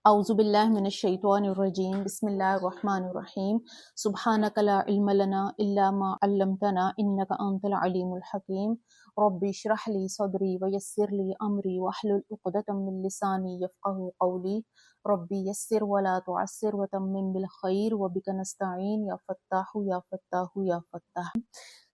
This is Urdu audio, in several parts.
اعوذ باللہ من الشیطان الرجیم بسم اللہ الرحمن الرحیم سبحانک لا علم لنا الا ما علمتنا انک انت العلیم الحکیم رب اشرح لی صدری ویسر لی امری واحلل عقدۃ من لسانی یفقهوا قولی رب یسر ولا تعسر وتمم بالخیر وبک نستعین یا فتاح یا فتاح یا فتاح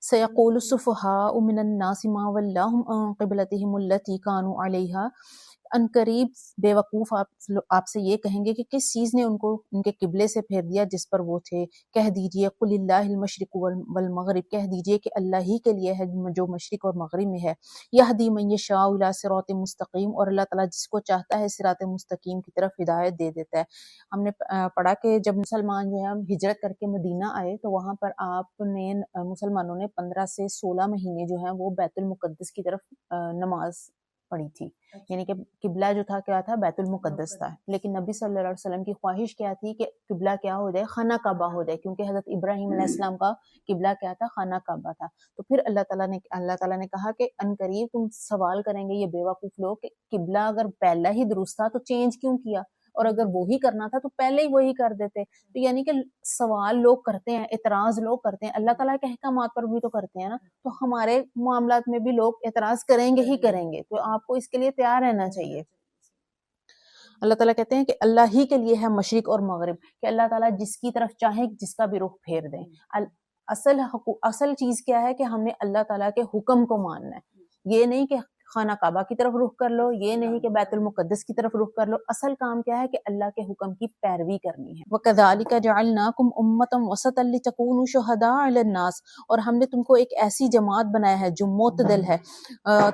سیقول السفہاء من الناس ما ولاهم عن قبلتهم التي كانوا عليها، ان قریب بے وقوف آپ سے یہ کہیں گے کہ کس چیز نے ان کو ان کے قبلے سے پھیر دیا جس پر وہ تھے۔ کہہ دیجئے قل اللہ المشرق والمغرب، کہہ دیجئے کہ اللہ ہی کے لیے ہے جو مشرق اور مغرب میں ہے۔ یہدی من یشاء الی صراط مستقیم، اور اللہ تعالیٰ جس کو چاہتا ہے صراط مستقیم کی طرف ہدایت دے دیتا ہے۔ ہم نے پڑھا کہ جب مسلمان جو ہے ہجرت کر کے مدینہ آئے تو وہاں پر آپ نے مسلمانوں نے 15 سے 16 مہینے جو ہیں وہ بیت المقدس کی طرف نماز پڑھی تھی، یعنی کہ قبلہ جو تھا کیا تھا، بیت المقدس تھا، لیکن نبی صلی اللہ علیہ وسلم کی خواہش کیا تھی کہ قبلہ کیا ہو جائے، خانہ کعبہ ہو جائے، کیونکہ حضرت ابراہیم علیہ السلام کا قبلہ کیا تھا، خانہ کعبہ تھا۔ تو پھر اللہ تعالیٰ نے کہا کہ ان قریب تم سوال کریں گے یہ بے وقوف لوگ کہ قبلہ اگر پہلا ہی درست تھا تو چینج کیوں کیا، اور اگر وہی کرنا تھا تو پہلے ہی وہی کر دیتے۔ تو یعنی کہ سوال لوگ کرتے ہیں، اعتراض لوگ کرتے ہیں، اللہ تعالیٰ کے احکامات پر بھی تو کرتے ہیں نا، تو ہمارے معاملات میں بھی لوگ اعتراض کریں گے ہی کریں گے، تو آپ کو اس کے لیے تیار رہنا چاہیے۔ اللہ تعالیٰ کہتے ہیں کہ اللہ ہی کے لیے ہے مشرق اور مغرب، کہ اللہ تعالیٰ جس کی طرف چاہیں جس کا بھی رخ پھیر دیں۔ اصل چیز کیا ہے کہ ہم نے اللہ تعالیٰ کے حکم کو ماننا ہے، یہ نہیں کہ خانہ کعبہ کی طرف رخ کر لو، یہ نہیں کہ بیت المقدس کی طرف رخ کر لو، اصل کام کیا ہے کہ اللہ کے حکم کی پیروی کرنی ہے۔ وَكَذَلِكَ جَعَلْنَاكُمْ أُمَّةً وَسَطًا لِتَكُونُوا شُهَدَاءَ عَلَى النَّاسِ، اور ہم نے تم کو ایک ایسی جماعت بنایا ہے جو معتدل ہے،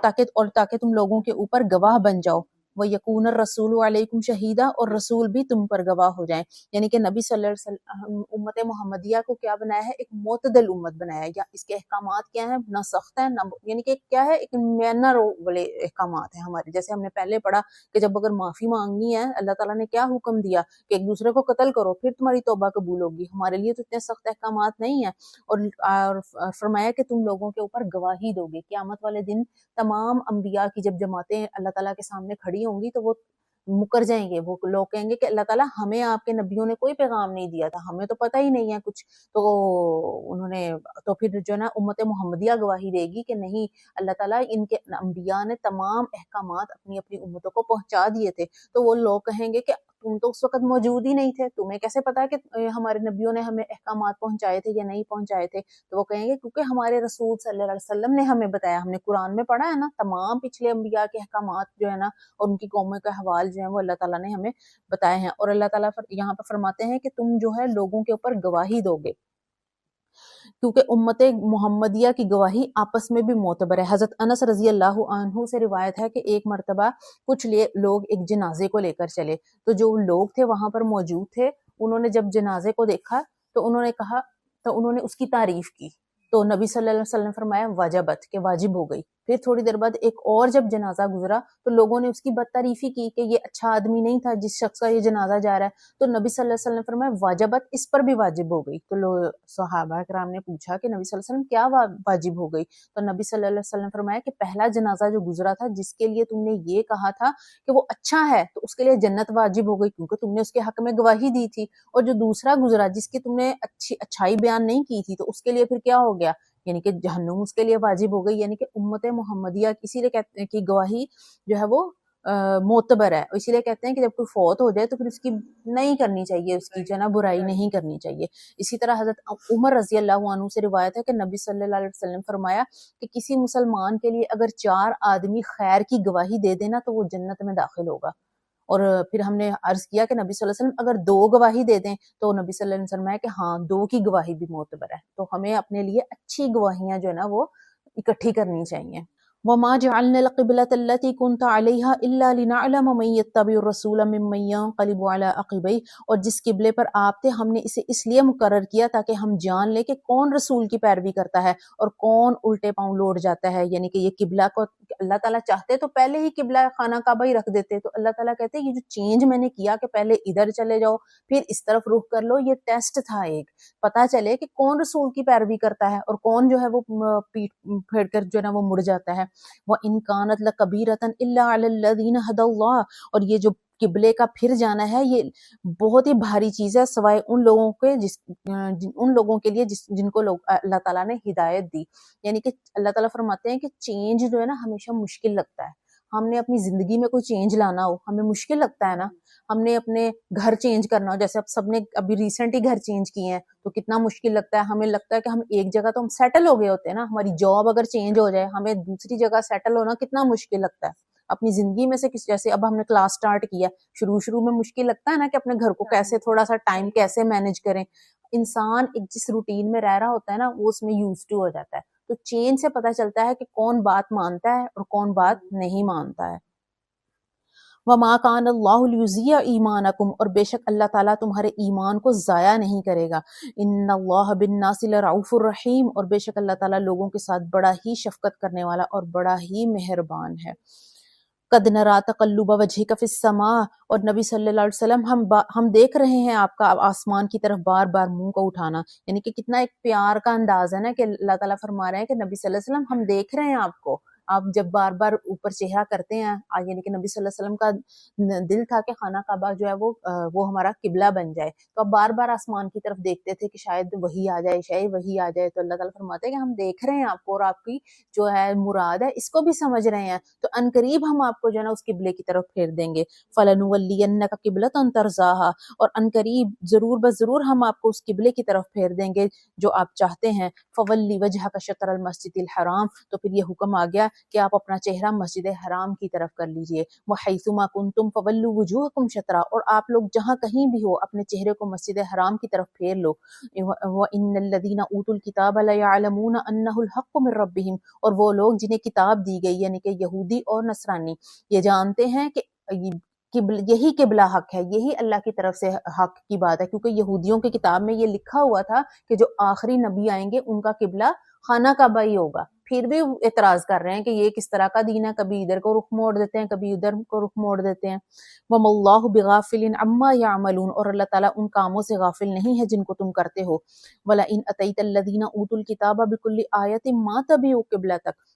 تاکہ تم لوگوں کے اوپر گواہ بن جاؤ۔ وَيَكُونَ الرَّسُولُ عَلَيْكُمْ شَهِيدًا، اور رسول بھی تم پر گواہ ہو جائیں، یعنی کہ نبی صلی اللہ علیہ وسلم امت محمدیہ کو کیا بنایا ہے، ایک معتدل امت بنایا ہے، یا اس کے احکامات کیا ہیں، نہ سخت ہیں نہ، یعنی کہ کیا ہے، ایک مینر والے احکامات ہیں ہمارے، جیسے ہم نے پہلے پڑھا کہ جب اگر معافی مانگنی ہے اللہ تعالیٰ نے کیا حکم دیا کہ ایک دوسرے کو قتل کرو پھر تمہاری توبہ قبول ہوگی، ہمارے لیے تو اتنے سخت احکامات نہیں ہیں، اور فرمایا کہ تم لوگوں کے اوپر گواہی دو گے۔ قیامت والے دن تمام انبیاء کی جب جماعتیں اللہ تعالیٰ کے سامنے کھڑی ہوں گی تو وہ مکر جائیں گے، وہ لوگ کہیں گے کہ اللہ تعالیٰ ہمیں آپ کے نبیوں نے کوئی پیغام نہیں دیا تھا، ہمیں تو پتہ ہی نہیں ہے کچھ، تو پھر جو ہے نا امت محمدیہ گواہی دے گی کہ نہیں، اللہ تعالیٰ ان کے انبیاء نے تمام احکامات اپنی اپنی امتوں کو پہنچا دیے تھے، تو وہ لوگ کہیں گے کہ تم تو اس وقت موجود ہی نہیں تھے، تمہیں کیسے پتا کہ ہمارے نبیوں نے ہمیں احکامات پہنچائے تھے یا نہیں پہنچائے تھے؟ تو وہ کہیں گے کیونکہ ہمارے رسول صلی اللہ علیہ وسلم نے ہمیں بتایا، ہم نے قرآن میں پڑھا ہے نا، تمام پچھلے انبیاء کے احکامات جو ہے نا اور ان کی قوموں کے حوال جو ہیں وہ اللہ تعالیٰ نے ہمیں بتائے ہیں، اور اللہ تعالیٰ یہاں پر فرماتے ہیں کہ تم جو ہے لوگوں کے اوپر گواہی دو گے، کیونکہ امت محمدیہ کی گواہی آپس میں بھی معتبر ہے۔ حضرت انس رضی اللہ عنہ سے روایت ہے کہ ایک مرتبہ کچھ لوگ ایک جنازے کو لے کر چلے، تو جو لوگ تھے وہاں پر موجود تھے، انہوں نے جب جنازے کو دیکھا تو انہوں نے اس کی تعریف کی، تو نبی صلی اللہ علیہ وسلم نے فرمایا وجبت، کہ واجب ہو گئی۔ پھر تھوڑی دیر بعد ایک اور جب جنازہ گزرا تو لوگوں نے اس کی بد تعریفی کی کہ یہ اچھا آدمی نہیں تھا جس شخص کا یہ جنازہ جا رہا ہے، تو نبی صلی اللہ علیہ وسلم نے فرمایا واجبت، اس پر بھی واجب ہو گئی۔ تو صحابہ کرام نے پوچھا کہ نبی صلی اللہ علیہ وسلم کیا واجب ہو گئی؟ تو نبی صلی اللہ علیہ وسلم نے فرمایا کہ پہلا جنازہ جو گزرا تھا جس کے لیے تم نے یہ کہا تھا کہ وہ اچھا ہے تو اس کے لیے جنت واجب ہو گئی کیونکہ تم نے اس کے حق میں گواہی دی تھی، اور جو دوسرا گزرا جس کی تم نے اچھائی بیان نہیں کی تھی تو اس کے لیے پھر کیا ہو گیا، یعنی کہ جہنم اس کے لیے واجب ہو گئی۔ یعنی کہ امت محمدیہ اسی لیے کہتے ہیں کہ گواہی جو ہے وہ معتبر ہے، اسی لیے کہتے ہیں کہ جب کوئی فوت ہو جائے تو پھر اس کی نہیں کرنی چاہیے، اس کی جو ہے نا برائی نہیں کرنی چاہیے۔ اسی طرح حضرت عمر رضی اللہ عنہ سے روایت ہے کہ نبی صلی اللہ علیہ وسلم فرمایا کہ کسی مسلمان کے لیے اگر 4 آدمی خیر کی گواہی دے دینا تو وہ جنت میں داخل ہوگا، اور پھر ہم نے عرض کیا کہ نبی صلی اللہ علیہ وسلم اگر 2 گواہی دے دیں تو نبی صلی اللہ علیہ وسلم ہے کہ ہاں 2 کی گواہی بھی معتبر ہے، تو ہمیں اپنے لیے اچھی گواہیاں جو ہے نا وہ اکٹھی کرنی چاہیے۔ وَمَا جَعَلْنَا الْقِبْلَةَ الَّتِي كُنْتَ عَلَيْهَا إِلَّا لِنَعْلَمَ مَن يَتَّبِعُ الرَّسُولَ مِمَّن يَنقَلِبُ عَلَىٰ عَقِبَيْهِ، اور جس قبلے پر آپ تھے ہم نے اسے اس لیے مقرر کیا تاکہ ہم جان لیں کہ کون رسول کی پیروی کرتا ہے اور کون الٹے پاؤں لوٹ جاتا ہے۔ یعنی کہ یہ قبلہ کو اللہ تعالیٰ چاہتے تو پہلے ہی قبلہ خانہ کعبہ ہی رکھ دیتے، تو اللہ تعالیٰ کہتے ہیں یہ جو چینج میں نے کیا کہ پہلے ادھر چلے جاؤ پھر اس طرف رخ کر لو، یہ ٹیسٹ تھا، ایک پتہ چلے کہ کون رسول کی پیروی کرتا ہے اور کون جو ہے وہ پیٹ پھیر کر جو ہے نا وہ مڑ جاتا ہے۔ وَإِن كَانَتْ لَكَبِيرَةً إِلَّا عَلَى الَّذِينَ هَدَى اللَّهُ، اور یہ جو قبلے کا پھر جانا ہے یہ بہت ہی بھاری چیز ہے، سوائے ان لوگوں کے ان لوگوں کے لیے جن کو اللہ تعالیٰ نے ہدایت دی. یعنی کہ اللہ تعالیٰ فرماتے ہیں کہ چینج جو ہے نا ہمیشہ مشکل لگتا ہے. ہم نے اپنی زندگی میں کوئی چینج لانا ہو ہمیں مشکل لگتا ہے نا. ہم نے اپنے گھر چینج کرنا ہو، جیسے اب سب نے ابھی ریسنٹ ہی گھر چینج کیے ہیں تو کتنا مشکل لگتا ہے. ہمیں لگتا ہے کہ ہم ایک جگہ تو ہم سیٹل ہو گئے ہوتے ہیں نا، ہماری جاب اگر چینج ہو جائے ہمیں دوسری جگہ سیٹل ہونا کتنا مشکل لگتا ہے. اپنی زندگی میں سے جیسے اب ہم نے کلاس سٹارٹ کیا، شروع میں مشکل لگتا ہے نا کہ اپنے گھر کو کیسے تھوڑا سا ٹائم کیسے مینج کریں. انسان ایک جس روٹین میں رہ رہا ہوتا ہے نا وہ اس میں یوز ٹو ہو جاتا ہے. تو چینج سے پتہ چلتا ہے کہ کون بات مانتا ہے اور کون بات نہیں مانتا ہے. وَمَا كَانَ اللَّهُ لِيُضِيعَ إِيمَانَكُمْ، اور بے شک اللہ تعالیٰ تمہارے ایمان کو ضائع نہیں کرے گا. إِنَّ اللَّهَ بِالنَّاسِ لَرَءُوفٌ رَحِيمٌ، اور بے شک اللہ تعالیٰ لوگوں کے ساتھ بڑا ہی شفقت کرنے والا اور بڑا ہی مہربان ہے. قَدْ نَرَىٰ تَقَلُّبَ وَجْهِكَ فِي السَّمَاءِ، اور نبی صلی اللہ علیہ وسلم ہم دیکھ رہے ہیں آپ کا آسمان کی طرف بار بار منہ کو اٹھانا. یعنی کہ کتنا ایک پیار کا انداز ہے نا کہ اللہ تعالیٰ فرما رہے ہیں کہ نبی صلی اللہ علیہ وسلم ہم دیکھ رہے ہیں آپ کو، آپ جب بار بار اوپر چہرہ کرتے ہیں. یعنی کہ نبی صلی اللہ علیہ وسلم کا دل تھا کہ خانہ کعبہ جو ہے وہ ہمارا قبلہ بن جائے، تو اب بار بار آسمان کی طرف دیکھتے تھے کہ شاید وہی آ جائے، شاید وہی آ جائے. تو اللہ تعالیٰ فرماتے ہیں کہ ہم دیکھ رہے ہیں آپ کو اور آپ کی جو ہے مراد ہے اس کو بھی سمجھ رہے ہیں، تو ان قریب ہم آپ کو جو ہے نا اس قبلے کی طرف پھیر دیں گے. فَلَنُوَلِّيَنَّكَ قِبْلَةً تَرْضَاهَا، اور ان قریب ضرور بضرور ہم آپ کو اس قبلے کی طرف پھیر دیں گے جو آپ چاہتے ہیں. فَوَلِّ وَجْهَكَ شَطْرَ الْمَسْجِدِ الْحَرَامِ، تو پھر یہ حکم آ گیا کہ آپ اپنا چہرہ مسجد حرام کی طرف کر لیجئے. وَحَيْثُ مَا كُنْتُمْ فَوَلُّوا وُجُوهَكُمْ شَطْرَهُ، اور آپ لوگ جہاں کہیں بھی ہو اپنے چہرے کو مسجد حرام کی طرف پھیر لو. وَإِنَّ الَّذِينَ أُوتُوا الْكِتَابَ لَيَعْلَمُونَ أَنَّهُ الْحَقُّ مِنْ رَبِّهِمْ، اور وہ لوگ جنہیں کتاب دی گئی یعنی کہ یہودی اور نصرانی یہ جانتے ہیں کہ یہی قبلہ حق ہے، یہی اللہ کی طرف سے حق کی بات ہے. کیونکہ یہودیوں کی کتاب میں یہ لکھا ہوا تھا کہ جو آخری نبی آئیں گے ان کا قبلہ خانہ کعبہ ہی ہوگا. پھر بھی اعتراض کر رہے ہیں کہ یہ کس طرح کا دین ہے، کبھی ادھر کو رخ موڑ دیتے ہیں کبھی ادھر کو رخ موڑ دیتے ہیں. وَمَا اللَّهُ بِغَافِلٍ عَمَّا يَعْمَلُونَ، اور اللہ تعالیٰ ان کاموں سے غافل نہیں ہے جن کو تم کرتے ہو. وَلَئِنْ أَتَيْتَ الَّذِينَ أُوتُوا الْكِتَابَ بِكُلِّ آيَةٍ مَا تَبِعُوا قِبْلَتَكَ،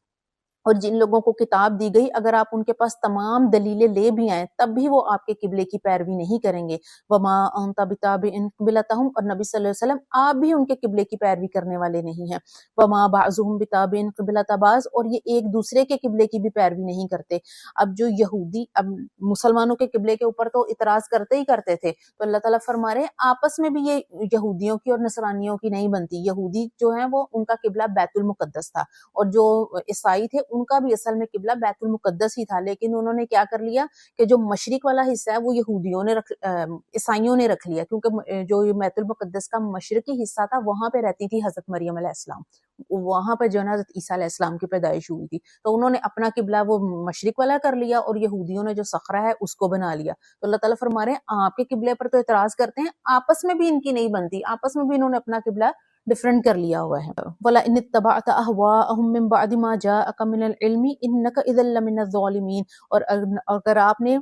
اور جن لوگوں کو کتاب دی گئی اگر آپ ان کے پاس تمام دلیلیں لے بھی آئیں تب بھی وہ آپ کے قبلے کی پیروی نہیں کریں گے. وَمَا أَنْتَ بِتَابِعٍ قِبْلَتَهُمْ، اور نبی صلی اللہ علیہ وسلم آپ بھی ان کے قبلے کی پیروی کرنے والے نہیں ہیں. وَمَا بَعْضُهُمْ بِتَابِعٍ قِبْلَةَ بَعْضٍ، اور یہ ایک دوسرے کے قبلے کی بھی پیروی نہیں کرتے. اب جو یہودی اب مسلمانوں کے قبلے کے اوپر تو اعتراض کرتے ہی کرتے تھے، تو اللہ تعالیٰ فرما رہے ہیں آپس میں بھی یہ یہودیوں کی اور نصرانیوں کی نہیں بنتی. یہودی جو ہیں وہ ان کا قبلہ بیت المقدس تھا، اور جو عیسائی تھے ان کا بھی اصل میں قبلہ بیت المقدس ہی تھا، لیکن انہوں نے کیا کر لیا کہ جو مشرق والا حصہ ہے وہ یہودیوں نے عیسائیوں نے رکھ لیا. کیونکہ جو بیت المقدس کا مشرقی حصہ تھا وہاں پہ رہتی تھی حضرت مریم علیہ السلام، وہاں پہ جو ہے نا حضرت عیسیٰ علیہ السلام کی پیدائش ہوئی تھی. تو انہوں نے اپنا قبلہ وہ مشرق والا کر لیا اور یہودیوں نے جو صخرہ ہے اس کو بنا لیا. تو اللہ تعالیٰ فرما رہے ہیں آپ کے قبلے پر تو اعتراض کرتے ہیں، آپس میں بھی ان کی نہیں بنتی، آپس میں بھی انہوں نے اپنا قبلہ ڈیفرنٹ کر لیا ہوا ہے. وَلَئِنِ اتَّبَعْتَ أَهْوَاءَهُم مِّن بَعْدِ مَا جَاءَكَ مِنَ الْعِلْمِ إِنَّكَ إِذًا لَّمِنَ الظَّالِمِينَ، اور اگر آپ نے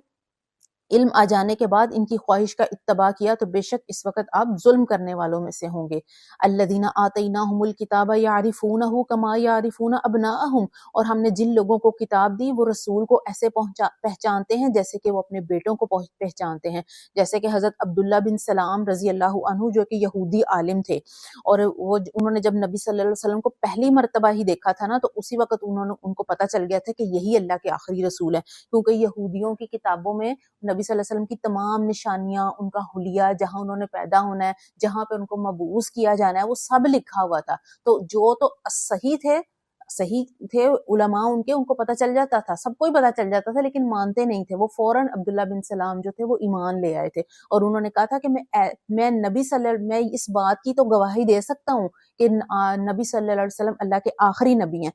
علم آ جانے کے بعد ان کی خواہش کا اتباع کیا تو بے شک اس وقت آپ ظلم کرنے والوں میں سے ہوں گے. الذین آتیناہم الکتاب یعرفونہ کما یعرفون ابناءہم، اور ہم نے جن لوگوں کو کتاب دی وہ رسول کو ایسے پہچانتے ہیں جیسے کہ وہ اپنے بیٹوں کو پہچانتے ہیں. جیسے کہ حضرت عبداللہ بن سلام رضی اللہ عنہ جو کہ یہودی عالم تھے، اور انہوں نے جب نبی صلی اللہ علیہ وسلم کو پہلی مرتبہ ہی دیکھا تھا نا تو اسی وقت ان کو پتہ چل گیا تھا کہ یہی اللہ کے آخری رسول ہیں. کیونکہ یہودیوں کی کتابوں میں نبی صلی اللہ علیہ وسلم کی تمام نشانیاں، ان کا حلیہ، جہاں انہوں نے پیدا ہونا ہے، جہاں پہ ان کو مبعوث کیا جانا ہے، وہ سب لکھا ہوا تھا. تو جو تو صحیح تھے علماء ان کو پتہ چل جاتا تھا، سب کو ہی پتہ چل جاتا تھا، لیکن مانتے نہیں تھے. وہ فوراً عبداللہ بن سلام جو تھے وہ ایمان لے آئے تھے، اور انہوں نے کہا تھا کہ میں میں اس بات کی تو گواہی دے سکتا ہوں کہ نبی صلی اللہ علیہ وسلم اللہ کے آخری نبی ہیں،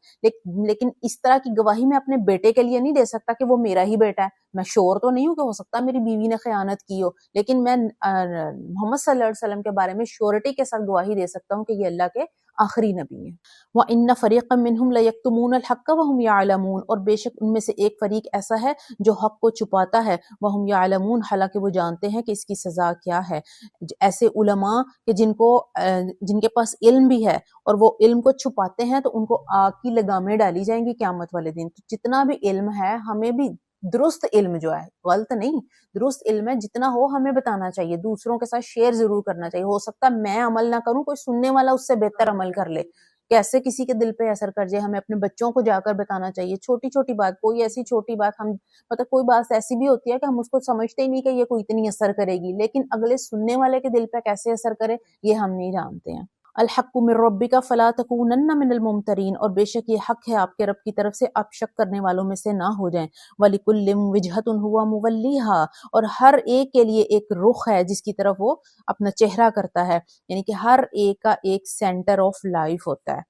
لیکن اس طرح کی گواہی میں اپنے بیٹے کے لیے نہیں دے سکتا کہ وہ میرا ہی بیٹا ہے. میں شور تو نہیں ہوں کہ ہو سکتا میری بیوی نے خیانت کی ہو، لیکن میں محمد صلی اللہ علیہ وسلم کے بارے میں شیورٹی کے ساتھ گواہی دے سکتا ہوں کہ یہ اللہ کے آخری نبی ہیں. وَإِنَّ فَرِيقًا مِّنْهُمْ لَيَكْتُمُونَ الْحَقَّ وَهُمْ يَعْلَمُونَ، اور بے شک ان میں سے ایک فریق ایسا ہے جو حق کو چھپاتا ہے، وَهُمْ يَعْلَمُونَ، حالانکہ وہ جانتے ہیں کہ اس کی سزا کیا ہے. ایسے علماء کہ جن کے پاس علم بھی ہے اور وہ علم کو چھپاتے ہیں تو ان کو آگ کی لگامیں ڈالی جائیں گی قیامت والے دن. تو جتنا بھی علم ہے ہمیں بھی درست علم جو ہے، غلط نہیں، درست علم ہے، جتنا ہو ہمیں بتانا چاہیے، دوسروں کے ساتھ شیئر ضرور کرنا چاہیے. ہو سکتا ہے میں عمل نہ کروں، کوئی سننے والا اس سے بہتر عمل کر لے، کیسے کسی کے دل پہ اثر کر جائے. ہمیں اپنے بچوں کو جا کر بتانا چاہیے، چھوٹی چھوٹی بات، کوئی ایسی چھوٹی بات ہم مطلب کوئی بات ایسی بھی ہوتی ہے کہ ہم اس کو سمجھتے ہی نہیں کہ یہ کوئی اتنی اثر کرے گی، لیکن اگلے سننے والے کے دل پہ کیسے اثر کرے یہ ہم نہیں جانتے ہیں. الحق من ربک فلا تکونن من الممترین، اور بے شک یہ حق ہے آپ کے رب کی طرف سے، آپ شک کرنے والوں میں سے نہ ہو جائیں. وَلِكُلٍّ وِجْهَةٌ هُوَ مُوَلِّيهَا، اور ہر ایک کے لیے ایک رخ ہے جس کی طرف وہ اپنا چہرہ کرتا ہے، یعنی کہ ہر ایک کا ایک سینٹر آف لائف ہوتا ہے.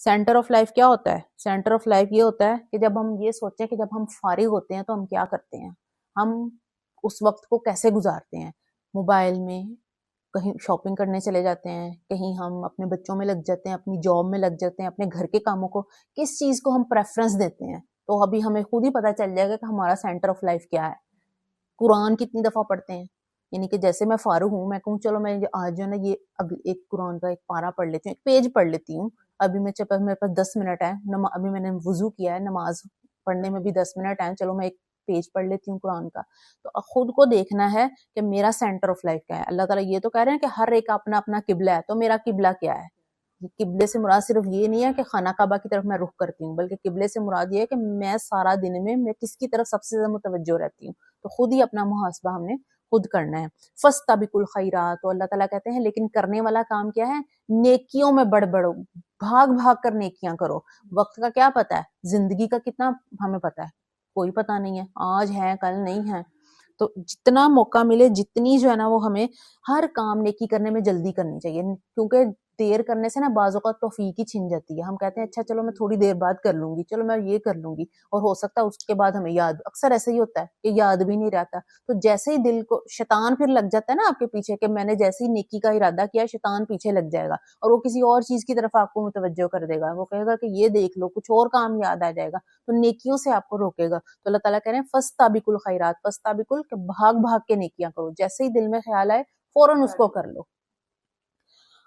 سینٹر آف لائف کیا ہوتا ہے؟ سینٹر آف لائف یہ ہوتا ہے کہ جب ہم یہ سوچیں کہ جب ہم فارغ ہوتے ہیں تو ہم کیا کرتے ہیں، ہم اس وقت کو کیسے گزارتے ہیں. موبائل میں کہیں شاپنگ کرنے چلے جاتے ہیں، کہیں ہم اپنے بچوں میں لگ جاتے ہیں، اپنی جاب میں لگ جاتے ہیں، اپنے گھر کے کاموں کو کس چیز کو ہم پریفرنس دیتے ہیں. تو ابھی ہمیں خود ہی پتہ چل جائے گا کہ ہمارا سینٹر آف لائف کیا ہے. قرآن کتنی دفعہ پڑھتے ہیں، یعنی کہ جیسے میں فارغ ہوں، میں کہوں چلو میں آج جو ہے نا یہ اب ایک قرآن کا ایک پارہ پڑھ لیتی ہوں، ایک پیج پڑھ لیتی ہوں. ابھی میرے پاس 10 منٹ ہے، ابھی میں نے وضو کیا ہے، نماز پڑھنے میں بھی 10 منٹ ہیں، چلو میں ایک پیج پڑھ لیتی ہوں قرآن کا. تو خود کو دیکھنا ہے کہ میرا سینٹر آف لائف کیا ہے. اللہ تعالیٰ یہ تو کہہ رہے ہیں کہ ہر ایک اپنا اپنا قبلہ ہے، تو میرا قبلہ کیا ہے. قبلے سے مراد صرف یہ نہیں ہے کہ خانہ کعبہ کی طرف میں رخ کرتی ہوں، بلکہ قبلے سے مراد یہ ہے کہ میں سارا دن میں کس کی طرف سب سے زیادہ متوجہ رہتی ہوں. تو خود ہی اپنا محاسبہ ہم نے خود کرنا ہے. فاستبقوا الخیرات، تو اللہ تعالیٰ کہتے ہیں لیکن کرنے والا کام کیا ہے، نیکیوں میں بڑھ بڑھو، بھاگ بھاگ کر نیکیاں کرو. وقت کا کیا پتہ ہے، زندگی کا کتنا ہمیں پتہ ہے، کوئی پتہ نہیں ہے، آج ہے کل نہیں ہے. تو جتنا موقع ملے، جتنی جو ہے نا وہ ہمیں ہر کام نیکی کرنے میں جلدی کرنی چاہیے، کیونکہ دیر کرنے سے نا بعض اوقات توفیق ہی چھن جاتی ہے. ہم کہتے ہیں اچھا چلو میں تھوڑی دیر بعد کر لوں گی، چلو میں یہ کر لوں گی، اور ہو سکتا ہے اس کے بعد ہمیں یاد، اکثر ایسے ہی ہوتا ہے کہ یاد بھی نہیں رہتا. تو جیسے ہی دل کو شیطان پھر لگ جاتا ہے نا آپ کے پیچھے کہ میں نے جیسے ہی نیکی کا ارادہ کیا، شیطان پیچھے لگ جائے گا اور وہ کسی اور چیز کی طرف آپ کو متوجہ کر دے گا. وہ کہے گا کہ یہ دیکھ لو، کچھ اور کام یاد آ جائے گا، تو نیکیوں سے آپ کو روکے گا. تو اللہ تعالیٰ کہہ رہے ہیں فاستبقوا الخیرات، فاستبقوا کہ بھاگ بھاگ کے نیکیاں کرو، جیسے ہی دل میں خیال آئے فوراً اس کو کر لو.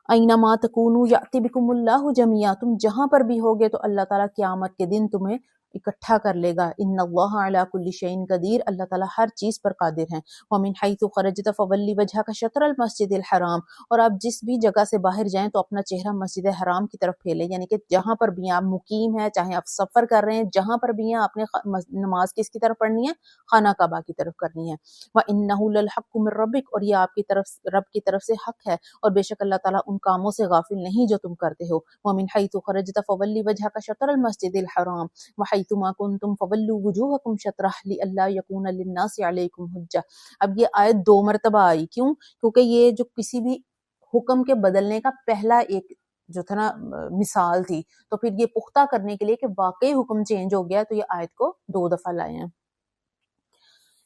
اینما تکونوا یأتی بکم اللہ جمیعا، تم جہاں پر بھی ہوگے تو اللہ تعالیٰ قیامت کے دن تمہیں اکٹھا کر لے گا. ان اللہ علی کل شیء قدیر، اللہ تعالیٰ ہر چیز پر قادر ہیں. ومن حیث خرجت فولی وجہک شطر المسجد الحرام، اور آپ جس بھی جگہ سے باہر جائیں تو اپنا چہرہ مسجد حرام کی طرف پھیلیں، یعنی کہ جہاں پر بھی آپ مقیم ہیں، چاہے آپ سفر کر رہے ہیں، جہاں پر بھی ہیں آپ نے نماز کس کی طرف پڑھنی ہے، خانہ کعبہ کی طرف کرنی ہے. وَإِنَّهُ لَلْحَقُّ مِن رَّبِّكَ، اور یہ آپ کی طرف رب کی طرف سے حق ہے، اور بے شک اللہ تعالیٰ ان کاموں سے غافل نہیں جو تم کرتے ہو. وَمِنْ حَيْثُ خَرَجْتَ فَوَلِّ وَجْهَكَ شَطْرَ الْمَسْجِدِ الْحَرَامِ وَحَيْثُ مَا كُنتُمْ فَوَلُّوا وُجُوهَكُمْ شَطْرَهُ لِئَلَّا يَكُونَ لِلنَّاسِ عَلَيْكُمْ حُجَّةٌ. اب یہ آیت 2 مرتبہ آئی، کیوں؟ کیونکہ یہ جو کسی بھی حکم کے بدلنے کا پہلا ایک جو تھا نا مثال تھی، تو پھر یہ پختہ کرنے کے لیے کہ واقعی حکم چینج ہو گیا، تو یہ آیت کو 2 دفعہ لائے ہیں.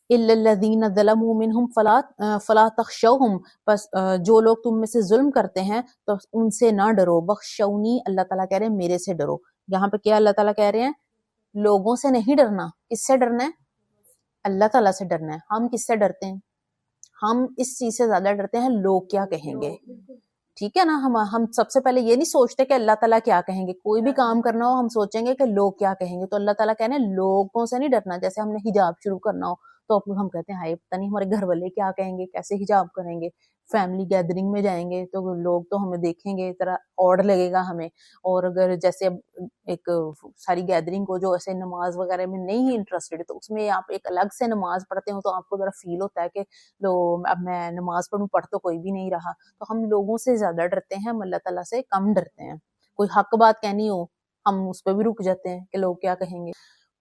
الا الذین ظلموا منہم فلا تخشوہم، پس جو لوگ تم میں سے ظلم کرتے ہیں تو ان سے نہ ڈرو. بخشونی، اللہ تعالیٰ کہہ رہے ہیں میرے سے ڈرو. یہاں پہ کیا اللہ تعالیٰ کہہ رہے ہیں، لوگوں سے نہیں ڈرنا. کس سے ڈرنا ہے؟ اللہ تعالیٰ سے ڈرنا ہے. ہم کس سے ڈرتے ہیں؟ ہم اس چیز سے زیادہ ڈرتے ہیں لوگ کیا کہیں گے. ٹھیک ہے نا، ہم سب سے پہلے یہ نہیں سوچتے کہ اللہ تعالیٰ کیا کہیں گے. کوئی بھی کام کرنا ہو ہم سوچیں گے کہ لوگ کیا کہیں گے. تو اللہ تعالیٰ کہہ رہے ہیں لوگوں سے نہیں ڈرنا. جیسے ہم نے حجاب شروع کرنا ہو تو ہم کہتے ہیں ہائے پتہ نہیں ہمارے گھر والے کیا کہیں گے، کیسے حجاب کریں گے. فیملی گیدرنگ میں جائیں گے تو لوگ تو ہمیں دیکھیں گے، طرح آڈ لگے گا ہمیں. اور اگر جیسے ایک ساری گیدرنگ کو جو ایسے نماز وغیرہ میں نہیں انٹرسٹڈ، تو اس میں آپ ایک الگ سے نماز پڑھتے ہو تو آپ کو ذرا فیل ہوتا ہے کہ اب میں نماز پڑھوں، پڑھ تو کوئی بھی نہیں رہا. تو ہم لوگوں سے زیادہ ڈرتے ہیں، ہم اللہ تعالیٰ سے کم ڈرتے ہیں. کوئی حق بات کہنی ہو ہم اس پہ بھی رک جاتے ہیں کہ لوگ کیا کہیں گے.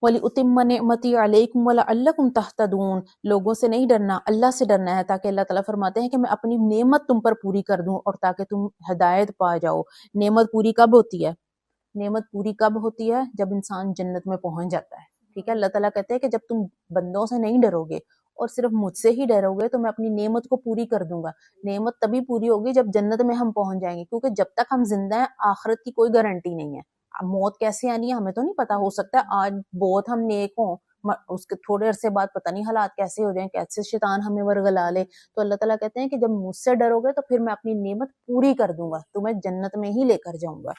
وَلِأُتِمَّ نِعْمَتِي عَلَيْكُمْ وَلَعَلَّكُمْ تَهْتَدُونَ، لوگوں سے نہیں ڈرنا، اللہ سے ڈرنا ہے، تاکہ اللہ تعالیٰ فرماتے ہیں کہ میں اپنی نعمت تم پر پوری کر دوں اور تاکہ تم ہدایت پا جاؤ. نعمت پوری کب ہوتی ہے؟ نعمت پوری کب ہوتی ہے؟ جب انسان جنت میں پہنچ جاتا ہے. ٹھیک ہے، اللہ تعالیٰ کہتے ہیں کہ جب تم بندوں سے نہیں ڈرو گے اور صرف مجھ سے ہی ڈرو گے تو میں اپنی نعمت کو پوری کر دوں گا. نعمت تبھی پوری ہوگی جب جنت میں ہم پہنچ جائیں گے، کیونکہ جب تک ہم زندہ ہیں آخرت کی کوئی گارنٹی نہیں ہے. اب موت کیسے آنی ہے ہمیں تو نہیں پتا. ہو سکتا ہے آج بہت ہم نیک ہوں، اس کے تھوڑے عرصے بعد پتہ نہیں حالات کیسے ہو جائیں، کیسے شیطان ہمیں ورگلا لے. تو اللہ تعالیٰ کہتے ہیں کہ جب مجھ سے ڈرو گے تو پھر میں اپنی نعمت پوری کر دوں گا، تمہیں جنت میں ہی لے کر جاؤں گا.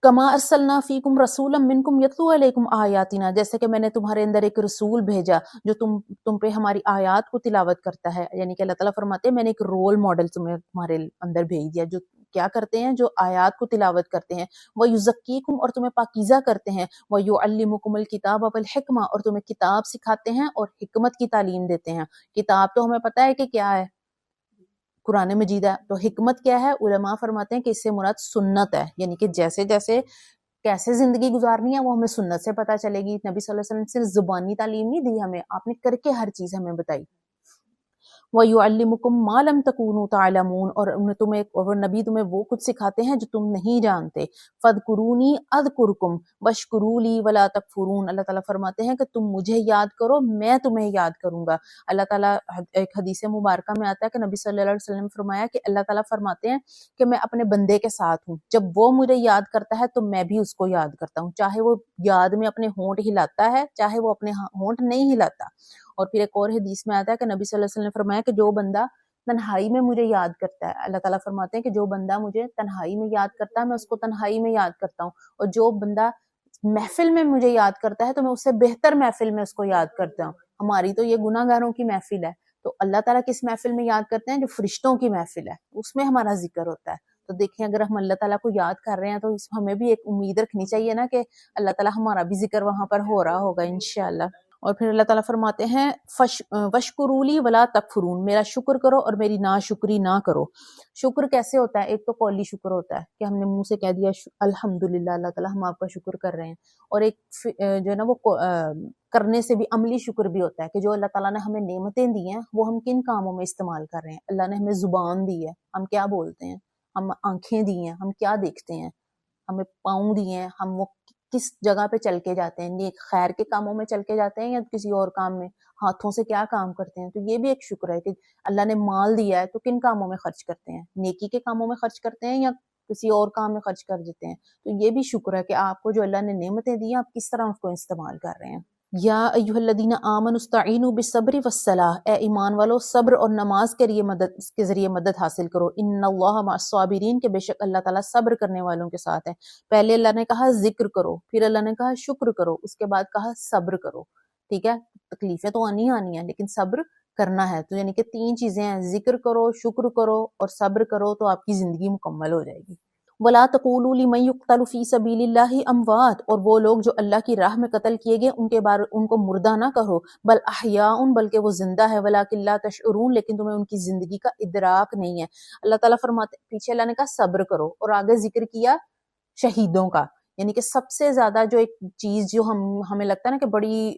کما ارسلنا فیکم رسولا منکم یتلو علیکم آیاتنا، جیسے کہ میں نے تمہارے اندر ایک رسول بھیجا جو تم پہ ہماری آیات کو تلاوت کرتا ہے، یعنی کہ اللہ تعالیٰ فرماتے ہیں میں نے ایک رول ماڈل تمہارے اندر بھیج دیا جو کیا کرتے ہیں، جو آیات کو تلاوت کرتے ہیں، وَيُزَكِّيكُمْ اور تمہیں پاکیزہ کرتے ہیں، وَيُعَلِّمُكُمُ الْكِتَابَ وَالْحِكْمَةَ اور تمہیں کتاب سکھاتے ہیں اور حکمت کی تعلیم دیتے ہیں۔ کتاب تو ہمیں پتہ ہے کہ کیا ہے، قرآن مجید ہے، تو حکمت کیا ہے؟ علماء فرماتے ہیں کہ اس سے مراد سنت ہے، یعنی کہ جیسے جیسے کیسے زندگی گزارنی ہے وہ ہمیں سنت سے پتہ چلے گی۔ نبی صلی اللہ علیہ وسلم صرف زبانی تعلیم نہیں دی ہمیں، آپ نے کر کے ہر چیز ہمیں بتائی۔ وَيُعَلِّمُكُم مَّا لَمْ تَكُونُوا تَعْلَمُونَ اور نبی تمہیں وہ کچھ سکھاتے ہیں جو تم نہیں جانتے۔ فَاذْكُرُونِي أَذْكُرْكُمْ وَاشْكُرُوا لِي وَلَا تَكْفُرُونَ، اللہ تعالیٰ فرماتے ہیں کہ تم مجھے یاد کرو میں تمہیں یاد کروں گا۔ اللہ تعالیٰ ایک حدیث مبارکہ میں آتا ہے کہ نبی صلی اللہ علیہ وسلم نے فرمایا کہ اللہ تعالیٰ فرماتے ہیں کہ میں اپنے بندے کے ساتھ ہوں، جب وہ مجھے یاد کرتا ہے تو میں بھی اس کو یاد کرتا ہوں، چاہے وہ یاد میں اپنے ہونٹ ہلاتا ہے چاہے وہ اپنے ہونٹ نہیں ہلاتا۔ اور پھر ایک اور حدیث میں آتا ہے کہ نبی صلی اللہ علیہ وسلم نے فرمایا کہ جو بندہ تنہائی میں مجھے یاد کرتا ہے، اللہ تعالیٰ فرماتے ہیں کہ جو بندہ مجھے تنہائی میں یاد کرتا ہے میں اس کو تنہائی میں یاد کرتا ہوں، اور جو بندہ محفل میں مجھے یاد کرتا ہے تو میں اس سے بہتر محفل میں اس کو یاد کرتا ہوں۔ ہماری تو یہ گناہ گاروں کی محفل ہے، تو اللہ تعالیٰ کس محفل میں یاد کرتے ہیں؟ جو فرشتوں کی محفل ہے، اس میں ہمارا ذکر ہوتا ہے۔ تو دیکھیں اگر ہم اللہ تعالیٰ کو یاد کر رہے ہیں تو ہمیں بھی ایک امید رکھنی چاہیے نا کہ اللہ تعالیٰ ہمارا بھی ذکر وہاں پر ہو رہا ہوگا انشاءاللہ۔ اور پھر اللہ تعالیٰ فرماتے ہیں وَاشْكُرُوا لِي وَلَا تَكْفُرُونَ، میرا شکر کرو اور میری ناشکری نہ کرو۔ شکر کیسے ہوتا ہے؟ ایک تو قولی شکر ہوتا ہے کہ ہم نے منہ سے کہہ دیا الحمدللہ اللہ تعالیٰ ہم آپ کا شکر کر رہے ہیں، اور ایک جو ہے نا وہ کرنے سے بھی عملی شکر بھی ہوتا ہے کہ جو اللہ تعالیٰ نے ہمیں نعمتیں دی ہیں وہ ہم کن کاموں میں استعمال کر رہے ہیں۔ اللہ نے ہمیں زبان دی ہے، ہم کیا بولتے ہیں، ہم آنکھیں دی ہیں، ہم کیا دیکھتے ہیں، ہمیں پاؤں دیے ہیں، ہم وہ کس جگہ پہ چل کے جاتے ہیں، نیک خیر کے کاموں میں چل کے جاتے ہیں یا کسی اور کام میں، ہاتھوں سے کیا کام کرتے ہیں۔ تو یہ بھی ایک شکر ہے کہ اللہ نے مال دیا ہے تو کن کاموں میں خرچ کرتے ہیں، نیکی کے کاموں میں خرچ کرتے ہیں یا کسی اور کام میں خرچ کر دیتے ہیں۔ تو یہ بھی شکر ہے کہ آپ کو جو اللہ نے نعمتیں دی ہیں آپ کس طرح اس کو استعمال کر رہے ہیں۔ یا ایھا الذین آمنوا استعینوا بالصبر والصلاۃ، اے ایمان والو صبر اور نماز کے ذریعے مدد حاصل کرو۔ ان اللہ مع الصابرین، کہ بے شک اللہ تعالیٰ صبر کرنے والوں کے ساتھ ہے۔ پہلے اللہ نے کہا ذکر کرو، پھر اللہ نے کہا شکر کرو، اس کے بعد کہا صبر کرو، ٹھیک ہے۔ تکلیفیں تو آنی ہیں لیکن صبر کرنا ہے، تو یعنی کہ تین چیزیں ہیں، ذکر کرو، شکر کرو اور صبر کرو، تو آپ کی زندگی مکمل ہو جائے گی۔ وَلَا تَقُولُوا لِمَن يُقْتَلُ فِي سَبِيلِ اللَّهِ أَمْوَاتٌ، اور وہ لوگ جو اللہ کی راہ میں قتل کیے گئے ان کو مردہ نہ کہو، بل احیاء، بلکہ وہ زندہ ہے، وَلَٰكِن لَا تَشْعُرُونَ، لیکن تمہیں ان کی زندگی کا ادراک نہیں ہے۔ اللہ تعالیٰ فرماتے، پیچھے اللہ نے کہا صبر کرو اور آگے ذکر کیا شہیدوں کا، یعنی کہ سب سے زیادہ جو ایک چیز جو ہمیں لگتا ہے نا کہ بڑی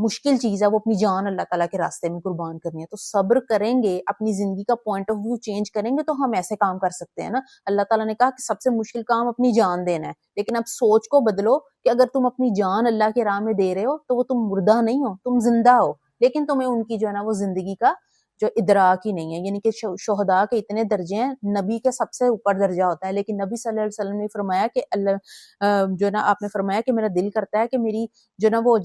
مشکل چیز ہے، وہ اپنی جان اللہ تعالیٰ کے راستے میں قربان کرنی ہے۔ تو صبر کریں گے، اپنی زندگی کا پوائنٹ آف ویو چینج کریں گے تو ہم ایسے کام کر سکتے ہیں نا۔ اللہ تعالیٰ نے کہا کہ سب سے مشکل کام اپنی جان دینا ہے، لیکن اب سوچ کو بدلو کہ اگر تم اپنی جان اللہ کے راہ میں دے رہے ہو تو وہ تم مردہ نہیں ہو، تم زندہ ہو، لیکن تمہیں ان کی جو ہے نا وہ زندگی کا جو ادراک ہی نہیں ہے۔ یعنی کہ شہداء کے اتنے درجے ہیں، نبی کے سب سے اوپر درجہ ہوتا ہے، لیکن نبی صلی اللہ علیہ وسلم نے فرمایا کہ اللہ جو ہے نا آپ نے فرمایا کہ میرا دل کرتا ہے کہ میری جو ہے نا وہ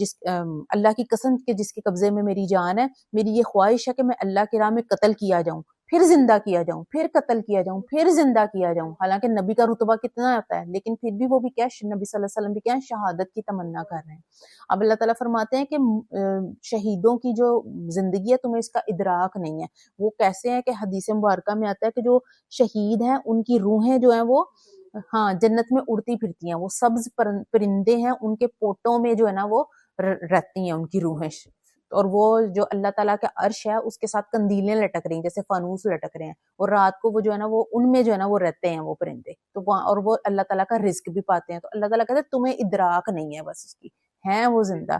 اللہ کی قسم کہ جس کے قبضے میں میری جان ہے، میری یہ خواہش ہے کہ میں اللہ کی راہ میں قتل کیا جاؤں، پھر زندہ کیا جاؤں، پھر قتل کیا جاؤں، پھر زندہ کیا جاؤں۔ حالانکہ نبی کا رتبہ کتنا ہوتا ہے، لیکن پھر بھی وہ بھی کیا، نبی صلی اللہ علیہ وسلم بھی کیا شہادت کی تمنا کر رہے ہیں۔ اب اللہ تعالیٰ فرماتے ہیں کہ شہیدوں کی جو زندگی ہے تمہیں اس کا ادراک نہیں ہے۔ وہ کیسے ہیں کہ حدیث مبارکہ میں آتا ہے کہ جو شہید ہیں ان کی روحیں جو ہیں وہ جنت میں اڑتی پھرتی ہیں، وہ سبز پرندے ہیں، ان کے پوٹوں میں جو ہے نا وہ رہتی ہیں ان کی روحیں، اور وہ جو اللہ تعالیٰ کا عرش ہے اس کے ساتھ قندیلیں لٹک رہی ہیں، جیسے فانوس لٹک رہے ہیں، اور رات کو وہ جو ہے نا وہ ان میں جو ہے نا وہ رہتے ہیں وہ پرندے، تو وہاں اور وہ اللہ تعالیٰ کا رزق بھی پاتے ہیں۔ تو اللہ تعالیٰ کہتے ہیں تمہیں ادراک نہیں ہے بس اس کی، ہیں وہ زندہ۔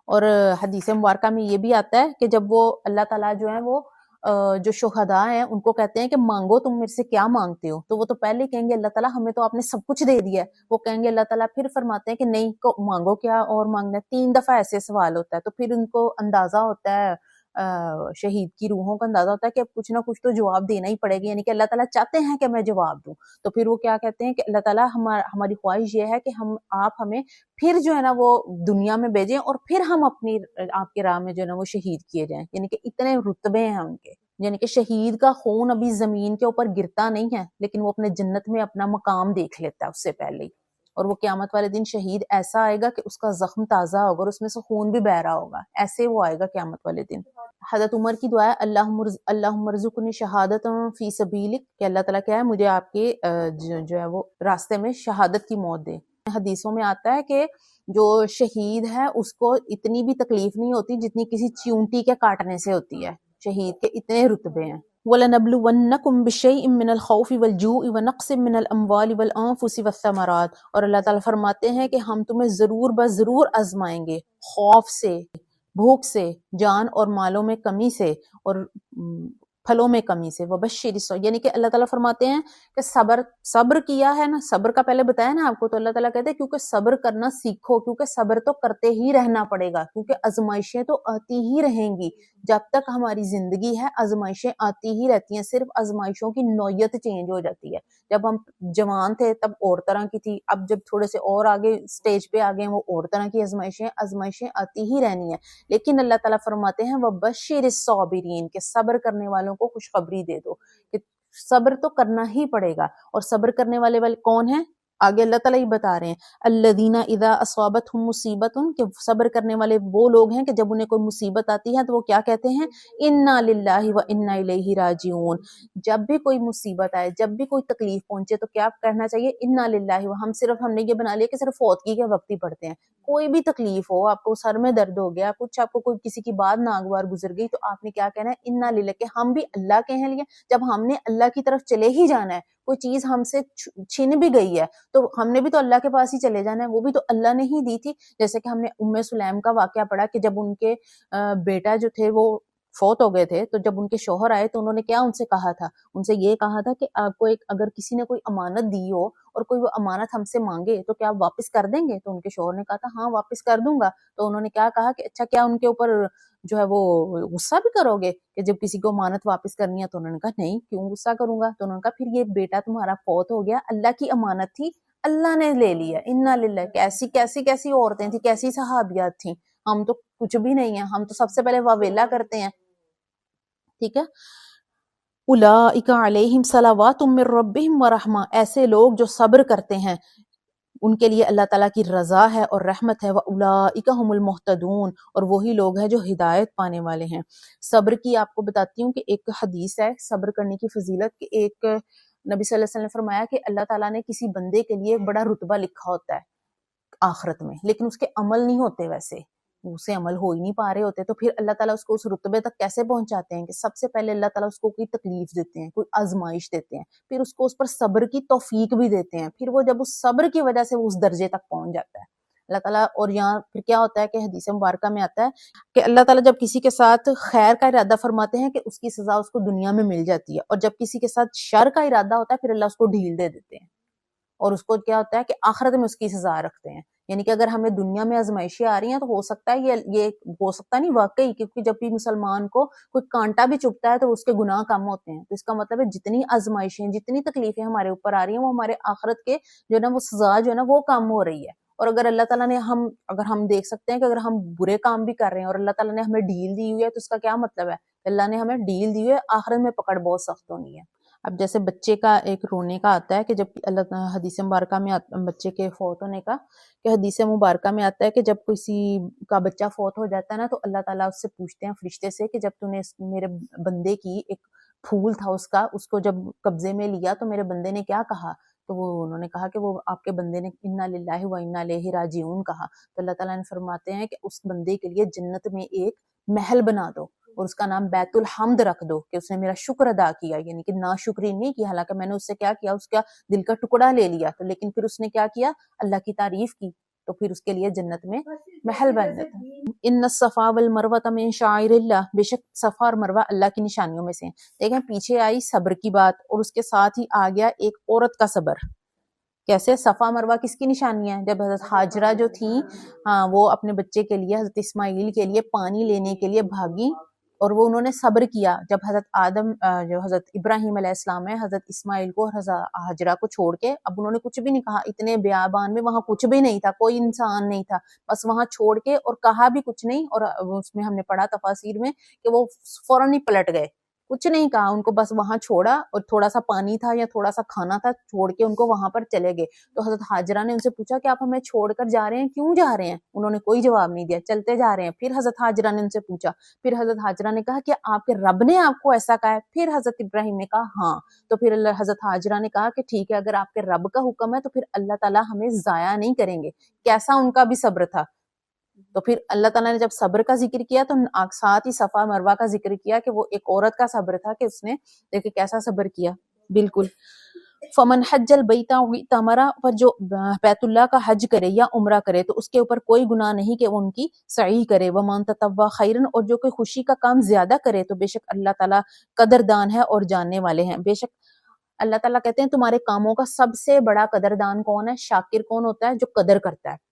اور حدیث مبارکہ میں یہ بھی آتا ہے کہ جب وہ اللہ تعالیٰ جو ہے وہ جو شہداء ہیں ان کو کہتے ہیں کہ مانگو، تم میرے سے کیا مانگتے ہو، تو وہ تو پہلے کہیں گے اللہ تعالیٰ ہمیں تو آپ نے سب کچھ دے دیا ہے۔ وہ کہیں گے اللہ تعالیٰ پھر فرماتے ہیں کہ نہیں مانگو، کیا اور مانگنا ہے۔ 3 دفعہ ایسے سوال ہوتا ہے، تو پھر ان کو اندازہ ہوتا ہے، شہید کی روحوں کا اندازہ ہوتا ہے کہ اب کچھ نہ کچھ تو جواب دینا ہی پڑے گا، یعنی کہ اللہ تعالیٰ چاہتے ہیں کہ میں جواب دوں۔ تو پھر وہ کیا کہتے ہیں کہ اللہ تعالیٰ ہماری خواہش یہ ہے کہ آپ ہمیں پھر جو ہے نا وہ دنیا میں بھیجیں اور پھر ہم آپ کے راہ میں جو ہے نا وہ شہید کیے جائیں، یعنی کہ اتنے رتبے ہیں ان کے۔ یعنی کہ شہید کا خون ابھی زمین کے اوپر گرتا نہیں ہے، لیکن وہ اپنے جنت میں اپنا مقام دیکھ لیتا ہے اس سے پہلے ہی، اور وہ قیامت والے دن شہید ایسا آئے گا کہ اس کا زخم تازہ ہوگا اور اس میں سے خون بھی بہ رہا ہوگا، ایسے وہ آئے گا قیامت والے دن۔ حضرت عمر کی دعا ہے اللہم ارزقنی شہادت فی سبیلک، کہ اللہ تعالیٰ کیا ہے مجھے آپ کے جو ہے وہ راستے میں شہادت کی موت دے۔ حدیثوں میں آتا ہے کہ جو شہید ہے اس کو اتنی بھی تکلیف نہیں ہوتی جتنی کسی چیونٹی کے کاٹنے سے ہوتی ہے، شہید کے اتنے رتبے ہیں۔ وَلَنَبْلُوَنَّكُمْ بِشَيْءٍ مِّنَ الْخَوْفِ وَالْجُوعِ وَنَقْصٍ مِّنَ الْأَمْوَالِ وَالْأَنفُسِ وَالثَّمَرَاتِ، اور اللہ تعالیٰ فرماتے ہیں کہ ہم تمہیں ضرور بضرور آزمائیں گے، خوف سے، بھوک سے، جان اور مالوں میں کمی سے، اور پھلوں میں کمی سے۔ وبشر الصابرین، یعنی کہ اللہ تعالیٰ فرماتے ہیں کہ صبر کیا ہے نا، صبر کا پہلے بتایا نا آپ کو، تو اللہ تعالیٰ کہتے ہیں کیونکہ صبر کرنا سیکھو، کیونکہ صبر تو کرتے ہی رہنا پڑے گا، کیونکہ آزمائشیں تو آتی ہی رہیں گی جب تک ہماری زندگی ہے، آزمائشیں آتی ہی رہتی ہیں، صرف آزمائشوں کی نوعیت چینج ہو جاتی ہے۔ جب ہم جوان تھے تب اور طرح کی تھی، اب جب تھوڑے سے اور آگے سٹیج پہ آگے ہیں وہ اور طرح کی آزمائشیں آتی ہی رہنی ہیں، لیکن اللہ تعالیٰ فرماتے ہیں وَبَشِّرِ الصَّابِرِينَ، کہ صبر کرنے والوں کو خوشخبری دے دو کہ صبر تو کرنا ہی پڑے گا۔ اور صبر کرنے والے کون ہیں؟ آگے اللہ تعالیٰ ہی بتا رہے ہیں الذین اذا اصابتہم مصیبت، کہ صبر کرنے والے وہ لوگ ہیں کہ جب انہیں کوئی مصیبت آتی ہے تو وہ کیا کہتے ہیں؟ انا للہ و انا الیہ راجعون، جب بھی کوئی مصیبت آئے، جب بھی کوئی تکلیف پہنچے تو کیا کہنا چاہیے؟ انا للہ، ہم نے یہ بنا لیا کہ صرف فوتگی کے وقت ہی پڑھتے ہیں، کوئی بھی تکلیف ہو، آپ کو سر میں درد ہو گیا، کچھ آپ کو کوئی کسی کی بات ناگوار گزر گئی، تو آپ نے کیا کہنا ہے؟ انا للہ، کہ ہم بھی اللہ کے ہیں لیے، جب ہم نے اللہ کی طرف چلے ہی جانا ہے، کوئی چیز ہم سے چھن بھی گئی ہے تو ہم نے بھی تو اللہ کے پاس ہی چلے جانا ہے، وہ بھی تو اللہ نے ہی دی تھی۔ جیسے کہ ہم نے ام سلیم کا واقعہ پڑھا کہ جب ان کے بیٹا جو تھے وہ فوت ہو گئے تھے، تو جب ان کے شوہر آئے تو انہوں نے کیا ان سے کہا تھا؟ ان سے یہ کہا تھا کہ آپ کو اگر کسی نے کوئی امانت دی ہو اور کوئی وہ امانت ہم سے مانگے تو کیا آپ واپس کر دیں گے؟ تو ان کے شوہر نے کہا تھا ہاں واپس کر دوں گا۔ تو انہوں نے کیا کہا کہ اچھا کیا ان کے اوپر جو ہے وہ غصہ بھی کرو گے کہ جب کسی کو امانت واپس کرنی ہے؟ تو انہوں نے کہا نہیں، کیوں غصہ کروں گا؟ تو انہوں نے کہا پھر یہ بیٹا تمہارا فوت ہو گیا، اللہ کی امانت تھی، اللہ نے لے لیا، انا للہ۔ کیسی عورتیں تھیں، کیسی صحابیات تھیں، ہم تو کچھ بھی نہیں ہیں، ہم تو سب سے پہلے واویلا کرتے ہیں، ٹھیک ہے۔ اولئک علیہم صلوات من ربہم ورحمہ، ایسے لوگ جو صبر کرتے ہیں ان کے لیے اللہ تعالیٰ کی رضا ہے اور رحمت ہے، وَأُولَٰئِکَ هُمُ الْمُهْتَدُونَ، اور وہی لوگ ہیں جو ہدایت پانے والے ہیں۔ صبر کی آپ کو بتاتی ہوں کہ ایک حدیث ہے صبر کرنے کی فضیلت، کہ ایک نبی صلی اللہ علیہ وسلم نے فرمایا کہ اللہ تعالیٰ نے کسی بندے کے لیے ایک بڑا رتبہ لکھا ہوتا ہے آخرت میں، لیکن اس کے عمل نہیں ہوتے، ویسے اسے عمل ہو ہی نہیں پا رہے ہوتے، تو پھر اللہ تعالیٰ اس کو اس رتبے تک کیسے پہنچاتے ہیں؟ کہ سب سے پہلے اللہ تعالیٰ اس کو کوئی تکلیف دیتے ہیں، کوئی آزمائش دیتے ہیں، پھر اس کو اس پر صبر کی توفیق بھی دیتے ہیں، پھر وہ جب اس صبر کی وجہ سے وہ اس درجے تک پہنچ جاتا ہے اللہ تعالیٰ۔ اور یہاں پھر کیا ہوتا ہے کہ حدیث مبارکہ میں آتا ہے کہ اللہ تعالیٰ جب کسی کے ساتھ خیر کا ارادہ فرماتے ہیں کہ اس کی سزا اس کو دنیا میں مل جاتی ہے، اور جب کسی کے ساتھ شر کا ارادہ ہوتا ہے پھر اللہ اس کو ڈھیل دے دیتے ہیں، اور اس کو کیا ہوتا ہے کہ آخرت میں اس کی سزا رکھتے ہیں۔ یعنی کہ اگر ہمیں دنیا میں آزمائشیں آ رہی ہیں تو ہو سکتا ہے یہ ہو سکتا نہیں واقعی، کیونکہ جب بھی مسلمان کو کوئی کانٹا بھی چبھتا ہے تو اس کے گناہ کم ہوتے ہیں، تو اس کا مطلب ہے جتنی آزمائشیں، جتنی تکلیفیں ہمارے اوپر آ رہی ہیں وہ ہمارے آخرت کے جو ہے نا وہ سزا جو ہے نا وہ کم ہو رہی ہے۔ اور اگر اللہ تعالیٰ نے اگر ہم دیکھ سکتے ہیں کہ اگر ہم برے کام بھی کر رہے ہیں اور اللہ تعالیٰ نے ہمیں ڈھیل دی ہوئی ہے تو اس کا کیا مطلب ہے؟ اللہ نے ہمیں ڈھیل دی ہوئی ہے، آخرت میں پکڑ بہت سخت ہونی ہے۔ اب جیسے بچے کا ایک رونے کا آتا ہے کہ جب اللہ حدیث مبارکہ میں بچے کے فوت ہونے کا، کہ حدیث مبارکہ میں آتا ہے کہ جب کسی کا بچہ فوت ہو جاتا ہے نا تو اللہ تعالیٰ اس سے پوچھتے ہیں فرشتے سے کہ جب تو نے میرے بندے کی ایک پھول تھا اس کو جب قبضے میں لیا تو میرے بندے نے کیا کہا؟ تو انہوں نے کہا کہ وہ آپ کے بندے نے انا للہ و انا الیہ راجعون کہا۔ تو اللہ تعالیٰ نے فرماتے ہیں کہ اس بندے کے لیے جنت میں ایک محل بنا دو اور اس کا نام بیت الحمد رکھ دو کہ اس نے میرا شکر ادا کیا، یعنی کہ ناشکری نہیں کی، حالانکہ میں نے اس سے کیا کیا، اس کا دل کا ٹکڑا لے لیا، تو لیکن پھر اس نے کیا کیا؟ اللہ کی تعریف کی، تو پھر اس کے لیے جنت میں محل بن جاتا ہے۔ ان الصفا والمروہ من شعائر اللہ، بے شک صفا اور مروہ اللہ کی نشانیوں میں سے ہیں۔ دیکھیں پیچھے آئی صبر کی بات اور اس کے ساتھ ہی آ گیا ایک عورت کا صبر۔ کیسے؟ صفا مروہ کس کی نشانی ہے؟ جب حضرت حاجرہ جو تھیں وہ اپنے بچے کے لیے حضرت اسماعیل کے لیے پانی لینے کے لیے بھاگی اور وہ انہوں نے صبر کیا، جب حضرت ابراہیم علیہ السلام ہے حضرت اسماعیل کو اور حضرت حاجرہ کو چھوڑ کے، اب انہوں نے کچھ بھی نہیں کہا، اتنے بیابان میں وہاں کچھ بھی نہیں تھا، کوئی انسان نہیں تھا، بس وہاں چھوڑ کے اور کہا بھی کچھ نہیں، اور اس میں ہم نے پڑھا تفاسیر میں کہ وہ فوراً ہی پلٹ گئے کچھ نہیں کہا، ان کو بس وہاں چھوڑا اور تھوڑا سا پانی تھا یا تھوڑا سا کھانا تھا، چھوڑ کے ان کو وہاں پر چلے گئے. تو حضرت ہاجرہ نے ان سے پوچھا کہ آپ ہمیں چھوڑ کر جا رہے ہیں، کیوں جا رہے ہیں؟ انہوں نے کوئی جواب نہیں دیا، چلتے جا رہے ہیں. پھر حضرت ہاجرہ نے ان سے پوچھا، پھر حضرت ہاجرہ نے کہا کہ آپ کے رب نے آپ کو ایسا کہا ہے؟ پھر حضرت ابراہیم نے کہا ہاں. تو پھر حضرت ہاجرہ نے کہا کہ ٹھیک ہے، اگر آپ کے رب کا حکم ہے تو پھر اللہ تعالیٰ ہمیں ضائع نہیں کریں گے. کیسا ان کا بھی صبر تھا. تو پھر اللہ تعالیٰ نے جب صبر کا ذکر کیا تو ساتھ ہی صفا مروہ کا ذکر کیا کہ وہ ایک عورت کا صبر تھا کہ اس نے دیکھیں کیسا صبر کیا. بالکل. فمن حج البیت تمرا، پر جو بیت اللہ کا حج کرے یا عمرہ کرے تو اس کے اوپر کوئی گناہ نہیں کہ وہ ان کی سعی کرے. ومن تطوع خیرا، اور جو کوئی خوشی کا کام زیادہ کرے تو بے شک اللہ تعالیٰ قدردان ہے اور جاننے والے ہیں. بے شک اللہ تعالیٰ کہتے ہیں تمہارے کاموں کا سب سے بڑا قدردان کون ہے؟ شاکر کون ہوتا ہے؟ جو قدر کرتا ہے.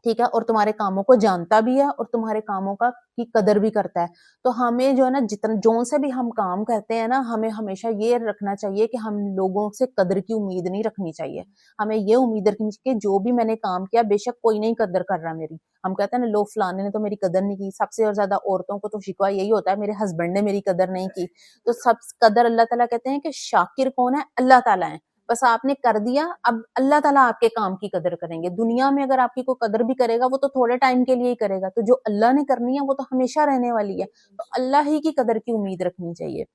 ٹھیک ہے، اور تمہارے کاموں کو جانتا بھی ہے اور تمہارے کاموں کی قدر بھی کرتا ہے. تو ہمیں جو ہے نا جون سے بھی ہم کام کرتے ہیں نا، ہمیں ہمیشہ یہ رکھنا چاہیے کہ ہم لوگوں سے قدر کی امید نہیں رکھنی چاہیے. ہمیں یہ امید رکھنی چاہیے کہ جو بھی میں نے کام کیا بے شک کوئی نہیں قدر کر رہا میری. ہم کہتے ہیں نا لوگ فلانے نے تو میری قدر نہیں کی. سب سے زیادہ عورتوں کو تو شکوہ یہی ہوتا ہے میرے ہسبینڈ نے میری قدر نہیں کی. تو سب قدر اللہ تعالیٰ کہتے ہیں کہ شاکر کون ہے؟ اللہ تعالیٰ ہے. بس آپ نے کر دیا، اب اللہ تعالیٰ آپ کے کام کی قدر کریں گے. دنیا میں اگر آپ کی کوئی قدر بھی کرے گا وہ تو تھوڑے ٹائم کے لیے ہی کرے گا، تو جو اللہ نے کرنی ہے وہ تو ہمیشہ رہنے والی ہے. تو اللہ ہی کی قدر کی امید رکھنی چاہیے.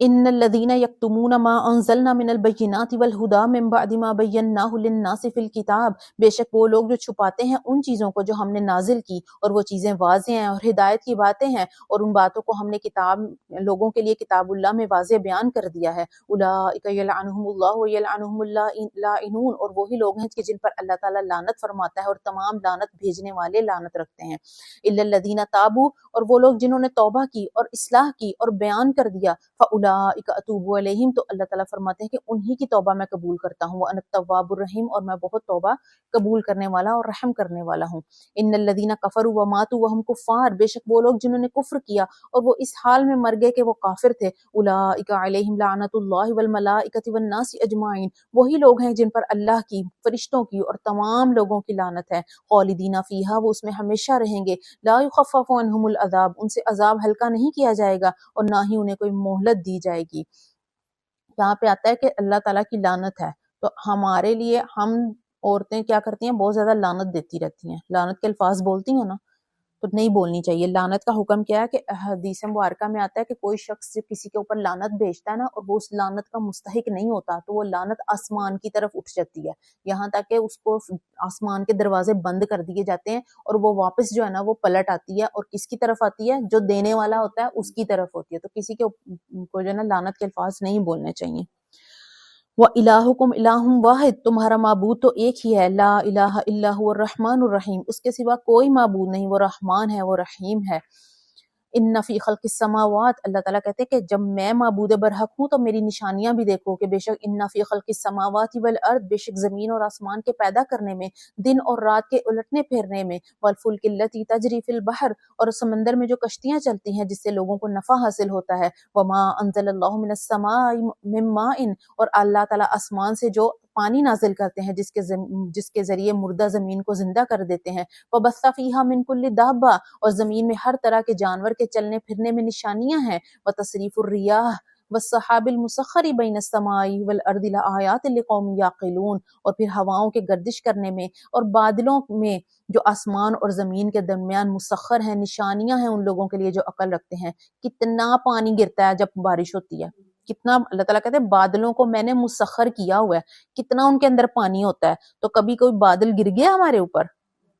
ان الذين يكتمون ما انزلنا من البينات والهدى من بعد ما بيناه للناس في الكتاب، بے شک وہ لوگ جو چھپاتے ہیں ان چیزوں کو جو ہم نے نازل کی اور وہ چیزیں واضح ہیں اور ہدایت کی باتیں ہیں اور ان باتوں کو ہم نے کتاب لوگوں کے لیے کتاب اللہ میں واضح بیان کر دیا ہے. اولئک یلعنهم اللہ ویلعنهم اللاعنون، اور وہی لوگ ہیں کہ جن پر اللہ تعالیٰ لعنت فرماتا ہے اور تمام لعنت بھیجنے والے لعنت رکھتے ہیں. الا الذين تابوا، اور وہ لوگ جنہوں نے توبہ کی اور اصلاح کی اور بیان کر دیا، فاولئک اتوب علیہم، تو اللہ تعالیٰ فرماتے ہیں کہ انہی کی توبہ میں قبول کرتا ہوں. وانا التواب الرحیم، اور میں بہت توبہ قبول کرنے والا اور رحم کرنے والا ہوں. ان الذین کفروا وماتوا وهم کفار، بے شک وہ لوگ جنہوں نے کفر کیا اور وہ اس حال میں مر گئے کہ وہ کافر تھے. اولئک علیہم لعنت اللہ والملائکۃ والناس اجمعین، وہی لوگ ہیں جن پر اللہ کی، فرشتوں کی اور تمام لوگوں کی لعنت ہے. خالدین فیہا، وہ اس میں ہمیشہ رہیں گے. لا یخفف عنہم العذاب، ان سے عذاب ہلکا نہیں کیا جائے گا اور نہ ہی انہیں کوئی مہلت دی جائے گی. یہاں پہ آتا ہے کہ اللہ تعالیٰ کی لعنت ہے. تو ہمارے لیے ہم عورتیں کیا کرتی ہیں؟ بہت زیادہ لعنت دیتی رہتی ہیں. لعنت کے الفاظ بولتی ہیں نا، تو نہیں بولنی چاہیے. لعنت کا حکم کیا ہے کہ حدیث مبارکہ میں آتا ہے کہ کوئی شخص جب کسی کے اوپر لعنت بھیجتا ہے نا اور وہ اس لعنت کا مستحق نہیں ہوتا تو وہ لعنت آسمان کی طرف اٹھ جاتی ہے، یہاں تک کہ اس کو آسمان کے دروازے بند کر دیے جاتے ہیں اور وہ واپس جو ہے نا وہ پلٹ آتی ہے. اور کس کی طرف آتی ہے؟ جو دینے والا ہوتا ہے اس کی طرف ہوتی ہے. تو کسی کے کو جو ہے نا لعنت کے الفاظ نہیں بولنے چاہیے. وَإِلَٰهُكُمْ إِلَٰهٌ واحد، تمہارا معبود تو ایک ہی ہے. لا الہ الا هو الرحمن الرحیم، اس کے سوا کوئی معبود نہیں، وہ رحمان ہے، وہ رحیم ہے. ان فی خلق السماوات، اللہ تعالیٰ کہتے ہیں کہ جب میں معبود برحق ہوں تو میری نشانیاں بھی دیکھو کہ بے شک ان فی خلق السماوات والارض، بے شک زمین اور آسمان کے پیدا کرنے میں، دن اور رات کے الٹنے پھیرنے میں، والفلک التی تجری فی البحر، اور سمندر میں جو کشتیاں چلتی ہیں جس سے لوگوں کو نفع حاصل ہوتا ہے. وما انزل اللہ من السماء من ماء، اور اللہ تعالیٰ آسمان سے جو پانی نازل کرتے ہیں جس کے ذریعے مردہ زمین کو زندہ کر دیتے ہیں. وبث فیہا من کل دابہ، اور زمین میں ہر طرح کے جانور کے چلنے پھرنے میں نشانیاں ہیں. وتصریف الریاح والسحاب المسخر بین السماء والارض لآیات لقوم یعقلون، اور پھر ہواؤں کے گردش کرنے میں اور بادلوں میں جو آسمان اور زمین کے درمیان مسخر ہیں، نشانیاں ہیں ان لوگوں کے لیے جو عقل رکھتے ہیں. کتنا پانی گرتا ہے جب بارش ہوتی ہے، کتنا، اللہ تعالیٰ کہتے ہیں بادلوں کو میں نے مسخر کیا ہوا ہے، کتنا ان کے اندر پانی ہوتا ہے. تو کبھی کوئی بادل گر گیا ہمارے اوپر؟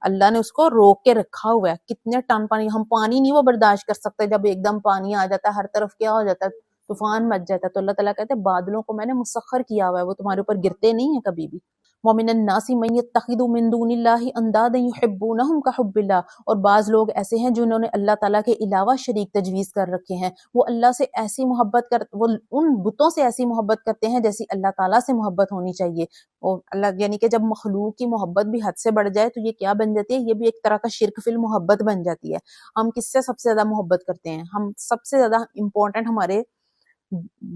اللہ نے اس کو روک کے رکھا ہوا ہے. کتنے ٹن پانی، ہم پانی نہیں وہ برداشت کر سکتے. جب ایک دم پانی آ جاتا ہے ہر طرف کیا ہو جاتا ہے، طوفان مچ جاتا ہے. تو اللہ تعالیٰ کہتے ہیں بادلوں کو میں نے مسخر کیا ہوا ہے، وہ تمہارے اوپر گرتے نہیں ہیں کبھی بھی. وَمِنَ النَّاسِ مَن يَتَّخِذُ مِن دُونِ اللَّهِ أَندَادًا يُحِبُّونَهُمْ كَحُبِّ اللَّهِ، اور بعض لوگ ایسے ہیں جنہوں نے اللہ تعالیٰ کے علاوہ شریک تجویز کر رکھے ہیں. وہ اللہ سے ایسی محبت وہ ان بتوں سے ایسی محبت کرتے ہیں جیسی اللہ تعالیٰ سے محبت ہونی چاہیے. اور اللہ یعنی کہ جب مخلوق کی محبت بھی حد سے بڑھ جائے تو یہ کیا بن جاتی ہے؟ یہ بھی ایک طرح کا شرک فی المحبت بن جاتی ہے. ہم کس سے سب سے زیادہ محبت کرتے ہیں؟ ہم سب سے زیادہ امپورٹنٹ ہمارے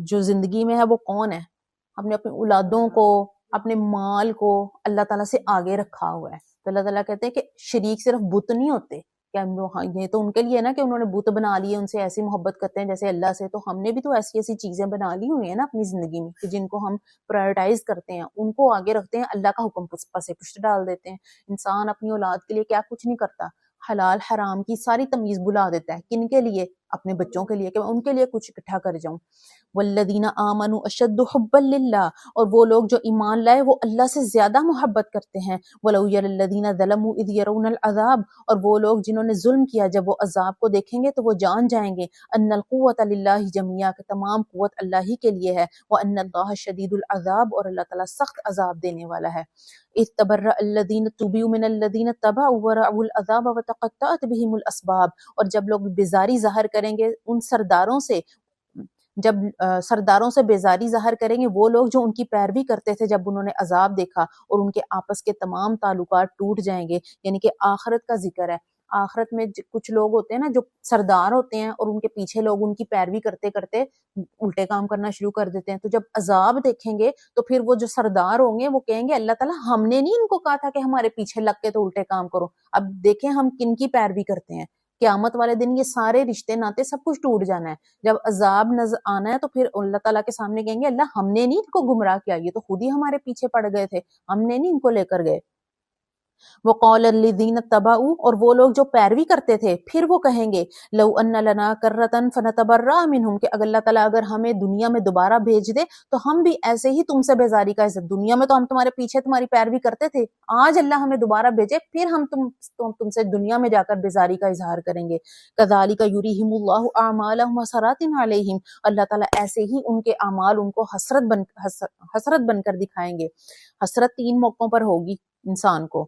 جو زندگی میں ہے وہ کون ہے؟ ہم نے اپنی اولادوں کو، اپنے مال کو اللہ تعالیٰ سے آگے رکھا ہوا ہے. تو اللہ تعالیٰ کہتے ہیں کہ شریک صرف بت نہیں ہوتے، کہ ہاں یہ تو ان کے لیے نا کہ انہوں نے بت بنا لیے، ان سے ایسی محبت کرتے ہیں جیسے اللہ سے، تو ہم نے بھی تو ایسی ایسی چیزیں بنا لی ہوئی ہیں نا اپنی زندگی میں کہ جن کو ہم پرائرٹائز کرتے ہیں، ان کو آگے رکھتے ہیں، اللہ کا حکم پس پشت ڈال دیتے ہیں۔ انسان اپنی اولاد کے لیے کیا کچھ نہیں کرتا، حلال حرام کی ساری تمیز بلا دیتا ہے، کن کے لیے؟ اپنے بچوں کے لیے، کہ ان کے لیے کچھ اکٹھا کر جاؤں۔ والذین آمنوا اشد حبا للہ، اور وہ لوگ جو ایمان لائے وہ اللہ سے زیادہ محبت کرتے ہیں۔ ولو یری الذین ظلموا اذ یرون العذاب، اور وہ لوگ جنہوں نے ظلم کیا جب وہ عذاب کو دیکھیں گے تو وہ جان جائیں گے ان القوۃ للہ جميعا، کہ تمام قوت اللہ ہی کے لیے ہے، وان اللہ شدید العذاب، اور اللہ تعالیٰ سخت عذاب دینے والا ہے۔ اذ تبرأ الذین تبعوا من الذین اتبعوا ورأوا العذاب وتقطعت بهم الاسباب، اور جب لوگ بیزاری ظاہر کریں گے ان سرداروں سے، جب سرداروں سے بیزاری ظاہر کریں گے وہ لوگ جو ان کی پیروی کرتے تھے جب انہوں نے عذاب دیکھا، اور ان کے آپس کے تمام تعلقات ٹوٹ جائیں گے، یعنی کہ آخرت کا ذکر ہے۔ آخرت میں کچھ لوگ ہوتے ہیں نا جو سردار ہوتے ہیں اور ان کے پیچھے لوگ ان کی پیروی کرتے کرتے الٹے کام کرنا شروع کر دیتے ہیں، تو جب عذاب دیکھیں گے تو پھر وہ جو سردار ہوں گے وہ کہیں گے اللہ تعالیٰ ہم نے نہیں ان کو کہا تھا کہ ہمارے پیچھے لگ کے تو الٹے کام کرو، اب دیکھیں ہم کن کی پیروی کرتے ہیں۔ قیامت والے دن یہ سارے رشتے ناطے سب کچھ ٹوٹ جانا ہے، جب عذاب نظر آنا ہے تو پھر اللہ تعالیٰ کے سامنے کہیں گے اللہ ہم نے نہیں ان کو گمراہ کیا، یہ تو خود ہی ہمارے پیچھے پڑ گئے تھے، ہم نے نہیں ان کو لے کر گئے۔ وقال الذین اتبعوا، اور وہ لوگ جو پیروی کرتے تھے پھر وہ کہیں گے لو ان لنا کرۃ فنتبرأ منہم، کہ اگر اللہ تعالیٰ اگر ہمیں دنیا میں دوبارہ بھیج دے تو ہم بھی ایسے ہی تم سے بیزاری کا عزت، دنیا میں تو ہم تمہارے پیچھے تمہاری پیروی کرتے تھے، آج اللہ ہمیں دوبارہ بھیجے پھر ہم تم سے دنیا میں جا کر بیزاری کا اظہار کریں گے۔ کذالک یریہم اللہ اعمالہم حسرات علیہم، اللہ تعالیٰ ایسے ہی ان کے اعمال ان کو حسرت بن کر دکھائیں گے۔ حسرت تین موقعوں پر ہوگی انسان کو۔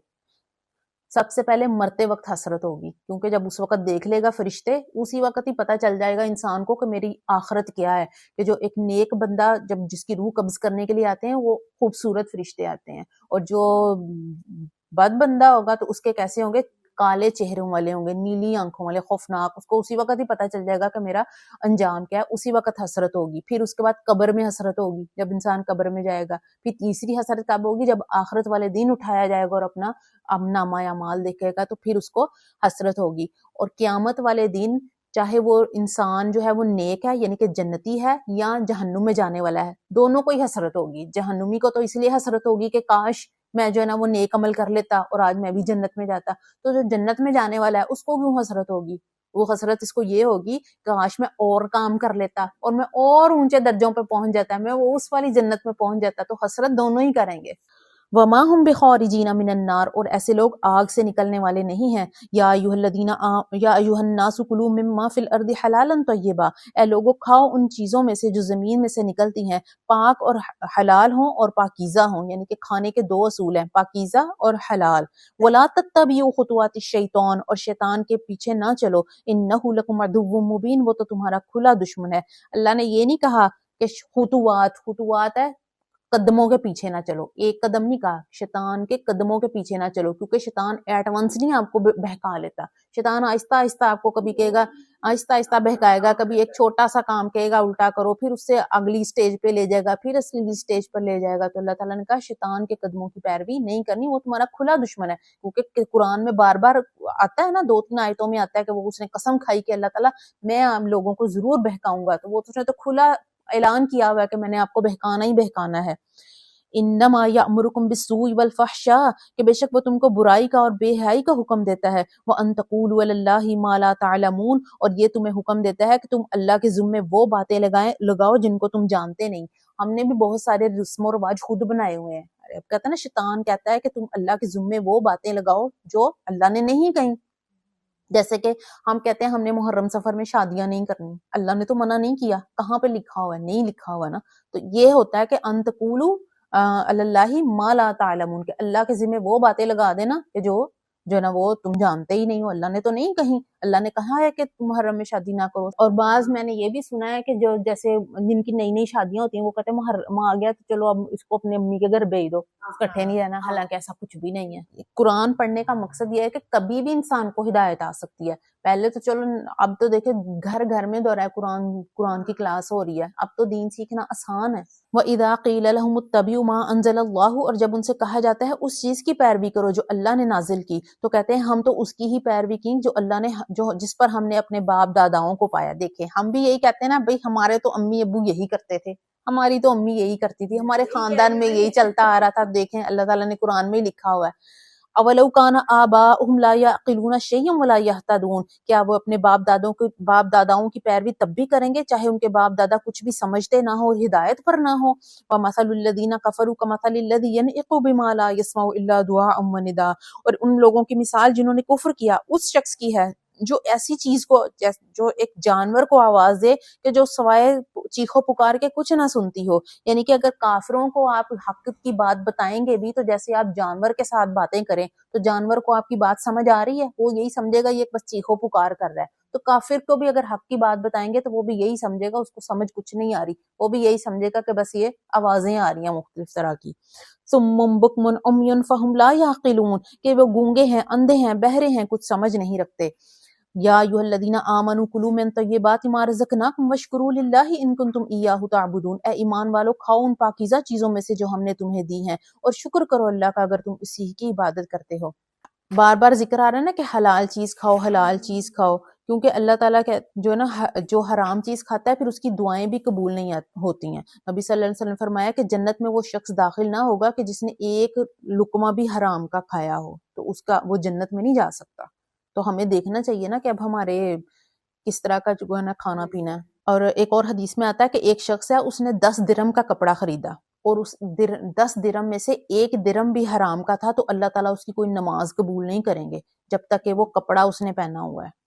سب سے پہلے مرتے وقت حسرت ہوگی، کیونکہ جب اس وقت دیکھ لے گا فرشتے اسی وقت ہی پتہ چل جائے گا انسان کو کہ میری آخرت کیا ہے، کہ جو ایک نیک بندہ جب جس کی روح قبض کرنے کے لیے آتے ہیں وہ خوبصورت فرشتے آتے ہیں، اور جو بد بندہ ہوگا تو اس کے کیسے ہوں گے، کالے چہروں والے ہوں گے، نیلی آنکھوں والے، خوفناک، اس کو اسی وقت ہی پتہ چل جائے گا کہ میرا انجام کیا ہے، اسی وقت حسرت ہوگی۔ پھر اس کے بعد قبر میں حسرت ہوگی جب انسان قبر میں جائے گا، پھر تیسری حسرت کب ہوگی جب آخرت والے دن اٹھایا جائے گا اور اپنا نامہ اعمال دیکھے گا تو پھر اس کو حسرت ہوگی۔ اور قیامت والے دن چاہے وہ انسان جو ہے وہ نیک ہے یعنی کہ جنتی ہے یا جہنم میں جانے والا ہے، دونوں کو ہی حسرت ہوگی۔ جہنمی کو تو اس لیے حسرت ہوگی کہ کاش میں جو ہے نا وہ نیک عمل کر لیتا اور آج میں بھی جنت میں جاتا، تو جو جنت میں جانے والا ہے اس کو کیوں حسرت ہوگی؟ وہ حسرت اس کو یہ ہوگی کہ کاش میں اور کام کر لیتا اور میں اور اونچے درجوں پہ پہنچ جاتا، میں وہ اس والی جنت میں پہنچ جاتا، تو حسرت دونوں ہی کریں گے۔ وما ہم بخارجین من النار، اور ایسے لوگ آگ سے نکلنے والے نہیں ہیں۔ یا ایھا الناس کلوا مما فی الارض حلالا طیبا، اے لوگو کھاؤ ان چیزوں میں سے جو زمین میں سے نکلتی ہیں، پاک اور حلال ہوں اور پاکیزہ ہوں، یعنی کہ کھانے کے دو اصول ہیں، پاکیزہ اور حلال۔ ولا تتبعوا خطوات الشیطان، اور شیطان کے پیچھے نہ چلو، انہ لکم عدو مبین، وہ تو تمہارا کھلا دشمن ہے۔ اللہ نے یہ نہیں کہا کہ خطوات ہے قدموں کے پیچھے نہ چلو، ایک قدم نہیں کہا، شیطان کے قدموں کے پیچھے نہ چلو، کیونکہ شیطان ایٹ ونس نہیں آپ کو بہکا لیتا، شیطان آہستہ آہستہ آپ کو کبھی کہے گا، آہستہ آہستہ بہکائے گا، کبھی ایک چھوٹا سا کام کہے گا الٹا کرو، پھر اس سے اگلی سٹیج پہ لے جائے گا، پھر اگلی سٹیج پر لے جائے گا۔ تو اللہ تعالیٰ نے کہا شیطان کے قدموں کی پیروی نہیں کرنی، وہ تمہارا کھلا دشمن ہے، کیونکہ قرآن میں بار بار آتا ہے نا، 2-3 آیتوں میں آتا ہے کہ وہ اس نے قسم کھائی کہ اللہ تعالیٰ میں لوگوں کو ضرور بہکاؤں گا، تو وہ اس نے تو کھلا اعلان کیا ہوا ہے کہ میں نے آپ کو بہکانا ہی بہکانا ہے۔ انما یأمرکم بالسوء والفحشاء، کہ بے شک وہ تم کو برائی کا اور بے حیائی کا حکم دیتا ہے، وان تقولوا علی اللہ ما لا تعلمون، اور یہ تمہیں حکم دیتا ہے کہ تم اللہ کے ذمے وہ باتیں لگاؤ جن کو تم جانتے نہیں۔ ہم نے بھی بہت سارے رسم و رواج خود بنائے ہوئے ہیں، اب کہتا ہے نا شیطان کہتا ہے کہ تم اللہ کے ذمے وہ باتیں لگاؤ جو اللہ نے نہیں کہیں، جیسے کہ ہم کہتے ہیں ہم نے محرم سفر میں شادیاں نہیں کرنی، اللہ نے تو منع نہیں کیا، کہاں پہ لکھا ہوا ہے؟ نہیں لکھا ہوا نا۔ تو یہ ہوتا ہے کہ ان تقولوا علی اللہ ما لا تعلمون، کہ اللہ کے ذمہ وہ باتیں لگا دینا کہ جو ہے نا وہ تم جانتے ہی نہیں ہو، اللہ نے تو نہیں کہیں، اللہ نے کہا ہے کہ تم محرم میں شادی نہ کرو۔ اور بعض میں نے یہ بھی سنا ہے کہ جو جیسے جن کی نئی نئی شادیاں ہوتی ہیں وہ کہتے ہیں محرم آ گیا تو چلو اب اس کو اپنے امی کے گھر بھیج دو، اکٹھے نہیں رہنا، حالانکہ ایسا کچھ بھی نہیں ہے۔ قرآن پڑھنے کا مقصد یہ ہے کہ کبھی بھی انسان کو ہدایت آ سکتی ہے، پہلے تو چلو، اب تو دیکھیں گھر گھر میں دورہ قرآن کی کلاس ہو رہی ہے، اب تو دین سیکھنا آسان ہے۔ وَإِذَا قِيلَ لَهُمُ اتَّبِعُوا مَا أَنزَلَ اللَّهُ، اور جب ان سے کہا جاتا ہے اس چیز کی پیروی کرو جو اللہ نے نازل کی، تو کہتے ہیں ہم تو اس کی ہی پیروی کی جو اللہ نے جس پر ہم نے اپنے باپ داداؤں کو پایا۔ دیکھیں ہم بھی یہی کہتے ہیں نا، بھئی ہمارے تو امی ابو یہی کرتے تھے، ہماری تو امی یہی کرتی تھی، ہمارے خاندان میں یہی چلتا آ رہا تھا۔ دیکھیں اللہ تعالیٰ نے قرآن میں ہی لکھا ہوا ہے، اولو کان آباؤہم لا یعقلون شیئا ولا یہتدون، کیا وہ اپنے باپ داداؤں کی پیروی تب بھی کریں گے چاہے ان کے باپ دادا کچھ بھی سمجھتے نہ ہو اور ہدایت پر نہ ہو۔ ومثل الذین کفروا کمثل الذی ینعق بما لا یسمع الا دعاء ونداء، اور ان لوگوں کی مثال جنہوں نے کفر کیا اس شخص کی ہے جو ایسی چیز کو، جو ایک جانور کو آواز دے کہ جو سوائے چیخو پکار کے کچھ نہ سنتی ہو۔ یعنی کہ اگر کافروں کو آپ حق کی بات بتائیں گے بھی تو جیسے آپ جانور کے ساتھ باتیں کریں تو جانور کو آپ کی بات سمجھ آ رہی ہے، وہ یہی سمجھے گا یہ بس چیخو پکار کر رہا ہے۔ تو کافر کو بھی اگر حق کی بات بتائیں گے تو وہ بھی یہی سمجھے گا، اس کو سمجھ کچھ نہیں آ رہی، وہ بھی یہی سمجھے گا کہ بس یہ آوازیں آ رہی ہیں مختلف طرح کی۔ صم بکم عمی فہم لا یعقلون، کہ وہ گونگے ہیں، اندھے ہیں، بہرے ہیں، کچھ سمجھ نہیں رکھتے۔ یا ایھا الذین آمنوا کلوا من طیبات ما رزقناکم واشکروا للہ ان کنتم ایاہ تعبدون، اے ایمان والو کھاؤ ان پاکیزہ چیزوں میں سے جو ہم نے تمہیں دی ہیں اور شکر کرو اللہ کا اگر تم اسی کی عبادت کرتے ہو۔ بار بار ذکر آ رہا ہے نا کہ حلال چیز کھاؤ، حلال چیز کھاؤ، کیونکہ اللہ تعالیٰ جو ہے نا جو حرام چیز کھاتا ہے پھر اس کی دعائیں بھی قبول نہیں ہوتی ہیں۔ نبی صلی اللہ علیہ وسلم نے فرمایا کہ جنت میں وہ شخص داخل نہ ہوگا کہ جس نے ایک لقمہ بھی حرام کا کھایا ہو، تو وہ جنت میں نہیں جا سکتا۔ تو ہمیں دیکھنا چاہیے نا کہ اب ہمارے کس طرح کا جو ہے نا کھانا پینا ہے۔ اور ایک اور حدیث میں آتا ہے کہ ایک شخص ہے، اس نے 10 درہم کا کپڑا خریدا اور اس 10 درہم میں سے 1 درہم بھی حرام کا تھا، تو اللہ تعالیٰ اس کی کوئی نماز قبول نہیں کریں گے جب تک کہ وہ کپڑا اس نے پہنا ہوا ہے۔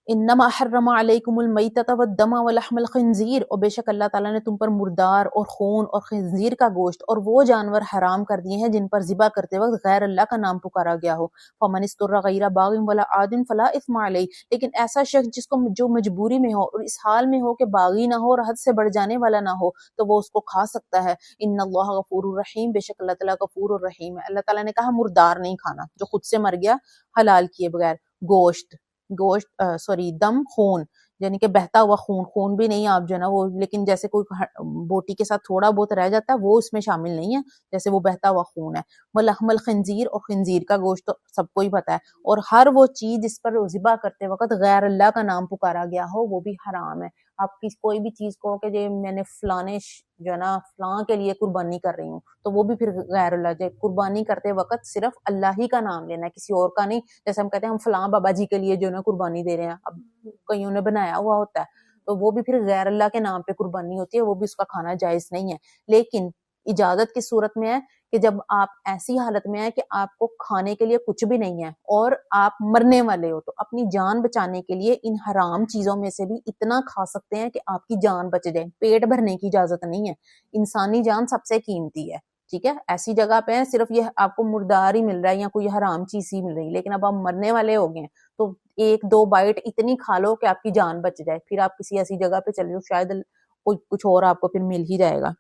انما حرم علیکم المیتۃ والدم ولحم الخنزیر، اور بے شک اللہ تعالیٰ نے تم پر مردار اور خون اور خنزیر کا گوشت اور وہ جانور حرام کر دیے ہیں جن پر ذبح کرتے وقت غیر اللہ کا نام پکارا گیا ہو۔ فمن اضطر غیر باغ ولا عاد فلا اثم علیہ، لیکن ایسا شخص جو مجبوری میں ہو اور اس حال میں ہو کہ باغی نہ ہو اور حد سے بڑھ جانے والا نہ ہو تو وہ اس کو کھا سکتا ہے۔ ان اللہ غفور الرحیم، بے شک اللہ تعالیٰ غفور الرحیم ہے۔ اللہ تعالیٰ نے کہا مردار نہیں کھانا، جو خود سے مر گیا حلال کیے بغیر۔ گوشت دم، خون، یعنی کہ بہتا ہوا خون بھی نہیں آپ جو ہے نا وہ، لیکن جیسے کوئی بوٹی کے ساتھ تھوڑا بہت رہ جاتا ہے وہ اس میں شامل نہیں ہے، جیسے وہ بہتا ہوا خون ہے۔ ولحم الخنزیر، اور خنزیر کا گوشت تو سب کو ہی پتا ہے، اور ہر وہ چیز جس پر ذبح کرتے وقت غیر اللہ کا نام پکارا گیا ہو وہ بھی حرام ہے۔ آپ کی کوئی بھی چیز کو کہ میں نے فلانے جو ہے نا فلاں کے لیے قربانی کر رہی ہوں تو وہ بھی پھر غیر اللہ، جو قربانی کرتے وقت صرف اللہ ہی کا نام لینا ہے، کسی اور کا نہیں۔ جیسے ہم کہتے ہیں ہم فلاں بابا جی کے لیے جو ہے نا قربانی دے رہے ہیں، اب کئیوں نے بنایا ہوا ہوتا ہے تو وہ بھی پھر غیر اللہ کے نام پہ قربانی ہوتی ہے، وہ بھی اس کا کھانا جائز نہیں ہے۔ لیکن اجازت کی صورت میں ہے کہ جب آپ ایسی حالت میں ہیں کہ آپ کو کھانے کے لیے کچھ بھی نہیں ہے اور آپ مرنے والے ہو، تو اپنی جان بچانے کے لیے ان حرام چیزوں میں سے بھی اتنا کھا سکتے ہیں کہ آپ کی جان بچ جائے۔ پیٹ بھرنے کی اجازت نہیں ہے، انسانی جان سب سے قیمتی ہے، ٹھیک ہے۔ ایسی جگہ پہ صرف یہ آپ کو مردار ہی مل رہا ہے یا کوئی حرام چیز ہی مل رہی ہے، لیکن اب آپ مرنے والے ہو گئے ہیں تو 1-2 بائٹ اتنی کھا لو کہ آپ کی جان بچ جائے، پھر آپ کسی ایسی جگہ پہ چلے جاؤ شاید کچھ اور آپ کو پھر مل ہی جائے گا۔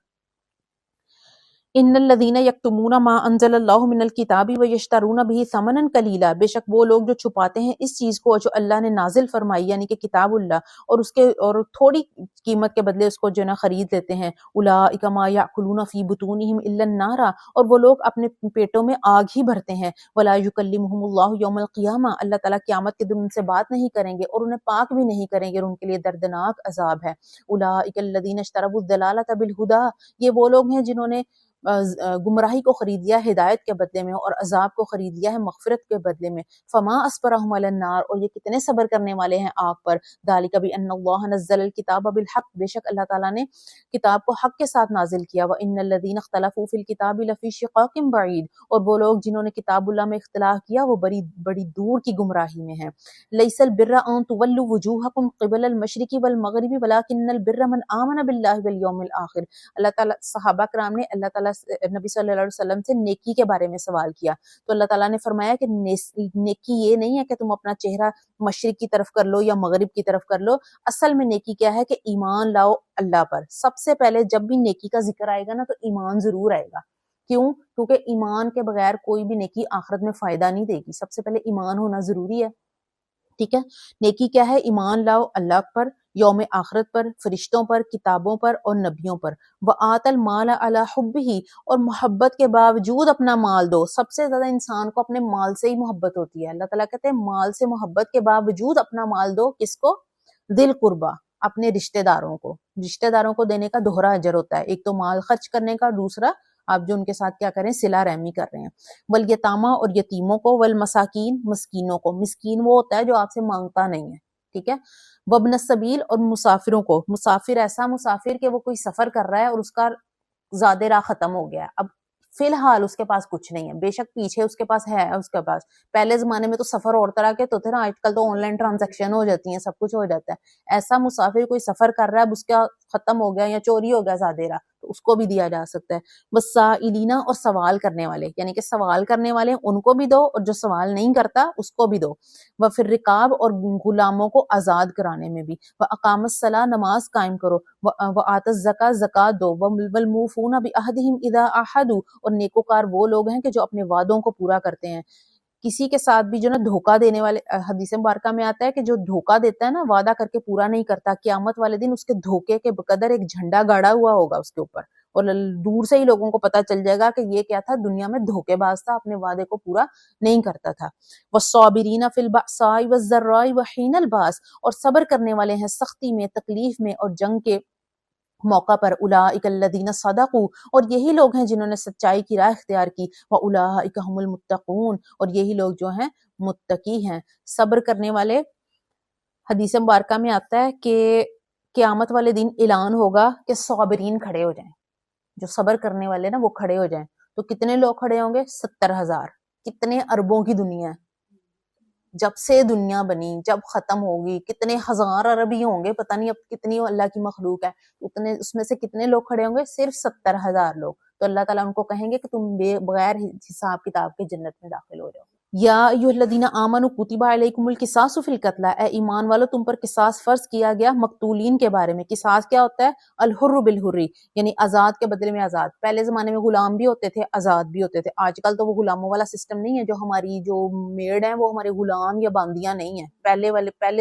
ان الذین یکتمون ما انزل اللہ من الکتاب ویشترون به ثمنا قلیلا، بے شک وہ لوگ جو چھپاتے ہیں اس چیز کو جو اللہ نے نازل فرمائی یعنی کہ کتاب اللہ، اور تھوڑی قیمت کے بدلے اس کو جو ہے نا خرید لیتے ہیں۔ اولئک ما یاکلون فی بطونہم الا النار، اور وہ لوگ اپنے پیٹوں میں آگ ہی بھرتے ہیں۔ ولا یکلمہم اللہ یوم القیامہ، اللہ تعالیٰ قیامت کے دن ان سے بات نہیں کریں گے اور انہیں پاک بھی نہیں کریں گے اور ان کے لیے دردناک عذاب ہے۔ اولئک الذین اشتروا الضلالۃ بالہدی، یہ وہ لوگ ہیں جنہوں نے گمراہی کو خرید لیا ہدایت کے بدلے میں اور عذاب کو خرید لیا ہے مغفرت کے بدلے میں۔ فما اصبرهم علی النار، اور یہ کتنے صبر کرنے والے ہیں آگ پر۔ ذالک بان اللہ نزل الکتاب بالحق، بے شک اللہ تعالیٰ نے کتاب کو حق کے ساتھ نازل کیا۔ وان الذین اختلفوا فی الکتاب لفی شقاق بعید، اور وہ لوگ جنہوں نے کتاب اللہ میں اختلاف کیا وہ بڑی دور کی گمراہی میں ہیں۔ لیس البر ان تولوا وجوہکم قبل المشرق والمغرب ولکن البر من آمن باللہ والیوم الآخر۔ اللہ تعالیٰ، صحابہ کرام نے اللہ تعالیٰ نبی صلی اللہ علیہ وسلم سے نیکی کے بارے میں سوال کیا تو اللہ تعالیٰ نے فرمایا کہ نیکی یہ نہیں ہے کہ تم اپنا چہرہ مشرق کی طرف کر لو یا مغرب کی طرف کر لو، اصل میں نیکی کیا ہے کہ ایمان لاؤ اللہ پر۔ سب سے پہلے جب بھی نیکی کا ذکر آئے گا نا تو ایمان ضرور آئے گا۔ کیوں؟ کیونکہ ایمان کے بغیر کوئی بھی نیکی آخرت میں فائدہ نہیں دے گی، سب سے پہلے ایمان ہونا ضروری ہے۔ ٹھیک ہے. نیکی کیا ہے؟ ایمان لاؤ اللہ پر، یوم آخرت پر، فرشتوں پر، کتابوں پر اور نبیوں پر. وآت المال علی حبہ، اور محبت کے باوجود اپنا مال دو. سب سے زیادہ انسان کو اپنے مال سے ہی محبت ہوتی ہے. اللہ تعالیٰ کہتے ہیں مال سے محبت کے باوجود اپنا مال دو. کس کو؟ ذل قربا، اپنے رشتہ داروں کو. رشتہ داروں کو دینے کا دوہرا اجر ہوتا ہے، ایک تو مال خرچ کرنے کا، دوسرا آپ جو ان کے ساتھ کیا کریں؟ صلہ رحمی کر رہے ہیں. والیتامى، اور یتیموں کو، والمساکین، مسکینوں کو. مسکین وہ ہوتا ہے جو آپ سے مانگتا نہیں ہے، ٹھیک ہے. وابن السبیل، اور مسافروں کو. مسافر ایسا مسافر کہ وہ کوئی سفر کر رہا ہے اور اس کا زیادہ راہ ختم ہو گیا ہے، اب فی الحال اس کے پاس کچھ نہیں ہے، بے شک پیچھے اس کے پاس ہے، اس کے پاس پہلے زمانے میں تو سفر اور طرح کے تو تھے نا، آج کل تو آن لائن ٹرانزیکشن ہو جاتی ہیں، سب کچھ ہو جاتا ہے. ایسا مسافر کوئی سفر کر رہا ہے، اب اس کا ختم ہو گیا یا چوری ہو گیا زیادہ راہ، تو اس کو بھی دیا جا سکتا ہے. والسائلین، اور سوال کرنے والے، یعنی کہ سوال کرنے والے ان کو بھی دو، اور جو سوال نہیں کرتا اس کو بھی دو. وفی الرقاب، اور غلاموں کو آزاد کرانے میں بھی. واقام الصلاۃ، نماز قائم کرو. وآت الزکاۃ، زکات دو. والموفون بعہدہم اذا عاہدوا، اور نیکوکار وہ لوگ ہیں کہ جو اپنے وعدوں کو پورا کرتے ہیں. کسی کے ساتھ بھی جو نا دھوکہ دینے والے، حدیث مبارکہ میں آتا ہے کہ جو دھوکہ دیتا ہے نا، وعدہ کر کے پورا نہیں کرتا، قیامت والے دن اس کے دھوکے کے بقدر ایک جھنڈا گاڑا ہوا ہوگا اس کے اوپر، اور دور سے ہی لوگوں کو پتا چل جائے گا کہ یہ کیا تھا، دنیا میں دھوکے باز تھا، اپنے وعدے کو پورا نہیں کرتا تھا. والصابرین فی البأساء والضراء وحین الباس، اور صبر کرنے والے ہیں سختی میں، تکلیف میں اور جنگ کے موقع پر. اولئک الذین صدقوا، اور یہی لوگ ہیں جنہوں نے سچائی کی راہ اختیار کی. واولئک هم المتقون، اور یہی لوگ جو ہیں متقی ہیں. صبر کرنے والے، حدیث مبارکہ میں آتا ہے کہ قیامت والے دن اعلان ہوگا کہ صابرین کھڑے ہو جائیں، جو صبر کرنے والے نا وہ کھڑے ہو جائیں. تو کتنے لوگ کھڑے ہوں گے؟ 70,000. کتنے اربوں کی دنیا ہے، جب سے دنیا بنی، جب ختم ہوگی کتنے ہزار عربی ہوں گے، پتہ نہیں اب کتنی اللہ کی مخلوق ہے، اتنے اس میں سے کتنے لوگ کھڑے ہوں گے؟ صرف 70,000 لوگ. تو اللہ تعالیٰ ان کو کہیں گے کہ تم بغیر حساب کتاب کے جنت میں داخل ہو جاؤ. یا ایھا الذین آمنوا کتب علیکم القصاص فی القتلی، اے ایمان والو تم پر قصاص فرض کیا گیا مقتولین کے بارے میں. قصاص کیا ہوتا ہے؟ الحر بالحر، یعنی آزاد کے بدلے میں آزاد. پہلے زمانے میں غلام بھی ہوتے تھے، آزاد بھی ہوتے تھے. آج کل تو وہ غلاموں والا سسٹم نہیں ہے، جو ہماری جو میڈ ہیں وہ ہمارے غلام یا باندیاں نہیں ہیں، پہلے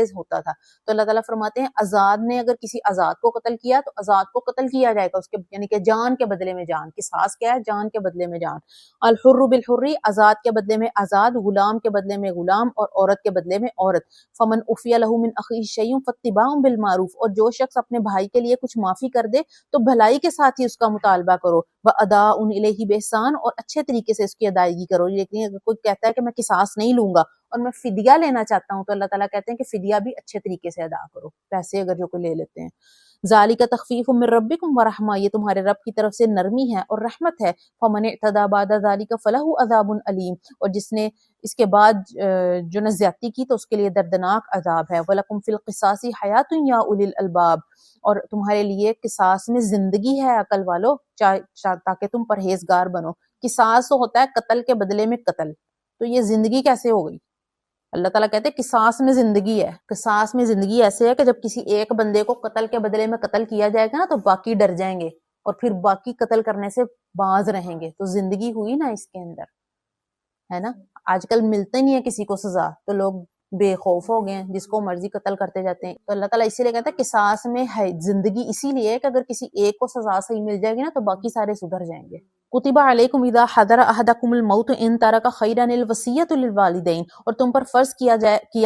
ہوتا تھا. تو اللہ تعالیٰ فرماتے ہیں آزاد نے اگر کسی آزاد کو قتل کیا تو آزاد کو قتل کیا جائے گا، اس کے یعنی کہ جان کے بدلے میں جان. قصاص کیا ہے؟ جان کے بدلے میں جان. الحر بالحر، آزاد کے بدلے میں آزاد، غلام کے بدلے میں غلام، اور عورت کے بدلے میں عورت. فمن عفی لہ من اخیہ شیء فاتباع بالمعروف، اور جو شخص اپنے بھائی کے لیے کچھ معافی کر دے تو بھلائی کے ساتھ ہی اس کا مطالبہ کرو. واداء الیہ باحسان، اور اچھے طریقے سے اس کی ادائیگی کرو. لیکن اگر کوئی کہتا ہے کہ میں قصاص نہیں لوں گا اور میں فدیہ لینا چاہتا ہوں، تو اللہ تعالیٰ کہتے ہیں کہ فدیہ بھی اچھے طریقے سے ادا کرو. پیسے اگر جو کوئی لے لیتے ہیں. ذالک تخفیف من ربکم ورحمہ، یہ تمہارے رب کی طرف سے نرمی ہے اور رحمت ہے. فمن اعتدی بعد ذالک فلہ عذاب علیم، اور جس نے اس کے بعد جو نہ زیادتی کی تو اس کے لیے دردناک عذاب ہے. وَلَكُمْ فِي الْقِصَاصِ حَيَاةٌ يَا أُولِي الْأَلْبَابِ، اور تمہارے لیے قصاص میں زندگی ہے عقل والو، تاکہ تم پرہیزگار بنو. قصاص ہوتا ہے قتل کے بدلے میں قتل، تو یہ زندگی کیسے ہو گئی؟ اللہ تعالیٰ کہتے ہیں قصاص میں زندگی ہے. قصاص میں زندگی ایسے ہے کہ جب کسی ایک بندے کو قتل کے بدلے میں قتل کیا جائے گا نا، تو باقی ڈر جائیں گے اور پھر باقی قتل کرنے سے باز رہیں گے. تو زندگی ہوئی نا اس کے اندر، ہے نا. آج کل ملتا ہی نہیں ہے کسی کو سزا، تو لوگ بے خوف ہو گئے ہیں، جس کو مرضی قتل کرتے جاتے ہیں. تو اللہ تعالیٰ اسی لیے کہتا ہے قصاص میں ہے زندگی، اسی لیے کہ اگر کسی ایک کو سزا صحیح مل جائے گی نا تو باقی سارے سدھر جائیں گے. کتب علیکم اذا حضر احدکم الموت ان ترک خیرا الوصیۃ للوالدین، اور تم پر فرض کیا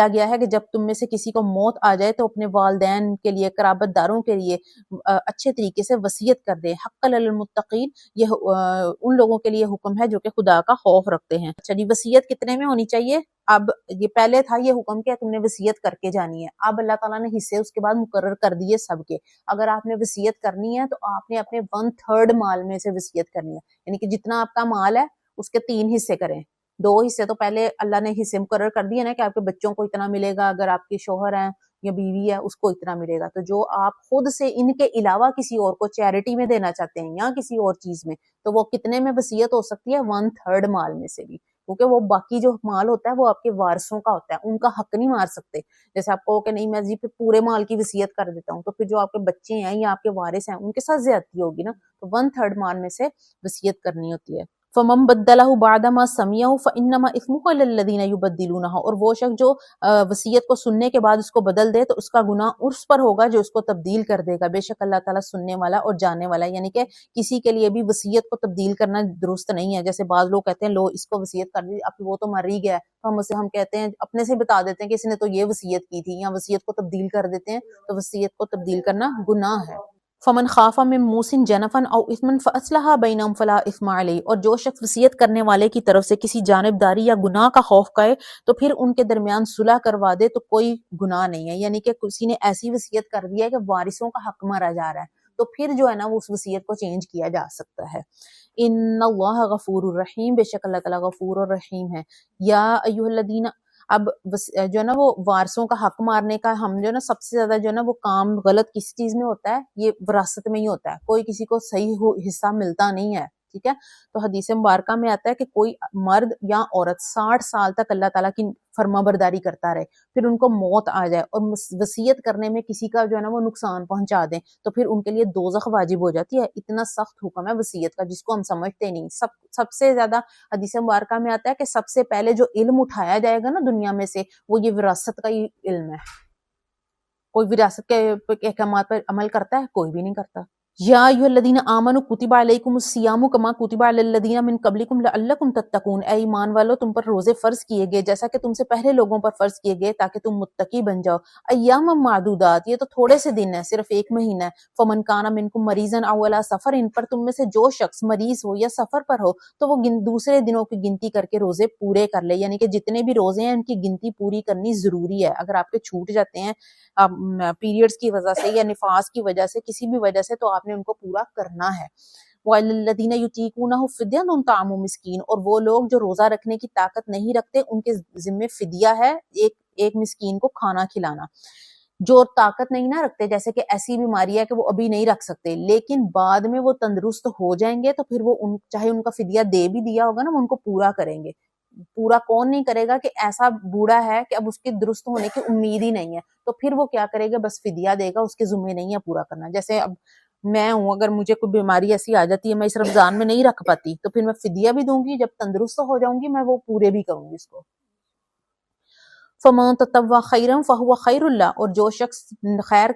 گیا ہے کہ جب تم میں سے کسی کو موت آ جائے تو اپنے والدین کے لیے، قرابت داروں کے لیے اچھے طریقے سے وصیت کر دے. حقا للمتقین، یہ ان لوگوں کے لیے حکم ہے جو کہ خدا کا خوف رکھتے ہیں. اچھا جی، وصیت کتنے میں ہونی چاہیے؟ اب یہ پہلے تھا یہ حکم کہ تم نے وصیت کر کے جانی ہے، اب اللہ تعالیٰ نے حصے اس کے بعد مقرر کر دیے سب کے. اگر آپ نے وصیت کرنی ہے تو آپ نے اپنے 1/3 مال میں سے وصیت کرنی ہے، یعنی کہ جتنا آپ کا مال ہے اس کے 3 حصے کریں. 2 حصے تو پہلے اللہ نے حصے مقرر کر دیے نا کہ آپ کے بچوں کو اتنا ملے گا، اگر آپ کے شوہر ہیں یا بیوی ہے اس کو اتنا ملے گا. تو جو آپ خود سے ان کے علاوہ کسی اور کو چیریٹی میں دینا چاہتے ہیں یا کسی اور چیز میں، تو وہ کتنے میں وصیت ہو سکتی ہے؟ 1/3 مال میں سے بھی، کیونکہ وہ باقی جو مال ہوتا ہے وہ آپ کے وارثوں کا ہوتا ہے، ان کا حق نہیں مار سکتے. جیسے آپ کہو کہ نہیں میں جی پورے مال کی وصیت کر دیتا ہوں، تو پھر جو آپ کے بچے ہیں یا آپ کے وارث ہیں ان کے ساتھ زیادتی ہوگی نا. تو 1/3 مال میں سے وصیت کرنی ہوتی ہے. فَمَن بَدَّلَهُ بَعْدَ مَا سَمِعَهُ فَإِنَّمَا إِثْمُهُ عَلَى الَّذِينَ يُبَدِّلُونَهُ، اور وہ شخص جو وصیت کو سننے کے بعد اس کو بدل دے تو اس کا گناہ اس پر ہوگا جو اس کو تبدیل کر دے گا، بے شک اللہ تعالیٰ سننے والا اور جاننے والا ہے۔ یعنی کہ کسی کے لیے بھی وصیت کو تبدیل کرنا درست نہیں ہے۔ جیسے بعض لوگ کہتے ہیں لو اس کو وصیت کر دی، اب وہ تو مر ہی گیا ہے، تو ہم کہتے ہیں اپنے سے بتا دیتے ہیں کہ اس نے تو یہ وصیت کی تھی، یا وصیت کو تبدیل کر دیتے ہیں، تو وصیت کو تبدیل کرنا گناہ ہے۔ فمن خاف من موص جنفا او اثما فاصلح بینہم فلا اثم علیہ، اور جو شخص وصیت کرنے والے کی طرف سے کسی جانبداری یا گناہ کا خوف کرے تو پھر ان کے درمیان صلح کروا دے تو کوئی گناہ نہیں ہے۔ یعنی کہ کسی نے ایسی وصیت کر دی ہے کہ وارثوں کا حق مارا جا رہا ہے، تو پھر جو ہے نا وہ اس وصیت کو چینج کیا جا سکتا ہے۔ ان اللہ غفور الرحیم، بے شک اللہ تعالیٰ غفور اور رحیم ہے۔ یا ایھا الذین، اب جو ہے نا وہ وارثوں کا حق مارنے کا ہم جو ہے نا سب سے زیادہ جو ہے نا وہ کام غلط کس چیز میں ہوتا ہے؟ یہ وراثت میں ہی ہوتا ہے، کوئی کسی کو صحیح حصہ ملتا نہیں ہے، ٹھیک ہے۔ تو حدیث مبارکہ میں آتا ہے کہ کوئی مرد یا عورت 60 سال تک اللہ تعالیٰ کی فرما برداری کرتا رہے، پھر ان کو موت آ جائے اور وصیت کرنے میں کسی کا جو ہے نا وہ نقصان پہنچا دیں تو پھر ان کے لیے دوزخ واجب ہو جاتی ہے۔ اتنا سخت حکم ہے وصیت کا جس کو ہم سمجھتے نہیں۔ سب سے زیادہ حدیث مبارکہ میں آتا ہے کہ سب سے پہلے جو علم اٹھایا جائے گا نا دنیا میں سے وہ یہ وراثت کا ہی علم ہے۔ کوئی وراثت کے احکامات پر عمل کرتا ہے؟ کوئی بھی نہیں کرتا۔ یا ایھا الذین آمنوا کتب علیکم الصیام کما کتب علی الذین من قبلکم لعلکم تتقون، اے ایمان والو تم پر روزے فرض کیے گئے جیسا کہ تم سے پہلے لوگوں پر فرض کیے گئے تاکہ تم متقی بن جاؤ۔ ایام معدودات، یہ تو تھوڑے سے دن ہے، صرف ایک مہینہ ہے۔ فمن کان منکم مریضا او علی سفر، ان پر تم میں سے جو شخص مریض ہو یا سفر پر ہو تو وہ دوسرے دنوں کی گنتی کر کے روزے پورے کر لے، یعنی کہ جتنے بھی روزے ہیں ان کی گنتی پوری کرنی ضروری ہے۔ اگر آپ کے چھوٹ جاتے ہیں پیریڈز کی وجہ سے یا نفاس کی وجہ سے کسی بھی وجہ سے تو آپ نے ان کو پورا کرنا ہے۔ وَعَلَى الَّذِينَ يُطِيقُونَهُ فِدْيَةٌ طَعَامُ مِسْكِين، اور وہ لوگ جو روزہ رکھنے کی طاقت نہیں رکھتے ان کے ذمے فدیہ ہے ایک مسکین کو کھانا کھلانا۔ جو طاقت نہیں نہ رکھتے، جیسے کہ ایسی بیماری ہے کہ وہ ابھی نہیں رکھ سکتے لیکن بعد میں وہ تندرست ہو جائیں گے تو پھر وہ چاہے ان کا فدیہ دے بھی دیا ہوگا نا وہ ان کو پورا کریں گے۔ پورا کون نہیں کرے گا کہ ایسا بوڑھا ہے کہ اب اس کے درست ہونے کی امید ہی نہیں ہے تو پھر وہ کیا کرے گا؟ بس فدیہ دے گا، اس کے ذمے نہیں ہے پورا کرنا۔ جیسے اب میں ہوں، اگر مجھے کوئی بیماری ایسی آ جاتی ہے میں اس رمضان میں نہیں رکھ پاتی تو پھر میں فدیہ بھی دوں گی، جب تندرست ہو جاؤں گی میں وہ پورے بھی کروں گی اس کو۔ فَمَن تَطَوَّعَ خَيْرًا فَهُوَ خَيْرٌ لَهُ، اور جو شخص خیر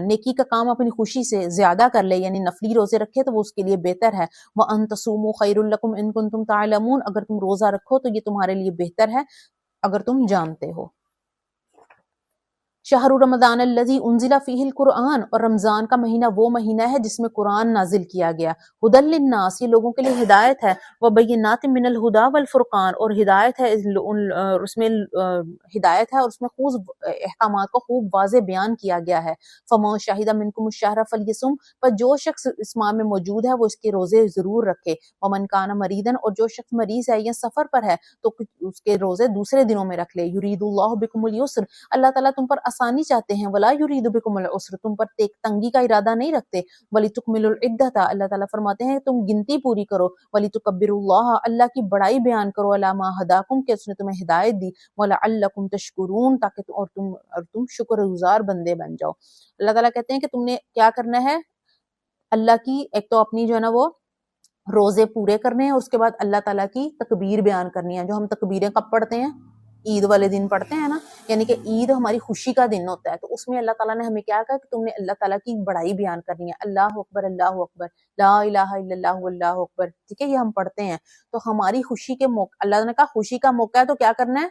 نیکی کا کام اپنی خوشی سے زیادہ کر لے یعنی نفلی روزے رکھے تو وہ اس کے لیے بہتر ہے۔ وَأَن تَصُومُوا خَيْرٌ لَكُمْ إِن كُنتُمْ تَعْلَمُونَ، اگر تم روزہ رکھو تو یہ تمہارے لیے بہتر ہے اگر تم جانتے ہو۔ شہر رمضان الذی انزل فیہ القرآن، اور رمضان کا مہینہ وہ مہینہ ہے جس میں قرآن نازل کیا گیا۔ ھدی للناس، یہ لوگوں کے لیے ہدایت ہے، وبینات من الہدی والفرقان، اور ہدایت ہے اس میں ہدایت ہے اور اس میں خوب احکامات کو خوب واضح بیان کیا گیا ہے۔ فمن شہد منکم الشہر فلیصم، پر جو شخص اس ماہ میں موجود ہے وہ اس کے روزے ضرور رکھے۔ ومن کان مریضا، اور جو شخص مریض ہے یا سفر پر ہے تو اس کے روزے دوسرے دنوں میں رکھ لے۔ یرید اللہ بکم اليسر، اللہ تعالیٰ تم پر آسانی چاہتے ہیں، ولا یرید بکم العسر، تم پر تنگی کا ارادہ نہیں رکھتے۔ ولتکملوا العدۃ، اللہ تعالیٰ فرماتے ہیں تم گنتی پوری کرو۔ ولتکبروا اللہ، اللہ کی بڑائی بیان کرو، علی ما ہداکم، کہ اس نے تمہیں ہدایت دی، ولعلکم تشکرون، تاکہ تم شکر گزار بندے بن جاؤ۔ اللہ تعالیٰ کہتے ہیں کہ تم نے کیا کرنا ہے؟ اللہ کی ایک تو اپنی جو ہے نا وہ روزے پورے کرنے ہیں، اس کے بعد اللہ تعالیٰ کی تکبیر بیان کرنی ہے۔ جو ہم تکبیریں کب پڑھتے ہیں؟ عید والے دن پڑھتے ہیں نا، یعنی کہ عید ہماری خوشی کا دن ہوتا ہے تو اس میں اللہ تعالیٰ نے ہمیں کیا کہا کہ تم نے اللہ تعالیٰ کی بڑائی بیان کرنی ہے۔ اللہ اکبر لا الہ الا اللہ واللہ اکبر، ٹھیک ہے، یہ ہم پڑھتے ہیں۔ تو ہماری خوشی کے موقع، اللہ نے کہا خوشی کا موقع ہے تو کیا کرنا ہے؟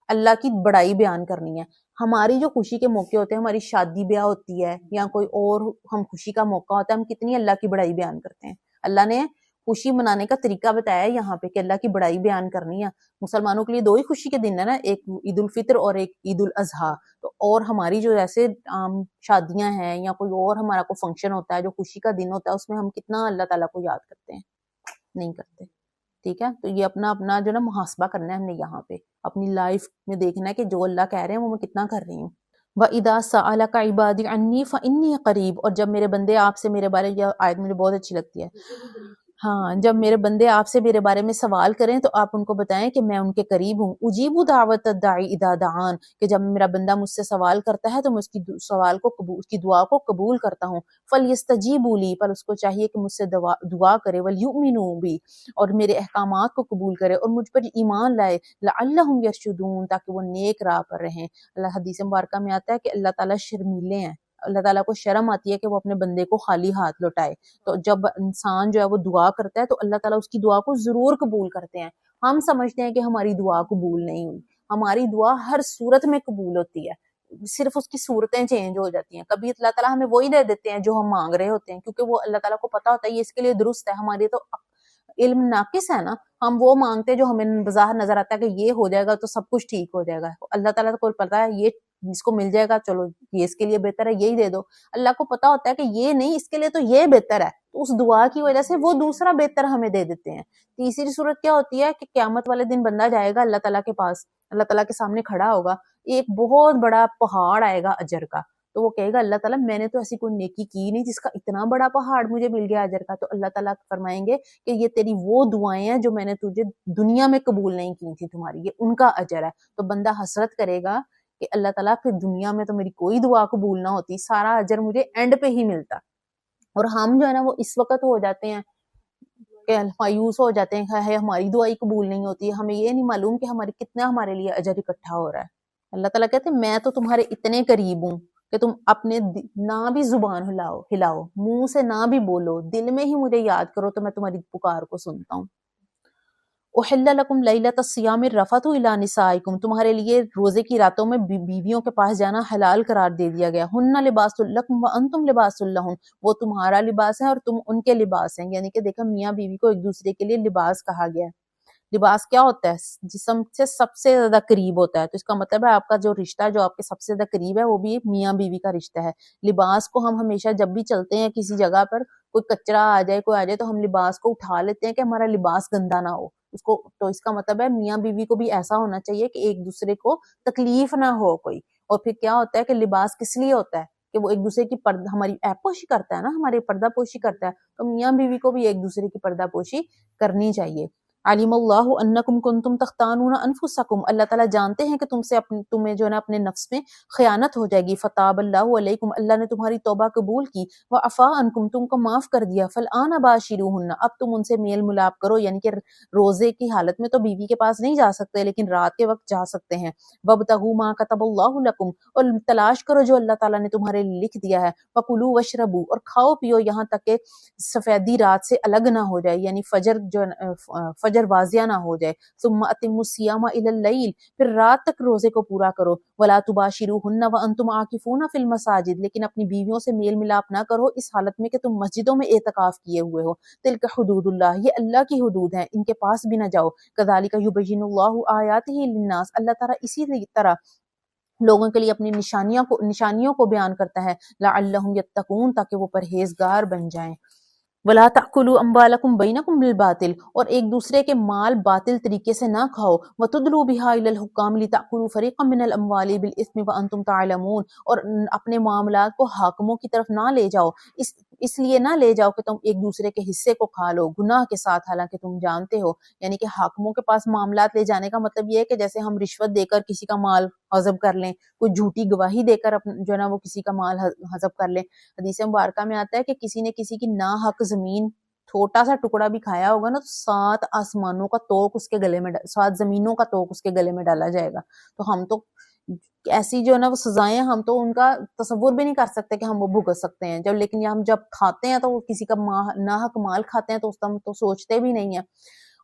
اللہ کی بڑائی بیان کرنی ہے۔ ہماری جو خوشی کے موقع ہوتے ہیں، ہماری شادی بیاہ ہوتی ہے یا کوئی اور ہم خوشی کا موقع ہوتا ہے، ہم کتنی اللہ کی بڑائی بیان کرتے ہیں۔ اللہ نے خوشی منانے کا طریقہ بتایا ہے یہاں پہ کہ اللہ کی بڑائی بیان کرنی ہے۔ مسلمانوں کے لیے دو ہی خوشی کے دن ہے نا، ایک عید الفطر اور ایک عید الاضحیٰ۔ تو اور ہماری جو ایسے شادیاں ہیں یا کوئی اور ہمارا کوئی فنکشن ہوتا ہے جو خوشی کا دن ہوتا ہے اس میں ہم کتنا اللہ تعالیٰ کو یاد کرتے ہیں؟ نہیں کرتے، ٹھیک ہے۔ تو یہ اپنا جو نا محاسبہ کرنا ہے ہم نے یہاں پہ، اپنی لائف میں دیکھنا ہے کہ جو اللہ کہہ رہے ہیں وہ میں کتنا کر رہی ہوں۔ وَإِذَا سَأَلَكَ عِبَادِي عَنِّي فَإِنِّي قَرِيبٌ، اور جب میرے بندے آپ سے میرے بارے، یہ آیت مجھے بہت اچھی لگتی ہے، ہاں، جب میرے بندے آپ سے میرے بارے میں سوال کریں تو آپ ان کو بتائیں کہ میں ان کے قریب ہوں. اجیب دعوت الداعی اذا دعان، کہ جب میرا بندہ مجھ سے سوال کرتا ہے تو میں اس کی سوال کو قبول، اس کی دعا کو قبول کرتا ہوں. فلیستجیبوا لی، پر اس کو چاہیے کہ مجھ سے دعا کرے. ولیؤمنوا بی، اور میرے احکامات کو قبول کرے اور مجھ پر ایمان لائے. لعلہم یرشدون، تاکہ وہ نیک راہ پر رہیں. اللہ حدیث مبارکہ میں آتا ہے کہ اللہ تعالیٰ شرمیلے ہیں، اللہ تعالیٰ کو شرم آتی ہے کہ وہ اپنے بندے کو خالی ہاتھ لوٹائے. تو جب انسان جو ہے وہ دعا کرتا ہے تو اللہ تعالیٰ اس کی دعا کو ضرور قبول کرتے ہیں. ہم سمجھتے ہیں کہ ہماری دعا قبول نہیں ہوئی، ہماری دعا ہر صورت میں قبول ہوتی ہے، صرف اس کی صورتیں چینج ہو جاتی ہیں. کبھی اللہ تعالیٰ ہمیں وہی دے دیتے ہیں جو ہم مانگ رہے ہوتے ہیں، کیونکہ وہ اللہ تعالیٰ کو پتا ہوتا ہے یہ اس کے لیے درست ہے. ہمارے تو علم ناقص ہے نا، ہم وہ مانگتے ہیں جو ہمیں بظاہر نظر آتا ہے کہ یہ ہو جائے گا تو سب کچھ ٹھیک ہو جائے گا. اللہ تعالیٰ کو پتا ہے یہ اس کو مل جائے گا، چلو یہ اس کے لیے بہتر ہے، یہی دے دو. اللہ کو پتا ہوتا ہے کہ یہ نہیں، اس کے لیے تو یہ بہتر ہے، تو اس دعا کی وجہ سے وہ دوسرا بہتر ہمیں دے دیتے ہیں. تیسری صورت کیا ہوتی ہے کہ قیامت والے دن بندہ جائے گا اللہ تعالیٰ کے پاس، اللہ تعالیٰ کے سامنے کھڑا ہوگا، ایک بہت بڑا پہاڑ آئے گا اجر کا. تو وہ کہے گا اللہ تعالیٰ میں نے تو ایسی کوئی نیکی کی نہیں جس کا اتنا بڑا پہاڑ مجھے مل گیا اجر کا. تو اللہ تعالیٰ فرمائیں گے کہ یہ تیری وہ دعائیں ہیں جو میں نے تجھے دنیا میں قبول نہیں کی تھی تمہاری، یہ ان کا اجر ہے. تو بندہ حسرت کرے گا کہ اللہ تعالیٰ پھر دنیا میں تو میری کوئی دعا قبول نہ ہوتی، سارا اجر مجھے اینڈ پہ ہی ملتا. اور ہم جو ہے نا وہ اس وقت ہو جاتے ہیں کہ مایوس ہو جاتے ہیں کہ ہماری دعائی قبول نہیں ہوتی. ہمیں یہ نہیں معلوم کہ کتنا ہمارے لیے اجر اکٹھا ہو رہا ہے. اللہ تعالیٰ کہتے ہیں میں تو تمہارے اتنے قریب ہوں کہ تم اپنے نہ بھی زبان ہلاؤ، منہ سے نہ بھی بولو، دل میں ہی مجھے یاد کرو تو میں تمہاری پکار کو سنتا ہوں. احل لکم لیلۃ الصیام الرفث الی نسائکم، تمہارے لیے روزے کی راتوں میں بیویوں کے پاس جانا حلال قرار دے دیا گیا. ہن لباس لکم وانتم لباس لہن، وہ تمہارا لباس ہے اور تم ان کے لباس ہیں. یعنی کہ دیکھا میاں بیوی کو ایک دوسرے کے لیے لباس کہا گیا ہے. لباس کیا ہوتا ہے؟ جسم سے سب سے زیادہ قریب ہوتا ہے. تو اس کا مطلب ہے آپ کا جو رشتہ ہے جو آپ کے سب سے زیادہ قریب ہے وہ بھی میاں بیوی کا رشتہ ہے. لباس کو ہم ہمیشہ جب بھی چلتے ہیں کسی جگہ پر، کوئی کچرا آ جائے کوئی آ جائے تو ہم لباس کو اٹھا لیتے ہیں کہ ہمارا لباس گندا نہ ہو اس کو. تو اس کا مطلب ہے میاں بیوی کو بھی ایسا ہونا چاہیے کہ ایک دوسرے کو تکلیف نہ ہو کوئی. اور پھر کیا ہوتا ہے کہ لباس کس لیے ہوتا ہے کہ وہ ایک دوسرے کی ہماری ایپ پوشی کرتا ہے نا، ہماری پردہ پوشی کرتا ہے. تو میاں بیوی کو بھی ایک دوسرے کی پردہ پوشی کرنی چاہیے. علیم اللہ انکم کنتم تختانون انفسکم، اللہ تعالیٰ جانتے ہیں کہ تمہیں جو ہے نا اپنے نفس میں خیانت ہو جائے گی. فتاب اللہ علیکم، اللہ نے تمہاری توبہ قبول کی. وعفا عنکم، تم کو معاف کر دیا. فالآن باشروہن، اب تم ان سے میل ملاپ کرو. یعنی کہ روزے کی حالت میں تو بیوی کے پاس نہیں جا سکتے لیکن رات کے وقت جا سکتے ہیں. وابتغوا ما کتب اللہ لکم، اور تلاش کرو جو اللہ تعالیٰ نے تمہارے لیے لکھ دیا ہے. وکلوا واشربوا، اور کھاؤ پیو یہاں تک کہ سفیدی رات سے الگ نہ ہو جائے، یعنی فجر واضح نہ ہو جائے. ثم اتموا الصیام الی اللیل، پھر رات تک روزے کو پورا کرو. ولا تباشروہن وانتم عاکفون فی المساجد، لیکن اپنی بیویوں سے میل ملاپ نہ کرو اس حالت میں کہ تم مسجدوں میں اعتکاف کیے ہوئے ہو. تلک حدود اللہ، یہ اللہ کی حدود ہیں، ان کے پاس بھی نہ جاؤ. کذالک یبین اللہ آیاتہ للناس، اللہ تعالیٰ اسی طرح لوگوں کے لیے اپنی نشانیوں کو بیان کرتا ہے. لعلہم یتقون، تاکہ وہ پرہیزگار بن جائیں. وَلَا تَأْكُلُوا أَمْوَالَكُمْ بَيْنَكُمْ بِالْبَاطِلِ، اور ایک دوسرے کے مال باطل طریقے سے نہ کھاؤ. وَتُدْلُوا بِهَا إِلَى الْحُكَّامِ لِتَأْكُلُوا فَرِيقًا مِنَ الْأَمْوَالِ بِالْإِثْمِ وَأَنْتُمْ تَعْلَمُونَ، اور اپنے معاملات کو حاکموں کی طرف نہ لے جاؤ، اس لیے نہ لے جاؤ کہ تم ایک دوسرے کے حصے کو کھا لو گناہ کے ساتھ، حالانکہ تم جانتے ہو. یعنی کہ حاکموں کے پاس معاملات لے جانے کا مطلب یہ ہے کہ جیسے ہم رشوت دے کر کسی کا مال ہضم کر لیں، کوئی جھوٹی گواہی دے کر جو ہے نا وہ کسی کا مال ہضم کر لیں. حدیث مبارکہ میں آتا ہے کہ کسی نے کسی کی ناحق زمین چھوٹا سا ٹکڑا بھی کھایا ہوگا نا تو 7 آسمانوں کا توق اس کے گلے میں 7 زمینوں کا توق اس کے گلے میں ڈالا جائے گا. تو ہم تو ایسی جو ہے نا وہ سزائیں ہم تو ان کا تصور بھی نہیں کر سکتے کہ ہم وہ بھگت سکتے ہیں. لیکن ہم جب کھاتے ہیں تو وہ کسی کا ناحق مال کھاتے ہیں تو اس ہم تو سوچتے بھی نہیں ہیں.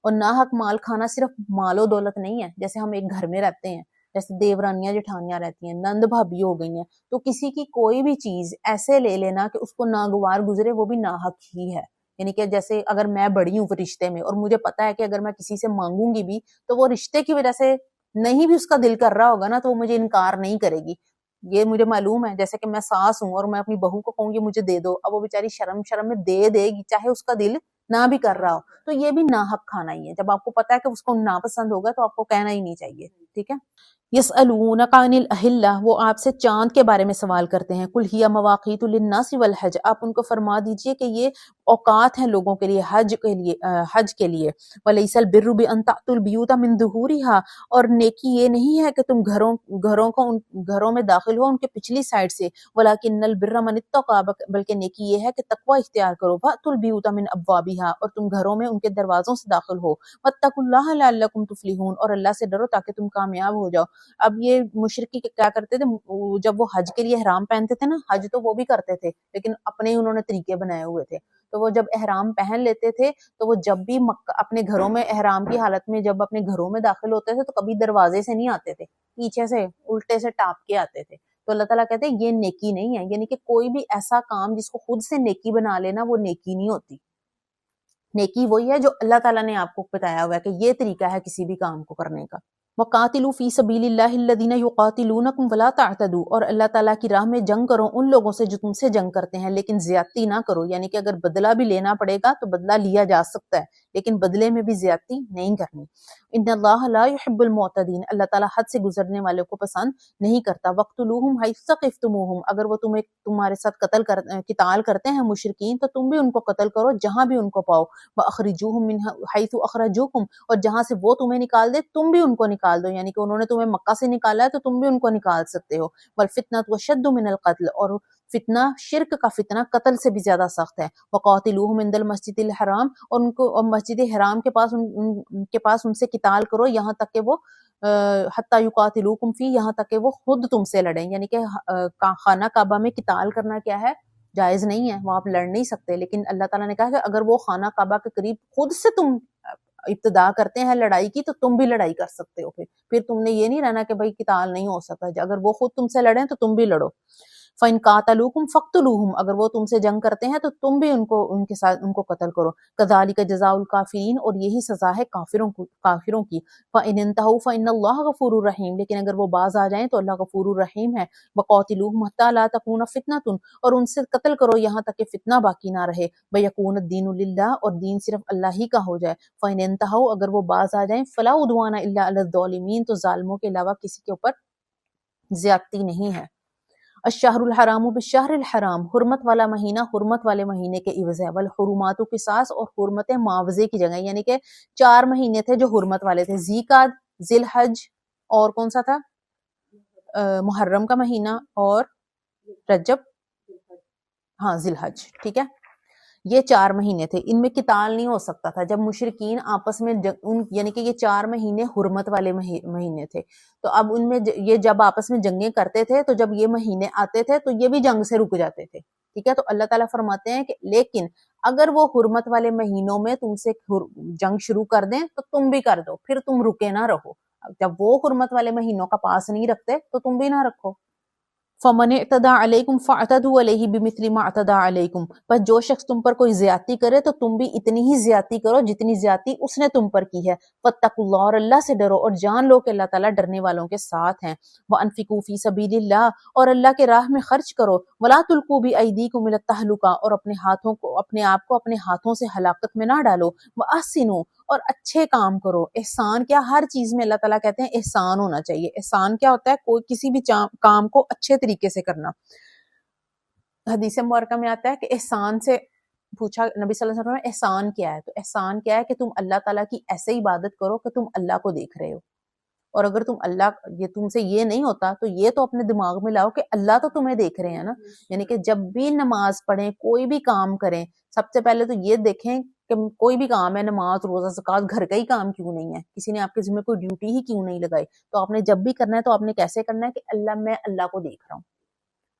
اور ناحق مال کھانا صرف مال و دولت نہیں ہے. جیسے ہم ایک گھر میں رہتے ہیں، جیسے دیورانیاں جٹھانیاں رہتی ہیں، نند بھابھی ہو گئی ہیں، تو کسی کی کوئی بھی چیز ایسے لے لینا کہ اس کو ناگوار گزرے وہ بھی ناحق ہی ہے. یعنی کہ جیسے اگر میں بڑی ہوں رشتے میں اور مجھے پتا ہے کہ اگر میں کسی سے مانگوں گی بھی تو وہ رشتے کی وجہ سے نہیں بھی اس کا دل کر رہا ہوگا نا تو وہ مجھے انکار نہیں کرے گی. یہ مجھے معلوم ہے. جیسے کہ میں ساس ہوں اور میں اپنی بہو کو کہوں گی مجھے دے دو، اب وہ بیچاری شرم میں دے گی چاہے اس کا دل نہ بھی کر رہا ہو. تو یہ بھی ناحق کھانا ہی ہے. جب آپ کو پتا ہے کہ اس کو ناپسند ہوگا تو آپ کو کہنا ہی نہیں چاہیے. ٹھیک ہے. یسألونک عن الاہلہ، وہ آپ سے چاند کے بارے میں سوال کرتے ہیں، قل ہی مواقیت للناس والحج، آپ ان کو فرما دیجئے کہ یہ اوقات ہیں لوگوں کے لیے، حج کے لیے، ولیس البر بان تأتوا البیوت من ظہورها، اور نیکی یہ نہیں ہے کہ تم گھروں میں داخل ہو ان کے پچھلی سائڈ سے، ولکن البر من اتقى، بلکہ نیکی یہ ہے کہ تقوی اختیار کرو، فأتوا البیوت من ابوابها، اور تم گھروں میں ان کے دروازوں سے داخل ہو، واتقوا اللہ لعلکم تفلحون، اور اللہ سے ڈرو تاکہ تم کامیاب ہو جاؤ۔ اب یہ مشرکی کیا کرتے تھے، جب وہ حج کے لیے احرام پہنتے تھے نا، حج تو وہ بھی کرتے تھے لیکن اپنے ہی انہوں نے طریقے بنائے ہوئے تھے، تو وہ جب احرام پہن لیتے تھے تو وہ جب بھی اپنے گھروں میں احرام کی حالت میں جب اپنے گھروں میں داخل ہوتے تھے تو کبھی دروازے سے نہیں آتے تھے، پیچھے سے الٹے سے ٹاپ کے آتے تھے۔ تو اللہ تعالیٰ کہتے ہیں یہ نیکی نہیں ہے، یعنی کہ کوئی بھی ایسا کام جس کو خود سے نیکی بنا لینا وہ نیکی نہیں ہوتی۔ نیکی وہی ہے جو اللہ تعالیٰ نے آپ کو بتایا ہوا ہے کہ یہ طریقہ ہے کسی بھی کام کو کرنے کا۔ وَقَاتِلُوا فِي سَبِيلِ اللَّهِ الَّذِينَ يُقَاتِلُونَكُمْ وَلَا تَعْتَدُوا، اور اللہ تعالیٰ کی راہ میں جنگ کرو ان لوگوں سے جو تم سے جنگ کرتے ہیں لیکن زیادتی نہ کرو، یعنی کہ اگر بدلہ بھی لینا پڑے گا تو بدلہ لیا جا سکتا ہے لیکن بدلے میں بھی زیادتی نہیں کرنی۔ ان اللہ لا يحب المعتدین، اللہ تعالیٰ حد سے گزرنے والوں کو پسند نہیں کرتا۔ وَاقْتُلُوهُمْ حَيْثُ ثَقِفْتُمُوهُمْ، اگر وہ تمہیں تمہارے ساتھ قتال کرتے ہیں مشرکین تو تم بھی ان کو قتل کرو جہاں بھی ان کو پاؤ۔ وَأَخْرِجُوهُمْ مِنْ حَيْثُ أَخْرَجُوكُمْ، اور جہاں سے وہ تمہیں نکال دے تم بھی ان کو نکال دو، یعنی کہ انہوں نے تمہیں مکہ سے نکالا ہے تو تم بھی ان کو نکال سکتے ہو۔ وَالْفِتْنَةُ أَشَدُّ مِنَ الْقَتْلِ، اور فتنہ، شرک کا فتنہ قتل سے بھی زیادہ سخت ہے۔ وَقَاتِلُوهُمْ عِنْدَ الْمَسْجِدِ الْحَرَامِ، اور ان کو مسجد حرام کے پاس ان سے قتال کرو یہاں تک کہ وہ حتی یقاتلوکم فی، یہاں تک کہ وہ خود تم سے لڑیں، یعنی کہ خانہ کعبہ میں قتال کرنا کیا ہے، جائز نہیں ہے، وہاں آپ لڑ نہیں سکتے، لیکن اللہ تعالیٰ نے کہا کہ اگر وہ خانہ کعبہ کے قریب خود سے تم ابتدا کرتے ہیں لڑائی کی تو تم بھی لڑائی کر سکتے ہو، پھر تم نے یہ نہیں رہنا کہ بھائی قتال نہیں ہو سکتا، اگر وہ خود تم سے لڑیں تو تم بھی لڑو۔ فَإِن قَاتَلُوكُمْ فَاقْتُلُوهُمْ، اگر وہ تم سے جنگ کرتے ہیں تو تم بھی ان کو قتل کرو۔ كَذَلِكَ جَزَاءُ الْكَافِرِينَ، اور یہی سزا ہے کافروں کی۔ فَإِنِ انْتَهُوا فَإِنَّ اللَّهَ غَفُورٌ رَحِيمٌ، لیکن اگر وہ باز آ جائیں تو اللہ غفور الرحیم ہے۔ وَقَاتِلُوهُمْ حَتَّى لَا تَكُونَ فِتْنَةٌ، اور ان سے قتل کرو یہاں تک کہ فتنہ باقی نہ رہے۔ وَيَكُونَ الدِّينُ لِلَّهِ، اور دین صرف اللہ ہی کا ہو جائے۔ فَإِنِ انْتَهُوا، اگر وہ باز آ جائیں، فَلَا عُدْوَانَ إِلَّا عَلَى الظَّالِمِينَ، تو ظالموں کے علاوہ کسی کے اوپر زیادتی نہیں ہے۔ الشہر الحرام بالشہر الحرام، حرمت والا مہینہ حرمت والے مہینے کے عوض ہے۔ والحرمات قصاص، اور حرمتیں معاوضے کی جگہ، یعنی کہ 4 مہینے تھے جو حرمت والے تھے، ذی قعد، ذی الحج، اور کون سا تھا، محرم کا مہینہ، اور رجب، ہاں ذی الحج، ٹھیک ہے، یہ 4 مہینے تھے، ان میں قتال نہیں ہو سکتا تھا جب مشرکین آپس میں یعنی کہ یہ 4 مہینے حرمت والے مہینے تھے، تو اب ان میں یہ جب آپس میں جنگیں کرتے تھے تو جب یہ مہینے آتے تھے تو یہ بھی جنگ سے رک جاتے تھے، ٹھیک ہے۔ تو اللہ تعالیٰ فرماتے ہیں کہ لیکن اگر وہ حرمت والے مہینوں میں تم سے جنگ شروع کر دیں تو تم بھی کر دو، پھر تم رکے نہ رہو، جب وہ حرمت والے مہینوں کا پاس نہیں رکھتے تو تم بھی نہ رکھو۔ فَمَنِ اعْتَدَىٰ عَلَيْكُمْ فَاعْتَدُوا عَلَيْهِ بِمِثْلِ مَا اعْتَدَىٰ عَلَيْكُمْ، بس جو شخص تم پر کوئی زیادتی کرے تو تم بھی اتنی ہی زیادتی کرو جتنی زیادتی اس نے تم پر کی ہے۔ فَاتَّقُوا اللَّهَ، اور اللہ سے ڈرو، اور جان لو کہ اللہ تعالیٰ ڈرنے والوں کے ساتھ ہیں۔ وَأَنفِقُوا فِي سَبِيلِ اللَّهِ، اور اللہ کے راہ میں خرچ کرو۔ وَلَا تُلْقُوا بِأَيْدِيكُمْ إِلَى التَّهْلُكَةِ، اور اپنے آپ کو اپنے ہاتھوں سے ہلاکت میں نہ ڈالو۔ وَأَحْسِنُوا، اور اچھے کام کرو۔ احسان کیا، ہر چیز میں اللہ تعالیٰ کہتے ہیں احسان ہونا چاہیے۔ احسان کیا ہوتا ہے، کوئی کسی بھی کام کو اچھے طریقے سے کرنا۔ حدیث مبارکہ میں آتا ہے کہ احسان سے پوچھا نبی صلی اللہ علیہ وسلم نے احسان کیا ہے، تو احسان کیا ہے کہ تم اللہ تعالیٰ کی ایسے عبادت کرو کہ تم اللہ کو دیکھ رہے ہو، اور اگر تم سے یہ نہیں ہوتا تو یہ تو اپنے دماغ میں لاؤ کہ اللہ تو تمہیں دیکھ رہے ہیں نا، یعنی کہ جب بھی نماز پڑھیں، کوئی بھی کام کریں، سب سے پہلے تو یہ دیکھیں کہ کوئی بھی کام ہے، نماز، روزہ، زکوٰۃ، گھر کا ہی کام کیوں نہیں ہے، کسی نے آپ کے ذمہ کوئی ڈیوٹی ہی کیوں نہیں لگائی، تو آپ نے جب بھی کرنا ہے تو آپ نے کیسے کرنا ہے کہ میں اللہ کو دیکھ رہا ہوں۔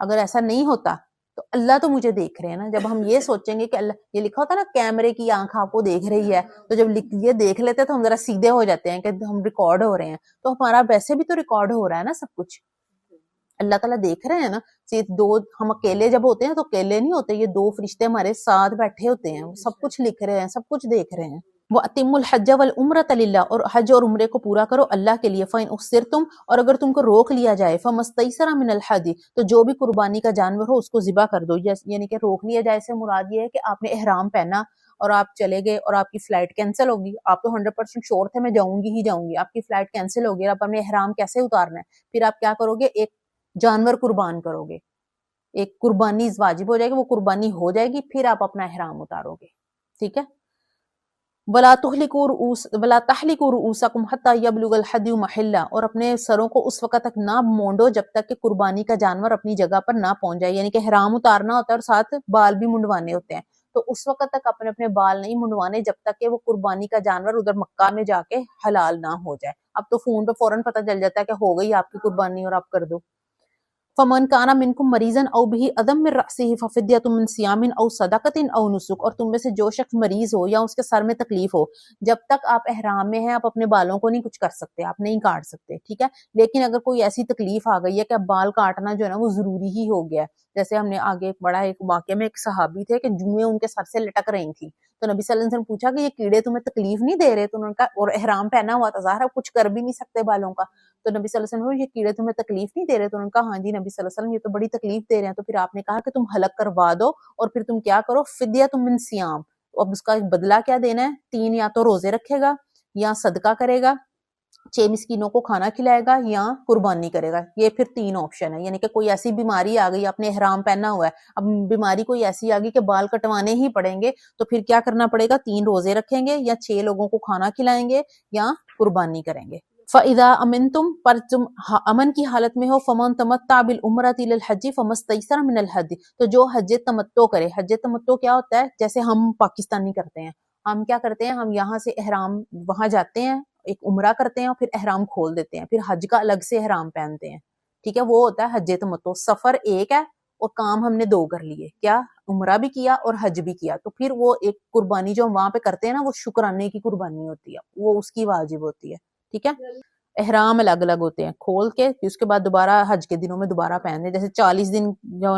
اگر ایسا نہیں ہوتا تو اللہ تو مجھے دیکھ رہے ہیں نا، جب ہم یہ سوچیں گے کہ اللہ، یہ لکھا ہوتا ہے نا کیمرے کی آنکھ آپ کو دیکھ رہی ہے، تو جب یہ دیکھ لیتے ہیں تو ہم ذرا سیدھے ہو جاتے ہیں کہ ہم ریکارڈ ہو رہے ہیں، تو ہمارا ویسے بھی تو ریکارڈ ہو رہا ہے نا سب کچھ، اللہ تعالیٰ دیکھ رہے ہیں نا۔ ہم اکیلے جب ہوتے ہیں تو اکیلے نہیں ہوتے، یہ 2 فرشتے ہمارے ساتھ بیٹھے ہوتے ہیں، وہ سب کچھ لکھ رہے ہیں، سب کچھ دیکھ رہے ہیں۔ وَأَتِمُّوا الْحَجَّ وَالْعُمْرَةَ لِلَّهِ، اور حج اور عمرے کو پورا کرو اللہ کے لیے۔ فَإِنْ أُحْصِرْتُمْ، اور اگر تم کو روک لیا جائے، فَمَا اسْتَيْسَرَ مِنَ الْهَدْيِ، تو جو بھی قربانی کا جانور ہو اس کو ذبح کر دو، یعنی کہ روک لیا جائے سے مراد یہ ہے کہ آپ نے احرام پہنا اور آپ چلے گئے اور آپ کی فلائٹ کینسل ہوگی، آپ تو 100% شور تھے میں جاؤں گی ہی جاؤں گی، آپ کی فلائٹ کینسل ہوگی، آپ اپنے احرام کیسے اتارنا ہے؟ پھر آپ کیا کرو گے؟ ایک جانور قربان کرو گے، ایک قربانی واجب ہو جائے گی، وہ قربانی ہو جائے گی، پھر آپ اپنا احرام اتارو گے، ٹھیک ہے؟ وَلَا تَحْلِقُوا رُؤُوسَكُمْ حَتَّى يَبْلُغَ الْحَدْيُ مَحِلَّهُ، اور اپنے سروں کو اس وقت تک نہ مونڈو جب تک کہ قربانی کا جانور اپنی جگہ پر نہ پہنچ جائے، یعنی کہ احرام اتارنا ہوتا ہے اور ساتھ بال بھی منڈوانے ہوتے ہیں، تو اس وقت تک اپنے بال نہیں منڈوانے جب تک کہ وہ قربانی کا جانور ادھر مکہ میں جا کے حلال نہ ہو جائے۔ اب تو فون پہ فوراً پتہ چل جاتا ہے کہ ہو گئی آپ کی قربانی اور آپ کر دو۔ فمن کانا منکم مریضن او بھی عدم من رأسہ ففدیۃ من صیام او صدقۃ او نسک، اور تم میں سے جو شخص مریض ہو یا اس کے سر میں تکلیف ہو، جب تک آپ احرام میں ہیں آپ اپنے بالوں کو نہیں کچھ کر سکتے، آپ نہیں کاٹ سکتے، ٹھیک ہے؟ لیکن اگر کوئی ایسی تکلیف آ گئی ہے کہ اب بال کاٹنا جو ہے نا وہ ضروری ہی ہو گیا ہے، جیسے ہم نے آگے پڑھا ایک واقعے میں ایک صحابی تھے کہ جوئیں ان کے سر سے لٹک رہی تھیں، تو نبی صلی اللہ علیہ وسلم پوچھا کہ یہ کیڑے تمہیں تکلیف نہیں دے رہے؟ تو انہوں نے کہا، اور احرام پہنا ہوا تھا، ظاہر ہے کچھ کر بھی نہیں سکتے بالوں کا، تو نبی صلی اللہ علیہ وسلم یہ کیڑے تمہیں تکلیف نہیں دے رہے؟ تو انہوں نے کہا ہاں جی نبی صلی اللہ علیہ وسلم یہ تو بڑی تکلیف دے رہے ہیں۔ تو پھر آپ نے کہا کہ تم حلق کروا دو اور پھر تم کیا کرو؟ فدیۃ من صیام، اب اس کا بدلہ کیا دینا ہے؟ 3 یا تو روزے رکھے گا یا صدقہ کرے گا، 6 مسکینوں کو کھانا کھلائے گا یا قربانی کرے گا، یہ پھر 3 آپشن ہے، یعنی کہ کوئی ایسی بیماری آ گئی، آپ نے احرام پہنا ہوا ہے، اب بیماری کوئی ایسی آ گئی کہ بال کٹوانے ہی پڑیں گے، تو پھر کیا کرنا پڑے گا؟ 3 روزے رکھیں گے یا 6 لوگوں کو کھانا کھلائیں گے یا قربانی کریں گے۔ فَإِذَا أَمِنْتُمْ، پر تم امن کی حالت میں ہو، فَمَنْ تَمَتَّعَ بِالْعُمْرَةِ إِلَى الْحَجِّ فَمَا اسْتَيْسَرَ مِنَ الْهَدْيِ، تو جو حج تمتع کرے، حج تمتع کیا ہوتا ہے؟ جیسے ہم پاکستانی کرتے ہیں، ہم کیا کرتے ہیں؟ ہم یہاں سے احرام وہاں جاتے ہیں، ایک عمرہ کرتے ہیں اور پھر احرام کھول دیتے ہیں، پھر حج کا الگ سے احرام پہنتے ہیں، ٹھیک ہے؟ وہ ہوتا ہے حج تمتع، سفر ایک ہے اور کام ہم نے 2 کر لیے، کیا؟ عمرہ بھی کیا اور حج بھی کیا، تو پھر وہ ایک قربانی جو ہم وہاں پہ کرتے ہیں نا وہ شکرانے کی قربانی ہوتی ہے، وہ اس کی واجب ہوتی ہے، ٹھیک ہے؟ احرام الگ الگ ہوتے ہیں، کھول کے پھر اس کے بعد دوبارہ حج کے دنوں میں دوبارہ پہنتے ہیں، جیسے 40 دن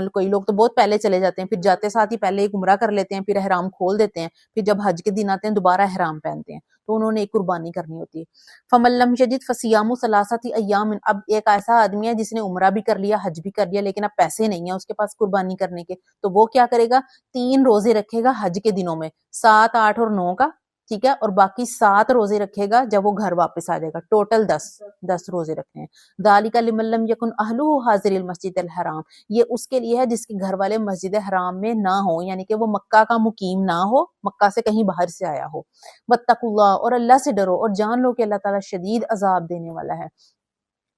کوئی لوگ تو بہت پہلے چلے جاتے ہیں، پھر جاتے ساتھ ہی پہلے ایک عمرہ کر لیتے ہیں، پھر احرام کھول دیتے ہیں، پھر جب حج کے دن آتے ہیں دوبارہ احرام پہنتے ہیں، تو انہوں نے ایک قربانی کرنی ہوتی ہے۔ فَمَن لَّمْ يَجِدْ فَصِيَامُ ثَلَاثَةِ أَيَّامٍ، اب ایک ایسا آدمی ہے جس نے عمرہ بھی کر لیا حج بھی کر لیا لیکن اب پیسے نہیں ہیں اس کے پاس قربانی کرنے کے، تو وہ کیا کرے گا؟ 3 روزے رکھے گا حج کے دنوں میں، 7، 8 اور 9 کا، ٹھیک ہے؟ اور باقی 7 روزے رکھے گا جب وہ گھر واپس آ جائے گا، ٹوٹل 10 روزے رکھنے ہیں۔ ذَلِكَ لِمَن لَّمْ يَكُنْ أَهْلُهُ حَاضِرِي الْمَسْجِدِ الْحَرَامِ، یہ اس کے لیے ہے جس کے گھر والے مسجد حرام میں نہ ہو، یعنی کہ وہ مکہ کا مقیم نہ ہو، مکہ سے کہیں باہر سے آیا ہو۔ وَاتَّقُوا اللَّهَ، اور اللہ سے ڈرو اور جان لو کہ اللہ تعالیٰ شدید عذاب دینے والا ہے۔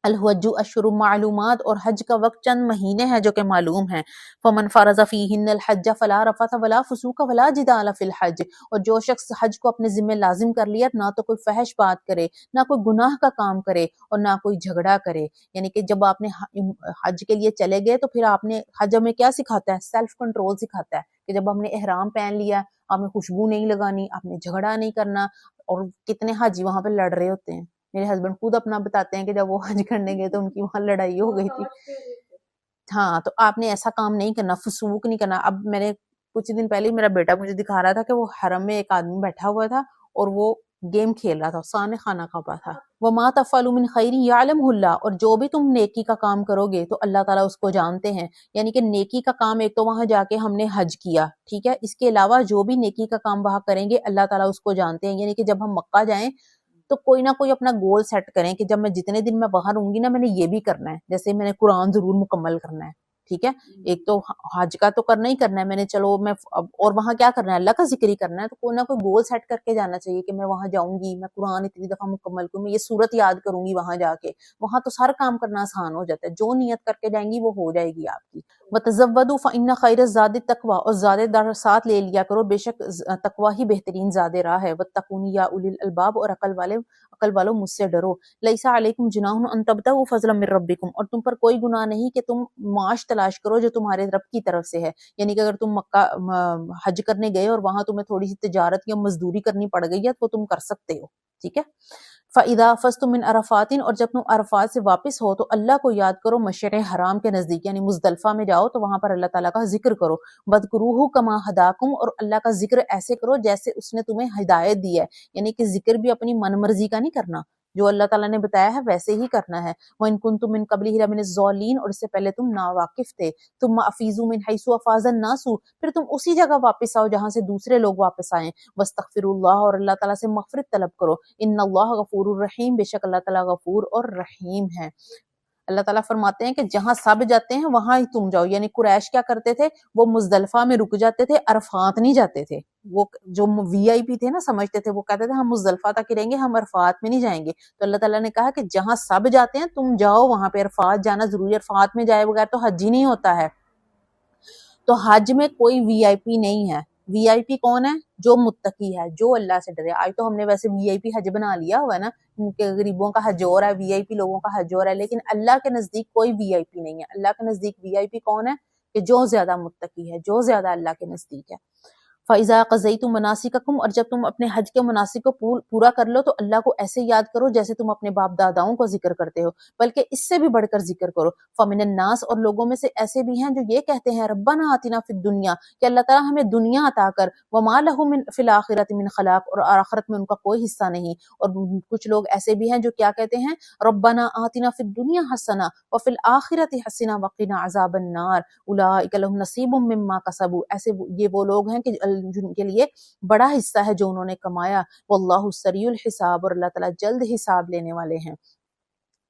الحج اشہر معلومات، اور حج کا وقت چند مہینے ہیں جو کہ معلوم ہیں۔ فمن فرض فیہن الحج فلا رفث ولا فسوق ولا جدال فی الحج، اور جو شخص حج کو اپنے ذمہ لازم کر لیا نہ تو کوئی فحش بات کرے، نہ کوئی گناہ کا کام کرے اور نہ کوئی جھگڑا کرے، یعنی کہ جب آپ نے حج کے لیے چلے گئے تو پھر آپ نے حج ہمیں کیا سکھاتا ہے؟ سیلف کنٹرول سکھاتا ہے کہ جب ہم نے احرام پہن لیا آپ نے خوشبو نہیں لگانی، آپ نے جھگڑا نہیں کرنا، اور کتنے حاجی وہاں پہ لڑ رہے ہوتے ہیں، میرے ہسبینڈ خود اپنا بتاتے ہیں کہ جب وہ حج کرنے گئے تو ان کی وہاں لڑائی ہو گئی تھی۔ ہاں، تو آپ نے ایسا کام نہیں کرنا، فسوق نہیں کرنا۔ اب میں نے کچھ دن پہلے میرا بیٹا مجھے دکھا رہا تھا کہ وہ حرم میں ایک آدمی بیٹھا ہوا تھا اور وہ گیم کھیل رہا تھا، سامنے خانہ کعبہ تھا۔ وَمَا تَفْعَلُوا مِنْ خَيْرٍ يَعْلَمْهُ اللَّهُ، اور جو بھی تم نیکی کا کام کرو گے تو اللہ تعالیٰ اس کو جانتے ہیں، یعنی کہ نیکی کا کام ایک تو وہاں جا کے ہم نے حج کیا، ٹھیک ہے؟ اس کے علاوہ جو بھی نیکی کا کام وہاں کریں گے اللہ تعالیٰ اس کو جانتے ہیں، یعنی کہ جب ہم مکہ جائیں تو کوئی نہ کوئی اپنا گول سیٹ کریں کہ جب میں جتنے دن میں باہر ہوں گی نا میں نے یہ بھی کرنا ہے، جیسے میں نے قرآن ضرور مکمل کرنا ہے، ٹھیک ہے؟ ایک تو حج کا تو کرنا ہی کرنا ہے میں نے، چلو میں اور وہاں کیا کرنا ہے؟ اللہ کا ذکر ہی کرنا ہے، تو کوئی نہ کوئی گول سیٹ کر کے جانا چاہیے کہ میں وہاں جاؤں گی، میں قرآن اتنی دفعہ مکمل کروں، میں یہ سورت یاد کروں گی وہاں جا کے، وہاں تو سارا کام کرنا آسان ہو جاتا ہے، جو نیت کر کے جائیں گی وہ ہو جائے گی آپ کی۔ وَتَزَوَّدُوا فَإِنَّ خَيْرَ الزَّادِ التَّقْوَىٰ، اور زیادہ در ساتھ لے لیا کرو، بے شک تقویٰ ہی بہترین زیادہ راہ ہے۔ وَاتَّقُونِ یا اولی الالباب، اور عقل والوں مجھ سے ڈرو۔ لیس علیکم جناح ان تبتغوا فضلا من ربکم، اور تم پر کوئی گناہ نہیں کہ تم معاش تلاش کرو جو تمہارے رب کی طرف سے ہے، یعنی کہ اگر تم مکہ حج کرنے گئے اور وہاں تمہیں تھوڑی سی تجارت یا مزدوری کرنی پڑ گئی ہے تو تم کر سکتے ہو، ٹھیک ہے؟ فَإِذَا أَفَضْتُم مِّنْ عَرَفَاتٍ، اور جب تم عرفات سے واپس ہو تو اللہ کو یاد کرو مشعر حرام کے نزدیک، یعنی مزدلفہ میں جاؤ تو وہاں پر اللہ تعالیٰ کا ذکر کرو۔ وَاذْكُرُوهُ كَمَا هَدَاكُمْ، اور اللہ کا ذکر ایسے کرو جیسے اس نے تمہیں ہدایت دی ہے، یعنی کہ ذکر بھی اپنی من مرضی کا نہیں کرنا، جو اللہ تعالیٰ نے بتایا ہے ویسے ہی کرنا ہے. وَإِن كُنتُم مِّن قَبْلِهِ لَمِنَ الضَّالِّينَ، اور اس سے پہلے تم ناواقف تھے. ثُمَّ أَفِيضُوا مِنْ حَيْثُ أَفَاضَ النَّاسُ، پھر تم اسی جگہ واپس آؤ جہاں سے دوسرے لوگ واپس آئیں. وَاسْتَغْفِرُوا اللَّهَ، اور اللہ تعالیٰ سے مغفرت طلب کرو. إِنَّ اللَّهَ غَفُورٌ رَحِيمٌ، بے شک اللہ تعالیٰ غفور اور رحیم ہے. اللہ تعالیٰ فرماتے ہیں کہ جہاں سب جاتے ہیں وہاں ہی تم جاؤ. یعنی قریش کیا کرتے تھے، وہ مزدلفہ میں رک جاتے تھے، عرفات نہیں جاتے تھے. وہ جو وی آئی پی تھے نا، سمجھتے تھے، وہ کہتے تھے ہم مزدلفہ تک ہی رہیں گے، ہم عرفات میں نہیں جائیں گے. تو اللہ تعالیٰ نے کہا کہ جہاں سب جاتے ہیں تم جاؤ وہاں پہ. عرفات جانا ضروری ہے، عرفات میں جائے بغیر تو حج ہی نہیں ہوتا ہے. تو حج میں کوئی وی آئی پی نہیں ہے. وی آئی پی کون ہے؟ جو متقی ہے، جو اللہ سے ڈرے. آج تو ہم نے ویسے وی آئی پی حج بنا لیا ہوا ہے نا، کہ غریبوں کا حج ہو رہا ہے، وی آئی پی لوگوں کا حج ہو رہا ہے، لیکن اللہ کے نزدیک کوئی وی آئی پی نہیں ہے. اللہ کے نزدیک وی آئی پی کون ہے؟ کہ جو زیادہ متقی ہے، جو زیادہ اللہ کے نزدیک ہے. فَإِذَا قَضَيْتُم مَنَاسِكَكُمْ، اور جب تم اپنے حج کے مناسک کو پورا کر لو تو اللہ کو ایسے یاد کرو جیسے تم اپنے باپ داداؤں کو ذکر کرتے ہو، بلکہ اس سے بھی بڑھ کر ذکر کرو. فَمِنَ النَّاسِ، اور لوگوں میں سے ایسے بھی ہیں جو یہ کہتے ہیں ربنا آتنا فی الدنیا، کہ اللہ تعالیٰ ہمیں دنیا عطا کر. وما لَهُ من فی الآخرۃ من خلاق، اور آخرت میں ان کا کوئی حصہ نہیں. اور کچھ لوگ ایسے بھی ہیں جو کیا کہتے ہیں ربنا آتنا فی الدنیا حسنہ وفی الآخرۃ حسنہ وقنا عذاب النار اولئک لهم نصیب مما کسبوا. ایسے یہ وہ لوگ ہیں کہ جن کے لیے بڑا حصہ ہے جو انہوں نے کمایا. واللہ سریع الحساب، اور اللہ تعالیٰ جلد حساب لینے والے ہیں.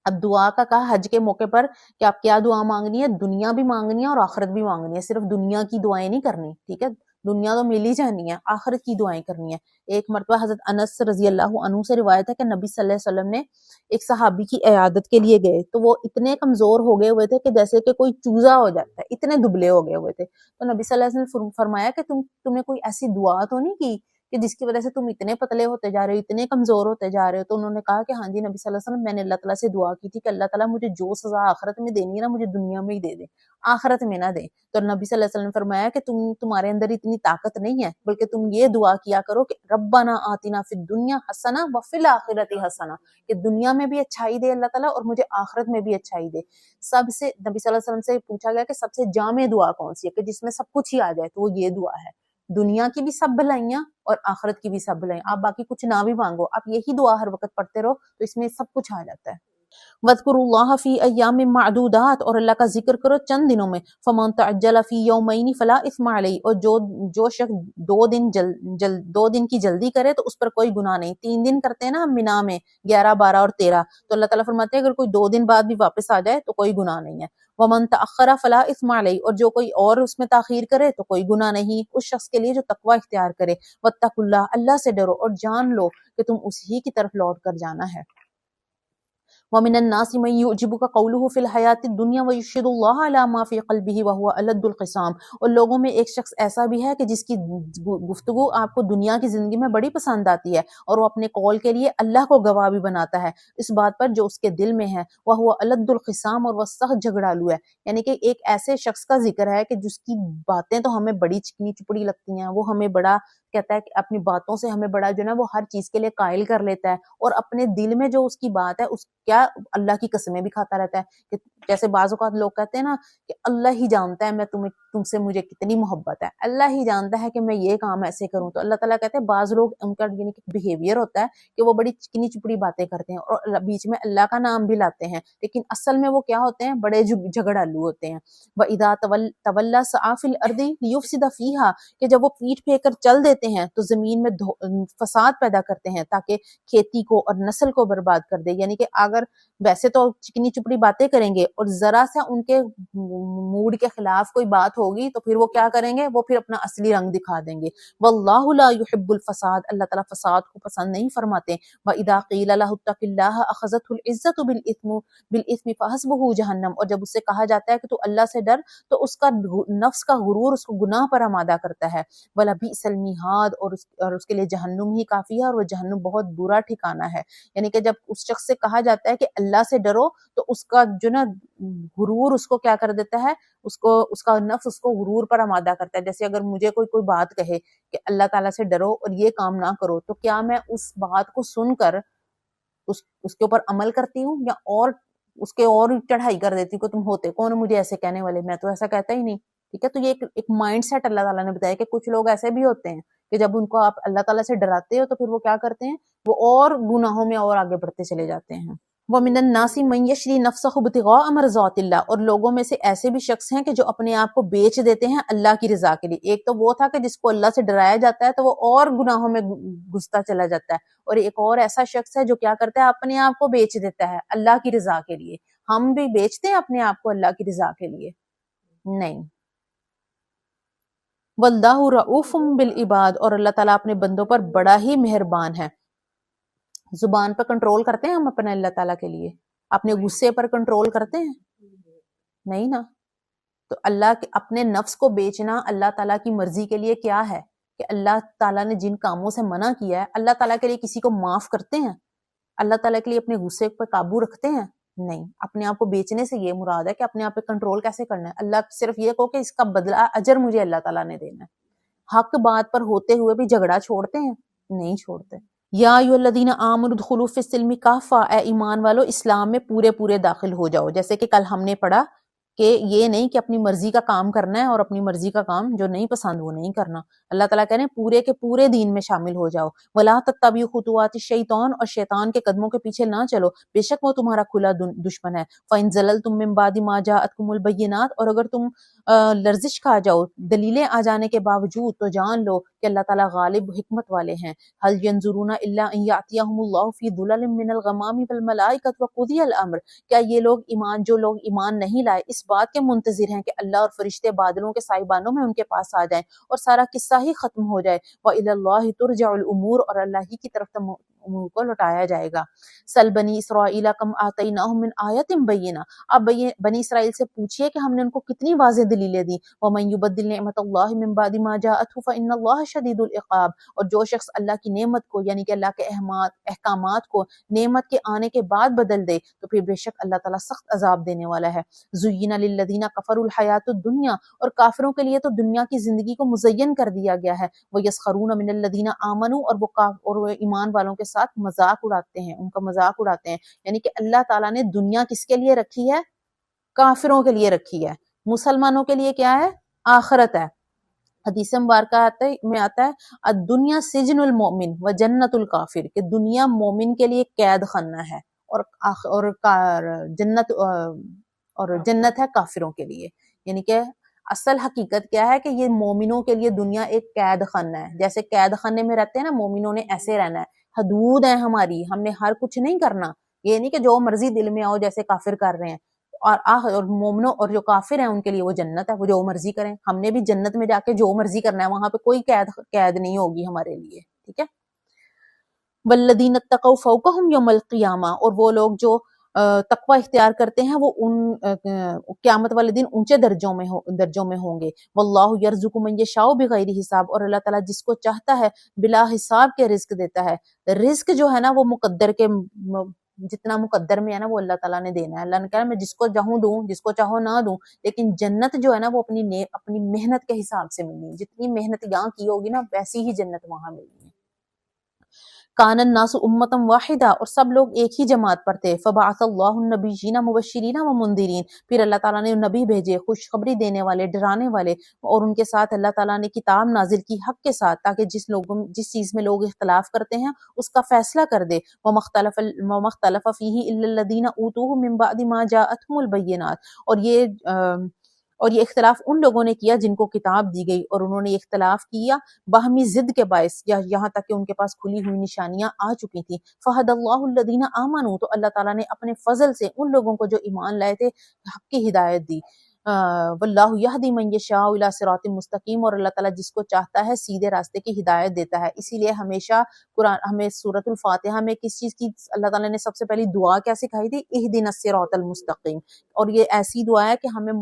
اب دعا کا کہا حج کے موقع پر کہ آپ کیا دعا مانگنی ہے، دنیا بھی مانگنی ہے اور آخرت بھی مانگنی ہے. صرف دنیا کی دعائیں نہیں کرنی، ٹھیک ہے، دنیا تو مل ہی جانی ہے، آخرت کی دعائیں کرنی ہے. ایک مرتبہ حضرت انس رضی اللہ عنہ سے روایت ہے کہ نبی صلی اللہ علیہ وسلم نے ایک صحابی کی عیادت کے لیے گئے تو وہ اتنے کمزور ہو گئے ہوئے تھے کہ جیسے کہ کوئی چوزا ہو جاتا ہے، اتنے دبلے ہو گئے ہوئے تھے. تو نبی صلی اللہ علیہ وسلم نے فرمایا کہ تم نے کوئی ایسی دعا تو نہیں کی کہ جس کی وجہ سے تم اتنے پتلے ہوتے جا رہے ہو، اتنے کمزور ہوتے جا رہے ہو؟ تو انہوں نے کہا کہ ہاں جی نبی صلی اللہ علیہ وسلم، میں نے اللہ تعالیٰ سے دعا کی تھی کہ اللہ تعالیٰ مجھے جو سزا آخرت میں دینی ہے نا، مجھے دنیا میں ہی دے دے، آخرت میں نہ دے. تو نبی صلی اللہ علیہ وسلم نے فرمایا کہ تمہارے اندر اتنی طاقت نہیں ہے، بلکہ تم یہ دعا کیا کرو کہ ربنا آتنا فی الدنیا حسنہ وفی الآخرۃ حسنہ، کہ دنیا میں بھی اچھائی دے اللہ تعالیٰ اور مجھے آخرت میں بھی اچھائی دے. سب سے نبی صلی اللہ علیہ وسلم سے پوچھا گیا کہ سب سے جامع دعا کون سی ہے کہ جس میں سب کچھ ہی آ جائے، تو وہ یہ دعا ہے، دنیا کی بھی سب بھلائیاں اور آخرت کی بھی سب بھلائیاں. آپ باقی کچھ نہ بھی مانگو، آپ یہی دعا ہر وقت پڑھتے رہو تو اس میں سب کچھ آ جاتا ہے. وَاذْكُرُوا اللَّهَ فِي أَيَّامٍ مَّعْدُودَاتٍ، اور اللہ کا ذکر کرو چند دنوں میں. فَمَن تَعَجَّلَ فِي يَوْمَيْنِ فَلَا إِثْمَ عَلَيْهِ، اور جو شخص 2 دن کی جلدی کرے تو اس پر کوئی گناہ نہیں. 3 دن کرتے ہیں نا ہم مینا میں، 11، 12 اور 13، تو اللہ تعالیٰ فرماتے ہیں اگر کوئی 2 دن بعد بھی واپس آ جائے تو کوئی گناہ نہیں ہے. وَمَن تَأَخَّرَ فَلَا إِثْمَ عَلَيْهِ، اور جو کوئی اور اس میں تاخیر کرے تو کوئی گناہ نہیں اس شخص کے لیے جو تقوی اختیار کرے. وَاتَّقُوا اللَّهَ، اللہ سے ڈرو اور جان لو کہ تم اسی کی طرف لوٹ کر جانا ہے. وَمِنَ النَّاسِ مَن يُعْجِبُكَ قَوْلُهُ فِي الْحَيَاةِ الدُّنْيَا وَيُشْهِدُ اللَّهَ عَلَى مَا فِي قَلْبِهِ وَهُوَ أَلَدُّ الْخِصَامِ، اور لوگوں میں ایک شخص ایسا بھی ہے کہ جس کی گفتگو آپ کو دنیا کی زندگی میں بڑی پسند آتی ہے اور وہ اپنے قول کے لیے اللہ کو گواہ بھی بناتا ہے اس بات پر جو اس کے دل میں ہے. وَهُوَ أَلَدُّ الْخِصَامِ، اور وہ سخت جھگڑالو ہے. یعنی کہ ایک ایسے شخص کا ذکر ہے کہ جس کی باتیں تو ہمیں بڑی چکنی چپڑی لگتی ہیں، وہ ہمیں بڑا کہتا ہے کہ اپنی باتوں سے ہمیں بڑا جو نا وہ ہر چیز کے لیے قائل کر لیتا ہے، اور اپنے دل میں جو اس کی بات ہے اس کیا اللہ کی قسمیں بھی کھاتا رہتا ہے. کہ جیسے بعض اوقات لوگ کہتے ہیں نا کہ اللہ ہی جانتا ہے تم سے مجھے کتنی محبت ہے، اللہ ہی جانتا ہے کہ میں یہ کام ایسے کروں. تو اللہ تعالیٰ کہتے ہیں بعض لوگ ان کا یعنی کہ بیہیویئر ہوتا ہے کہ وہ بڑی چکنی چپڑی باتیں کرتے ہیں اور بیچ میں اللہ کا نام بھی لاتے ہیں، لیکن اصل میں وہ کیا ہوتے ہیں؟ بڑے جھگڑالو ہوتے ہیں. وَإِذَا تَوَلَّى سَعَىٰ فِي الْأَرْضِ لِيُفْسِدَ فِيهَا، کہ جب وہ پیٹھ پھیر کر چل دیتے ہیں تو زمین میں فساد پیدا کرتے ہیں تاکہ کھیتی کو اور نسل کو برباد کر دے. یعنی کہ اگر ویسے تو چکنی چپڑی باتیں کریں گے اور ذرا سا ان کے موڈ کے خلاف کوئی بات ہوگی تو پھر وہ کیا کریں گے؟ وہ پھر اپنا اصلی رنگ دکھا دیں گے. واللہ لا يحب الفساد، اللہ تعالیٰ فساد کو پسند نہیں فرماتے. وَإِذَا قِيلَ لَهُ اتَّقِ اللَّهَ أَخَذَتْهُ الْعِزَّةُ بِالْإِثْمِ فَحَسْبُهُ جَهَنَّمُ، اور جب اسے کہا جاتا ہے کہ تو اللہ سے ڈر تو اس کا نفس کا غرور اس کو گناہ پر آمادہ کرتا ہے. وَلَبِئْسَ الْمِہَادُ، اور اس کے لیے جہنم ہی کافی ہے اور وہ جہنم بہت برا ٹھکانہ ہے. یعنی کہ جب اس شخص سے کہا جاتا ہے کہ اللہ سے ڈرو تو اس کا جو نا غرور اس کو کیا کر دیتا ہے، اس کا نفس اس کو غرور پر آمادہ کرتا ہے. جیسے اگر مجھے کوئی بات کہے کہ اللہ تعالیٰ سے ڈرو اور یہ کام نہ کرو، تو کیا میں اس بات کو سن کر اس کے اوپر عمل کرتی ہوں یا اور اس کے اور چڑھائی کر دیتی ہوں کہ تم ہوتے کون مجھے ایسے کہنے والے؟ میں تو ایسا کہتا ہی نہیں. ٹھیک ہے، تو یہ ایک مائنڈ سیٹ اللہ تعالیٰ نے بتایا کہ کچھ لوگ ایسے بھی ہوتے ہیں کہ جب ان کو آپ اللہ تعالیٰ سے ڈراتے ہو تو پھر وہ کیا کرتے ہیں، وہ اور گناہوں میں اور آگے بڑھتے چلے جاتے ہیں۔ وَمِنَ النَّاسِ مَن يَشْرِي نَفْسَهُ ابْتِغَاءَ مَرْضَاتِ اللَّهِ، اور لوگوں میں سے ایسے بھی شخص ہیں کہ جو اپنے آپ کو بیچ دیتے ہیں اللہ کی رضا کے لیے۔ ایک تو وہ تھا کہ جس کو اللہ سے ڈرایا جاتا ہے تو وہ اور گناہوں میں گھستا چلا جاتا ہے، اور ایک اور ایسا شخص ہے جو کیا کرتا ہے، اپنے آپ کو بیچ دیتا ہے اللہ کی رضا کے لیے۔ ہم بھی بیچتے ہیں اپنے آپ کو اللہ کی رضا کے لیے؟ نہیں۔ وَاللَّهُ رَءُوفٌ بِالْعِبَادِ، اور اللہ تعالیٰ اپنے بندوں پر بڑا ہی مہربان ہے۔ زبان پر کنٹرول کرتے ہیں ہم اپنے اللہ تعالیٰ کے لیے؟ اپنے غصے پر کنٹرول کرتے ہیں؟ نہیں نا۔ تو اللہ کے اپنے نفس کو بیچنا اللہ تعالیٰ کی مرضی کے لیے کیا ہے کہ اللہ تعالیٰ نے جن کاموں سے منع کیا ہے، اللہ تعالیٰ کے لیے کسی کو معاف کرتے ہیں؟ اللہ تعالیٰ کے لیے اپنے غصے پر قابو رکھتے ہیں؟ نہیں۔ اپنے آپ کو بیچنے سے یہ مراد ہے کہ اپنے آپ پہ کنٹرول کیسے کرنا ہے، اللہ صرف یہ کہو کہ اس کا بدلہ اجر مجھے اللہ تعالیٰ نے دینا ہے۔ حق بات پر ہوتے ہوئے بھی جھگڑا چھوڑتے ہیں؟ نہیں چھوڑتے۔ یا ایھا الذین آمنوا ادخلوا فی السلم کافہ، اے ایمان والو اسلام میں پورے پورے داخل ہو جاؤ۔ جیسے کہ کل ہم نے پڑھا کہ یہ نہیں کہ اپنی مرضی کا کام کرنا ہے اور اپنی مرضی کا کام جو نہیں پسند وہ نہیں کرنا۔ اللہ تعالیٰ کہہ رہے ہیں پورے کے پورے دین میں شامل ہو جاؤ۔ وَلَا تَتَّبِعُوا خُطُوَاتِ الشَّیطان، اور شیطان کے قدموں کے پیچھے نہ چلو، بے شک وہ تمہارا کھلا دشمن ہے۔ فَإِن زَلَلْتُم مِّن بَعْدِ مَا جَاءَتْكُمُ الْبَيِّنَاتُ، اور اگر تم لرزش کھا جاؤ دلیلیں آ جانے کے باوجود، تو جان لو کہ اللہ تعالیٰ غالب حکمت والے ہیں۔ هَلْ يَنظُرُونَ إِلَّا أَن يَأْتِيَهُمُ اللَّهُ فِي ظُلَلٍ مِّنَ الْغَمَامِ وَالْمَلَائِكَةُ وَقُضِيَ الْأَمْرُ، کیا یہ لوگ جو لوگ ایمان نہیں لائے اس بات کے منتظر ہیں کہ اللہ اور فرشتے بادلوں کے سائبانوں میں ان کے پاس آ جائیں اور سارا قصہ ہی ختم ہو جائے۔ وَإِلَى اللَّهِ تُرْجَعُ الْأُمُورُ، اور اللہ ہی کی طرف امور کو لوٹایا جائے گا۔ سل بنی اسرائیل کم آتیناہم من آیت بینہ، اب بنی اسرائیل سے پوچھئے کہ ہم نے ان کو کتنی واضح دلیلیں دی۔ ومن یبدل نعمت اللہ من بعد ما جاءته فإن اللہ شدید العقاب، اور جو شخص اللہ کی نعمت کو یعنی کہ اللہ کے احکامات کو نعمت کے آنے کے بعد بدل دے تو پھر بے شک اللہ تعالیٰ سخت عذاب دینے والا ہے۔ زین للذین کفروا الحیات الدنیا، اور کافروں کے لیے تو دنیا کی زندگی کو مزین کر دیا گیا ہے۔ ویسخرون من الذین آمنوا، اور وہ ایمان والوں کے ساتھ مذاق اڑاتے ہیں، ان کا مذاق اڑاتے ہیں۔ یعنی کہ اللہ تعالیٰ نے دنیا کس کے لیے رکھی ہے؟ کافروں کے لیے رکھی ہے۔ مسلمانوں کے لیے کیا ہے؟ آخرت ہے۔ حدیث مبارکہ میں آتا ہے الدنیا سجن المؤمن و جنت الکافر، کہ دنیا مومن کے لیے قید خانہ ہے اور جنت ہے کافروں کے لیے۔ یعنی کہ اصل حقیقت کیا ہے کہ یہ مومنوں کے لیے دنیا ایک قید خانہ ہے۔ جیسے قید خانے میں رہتے ہیں نا، مومنوں نے ایسے رہنا ہے، حدود ہے ہماری، ہم نے ہر کچھ نہیں کرنا، یہ نہیں کہ جو مرضی دل میں آؤ جیسے کافر کر رہے ہیں۔ اور مومنوں اور جو کافر ہیں ان کے لیے وہ جنت ہے، وہ جو مرضی کریں۔ ہم نے بھی جنت میں جا کے جو مرضی کرنا ہے، وہاں پہ کوئی قید نہیں ہوگی ہمارے لیے، ٹھیک ہے۔ والذین اتقوا فوقہم یوم القیامہ، اور وہ لوگ جو تقوی اختیار کرتے ہیں وہ ان قیامت والے دن اونچے درجوں میں ہوں گے۔ واللہ یرزق من یشاء بغیر حساب، اور اللہ تعالیٰ جس کو چاہتا ہے بلا حساب کے رزق دیتا ہے۔ رزق جو ہے نا وہ مقدر کے جتنا مقدر میں ہے نا وہ اللہ تعالیٰ نے دینا ہے۔ اللہ نے کہا میں جس کو چاہوں دوں، جس کو چاہو نہ دوں، لیکن جنت جو ہے نا وہ اپنی محنت کے حساب سے ملنی ہے۔ جتنی محنت یہاں کی ہوگی نا ویسی ہی جنت وہاں ملنی ہے۔ کان الناس امتا واحدہ، اور سب لوگ ایک ہی جماعت پر تھے۔ فبعث اللہ النبیین مبشرین ومنذرین، پھر اللہ تعالیٰ نے نبی بھیجے خوشخبری دینے والے، ڈرانے والے، اور ان کے ساتھ اللہ تعالیٰ نے کتاب نازل کی حق کے ساتھ، تاکہ جس چیز میں لوگ اختلاف کرتے ہیں اس کا فیصلہ کر دے۔ وَمَا اخْتَلَفَ فِيهِ إِلَّا الَّذِينَ أُوتُوهُ مِن بَعْدِ مَا جَاءَتْهُمُ الْبَيِّنَاتُ، اور یہ اختلاف ان لوگوں نے کیا جن کو کتاب دی گئی، اور انہوں نے یہ اختلاف کیا باہمی ضد کے باعث، یا یہاں تک کہ ان کے پاس کھلی ہوئی نشانیاں آ چکی تھیں۔ فَهَدَى اللَّهُ الَّذِينَ آمَنُوا، تو اللہ تعالیٰ نے اپنے فضل سے ان لوگوں کو جو ایمان لائے تھے حق کی ہدایت دی۔ واللہ یہدی من یشاء الی صراط مستقیم، اور اللہ تعالیٰ جس کو چاہتا ہے سیدھے راستے کی ہدایت دیتا ہے۔ اسی لیے ہمیشہ قرآن ہمیں سورۃ الفاتحہ میں کس چیز کی اللہ تعالیٰ نے سب سے پہلی دعا کیا سکھائی تھی؟ اہدنا الصراط المستقیم، اور یہ ایسی دعا ہے کہ ہمیں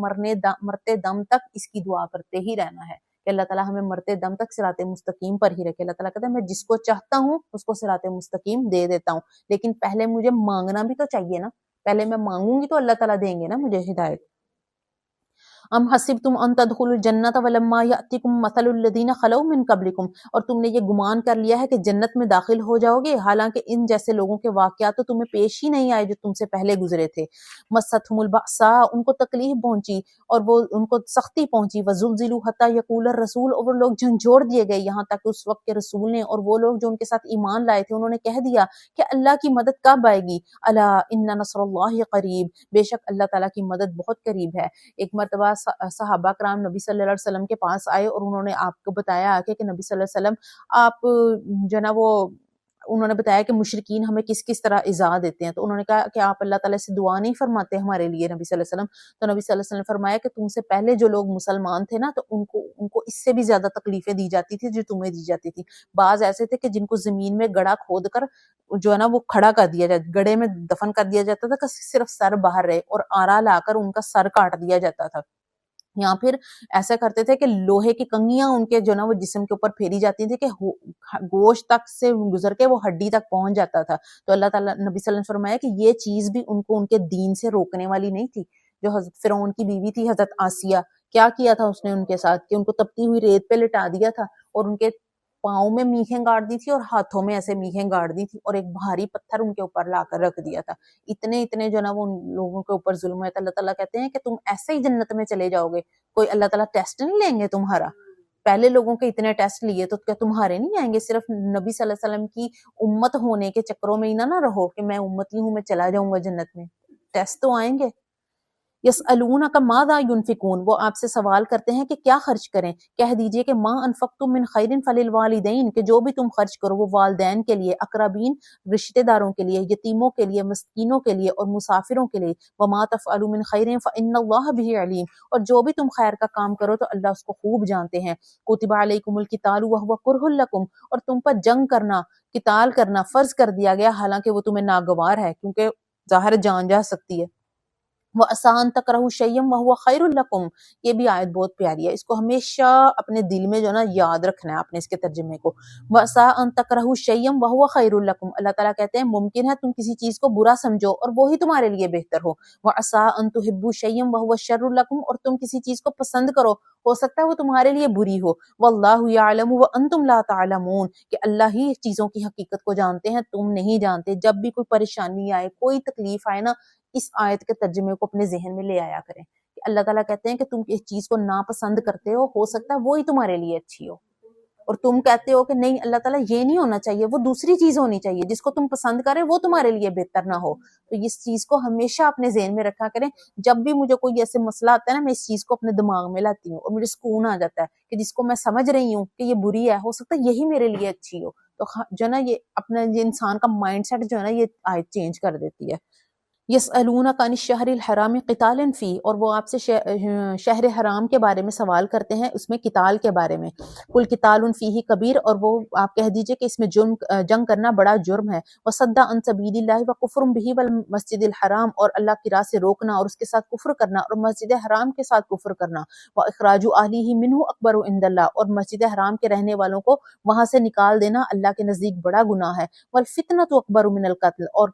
مرتے دم تک اس کی دعا کرتے ہی رہنا ہے کہ اللہ تعالیٰ ہمیں مرتے دم تک صراط مستقیم پر ہی رکھے۔ اللہ تعالیٰ کہتا ہے میں جس کو چاہتا ہوں اس کو صراط مستقیم دے دیتا ہوں، لیکن پہلے مجھے مانگنا بھی تو چاہیے نا، پہلے میں مانگوں گی تو اللہ تعالیٰ دیں گے نا مجھے ہدایت۔ ام حسبتم ان تدخلوا الجنۃ ولما یأتکم مثل الذین خلو من قبلکم، اور تم نے یہ گمان کر لیا ہے کہ جنت میں داخل ہو جاؤ گے حالانکہ ان جیسے لوگوں کے واقعات تو تمہیں پیش ہی نہیں آئے جو تم سے پہلے گزرے تھے۔ مستھم البأساء، ان کو تکلیف پہنچی اور وہ ان کو سختی پہنچی، وزلزلوا حتی یقول الرسول، اور وہ لوگ جھنجھوڑ دیے گئے یہاں تک کہ اس وقت کے رسول نے اور وہ لوگ جو ان کے ساتھ ایمان لائے تھے انہوں نے کہہ دیا کہ اللہ کی مدد کب آئے گی، الا ان نصر اللہ قریب، بے شک اللہ تعالیٰ کی مدد بہت قریب ہے۔ ایک مرتبہ صحابہ کرام نبی صلی اللہ علیہ وسلم کے پاس آئے اور انہوں نے آپ کو بتایا کہ نبی صلی اللہ علیہ وسلم آپ جو نا وہ انہوں نے بتایا کہ مشرکین ہمیں کس کس طرح ایذا دیتے ہیں، تو انہوں نے کہا کہ آپ اللہ تعالیٰ سے دعا نہیں فرماتے ہمارے لیے نبی صلی اللہ علیہ وسلم؟ تو نبی صلی اللہ علیہ وسلم نے فرمایا کہ تم سے پہلے جو لوگ مسلمان تھے نا تو ان کو اس سے بھی زیادہ تکلیفیں دی جاتی تھی جو تمہیں دی جاتی تھی۔ بعض ایسے تھے کہ جن کو زمین میں گڑھا کھود کر جو ہے نا وہ کھڑا کر دیا جاتا، گڑھے میں دفن کر دیا جاتا تھا کہ صرف سر باہر رہے، اور آرا لا کر ان کا سر کاٹ دیا جاتا تھا، یا پھر ایسا کرتے تھے کہ لوہے کی کنگیاں ان کے جو نا وہ جسم کے اوپر پھیری جاتی تھی کہ گوشت تک سے گزر کے وہ ہڈی تک پہنچ جاتا تھا۔ تو اللہ تعالیٰ نبی صلی اللہ علیہ وسلم نے فرمایا کہ یہ چیز بھی ان کو ان کے دین سے روکنے والی نہیں تھی۔ جو حضرت فرعون کی بیوی تھی حضرت آسیہ، کیا کیا تھا اس نے ان کے ساتھ کہ ان کو تپتی ہوئی ریت پہ لٹا دیا تھا اور ان کے پاؤں میں میخیں گاڑ دی تھی اور ہاتھوں میں ایسے میخیں گاڑ دی تھی اور ایک بھاری پتھر ان کے اوپر لا کر رکھ دیا تھا۔ اتنے جو نا وہ ان لوگوں کے اوپر ظلم ہے۔ اللہ تعالیٰ کہتے ہیں کہ تم ایسے ہی جنت میں چلے جاؤ گے، کوئی اللہ تعالیٰ ٹیسٹ نہیں لیں گے تمہارا؟ پہلے لوگوں کے اتنے ٹیسٹ لیے تو کیا تمہارے نہیں آئیں گے؟ صرف نبی صلی اللہ علیہ وسلم کی امت ہونے کے چکروں میں ہی نہ رہو کہ میں امتی ہوں میں چلا جاؤں گا جنت میں، ٹیسٹ تو آئیں گے۔ یسألونک ماذا ینفقون، وہ آپ سے سوال کرتے ہیں کہ کیا خرچ کریں، کہہ دیجئے کہ ما انفقتم من خیر فللوالدین، کہ جو بھی تم خرچ کرو وہ والدین کے لیے، اقربین رشتہ داروں کے لیے، یتیموں کے لیے، مسکینوں کے لیے اور مسافروں کے لیے، وما تفعلوا من خیر فإن اللہ به علیم، اور جو بھی تم خیر کا کام کرو تو اللہ اس کو خوب جانتے ہیں۔ کتب علیکم القتال وهو کرہ لکم، اور تم پر جنگ کرنا، قتال کرنا فرض کر دیا گیا حالانکہ وہ تمہیں ناگوار ہے، کیونکہ ظاہر جان جا سکتی ہے۔ وَعَسَىٰ أَن تَكْرَهُوا شَيْئًا وَهُوَ خَيْرٌ لَكُمْ، یہ بھی آیت بہت پیاری ہے، اس کو ہمیشہ اپنے دل میں جو نا یاد رکھنا ہے اپنے اس کے ترجمے کو۔ وَعَسَىٰ أَن تَكْرَهُوا شَيْئًا وَهُوَ خَيْرٌ لَكُمْ، اللہ تعالیٰ کہتے ہیں ممکن ہے تم کسی چیز کو برا سمجھو اور وہی تمہارے لیے بہتر ہو۔ وَعَسَىٰ أَن تُحِبُّوا شَيْئًا وَهُوَ شَرٌّ لَكُمْ، اور تم کسی چیز کو پسند کرو، ہو سکتا ہے وہ تمہارے لیے بری ہو۔ وَاللَّهُ يَعْلَمُ وَأَنتُمْ لَا تَعْلَمُونَ، کہ اللہ ہی چیزوں کی حقیقت کو جانتے ہیں، تم نہیں جانتے۔ جب بھی کوئی پریشانی آئے، کوئی تکلیف آئے نا، اس آیت کے ترجمے کو اپنے ذہن میں لے آیا کریں کہ اللہ تعالیٰ کہتے ہیں کہ تم اس چیز کو ناپسند کرتے ہو سکتا ہے وہی تمہارے لیے اچھی ہو، اور تم کہتے ہو کہ نہیں اللہ تعالیٰ یہ نہیں ہونا چاہیے، وہ دوسری چیز ہونی چاہیے، جس کو تم پسند کریں وہ تمہارے لیے بہتر نہ ہو۔ تو اس چیز کو ہمیشہ اپنے ذہن میں رکھا کریں۔ جب بھی مجھے کوئی ایسے مسئلہ آتا ہے نا، میں اس چیز کو اپنے دماغ میں لاتی ہوں اور مجھے سکون آ جاتا ہے کہ جس کو میں سمجھ رہی ہوں کہ یہ بری ہے، ہو سکتا ہے یہی میرے لیے اچھی ہو۔ تو جو نا یہ اپنا یہ انسان کا مائنڈ سیٹ جو ہے نا یہ آیت چینج کر دیتی ہے۔ یسألونک عن الشہر الحرام قتال فیہ، اور وہ آپ سے شہر حرام کے بارے میں سوال کرتے ہیں اس میں قتال کے بارے میں۔ قل قتال فیہ کبیر، اور وہ آپ کہہ دیجئے کہ اس میں جنگ کرنا بڑا جرم ہے۔ وصد عن سبیل اللہ وکفر بہ والمسجد الحرام، اور اللہ کی راہ سے روکنا اور اس کے ساتھ کفر کرنا اور مسجد حرام کے ساتھ کفر کرنا۔ واخراج اہلہ منہ اکبر عند اللہ، اور مسجد حرام کے رہنے والوں کو وہاں سے نکال دینا اللہ کے نزدیک بڑا گناہ ہے۔ والفتنۃ اکبر من القتل، اور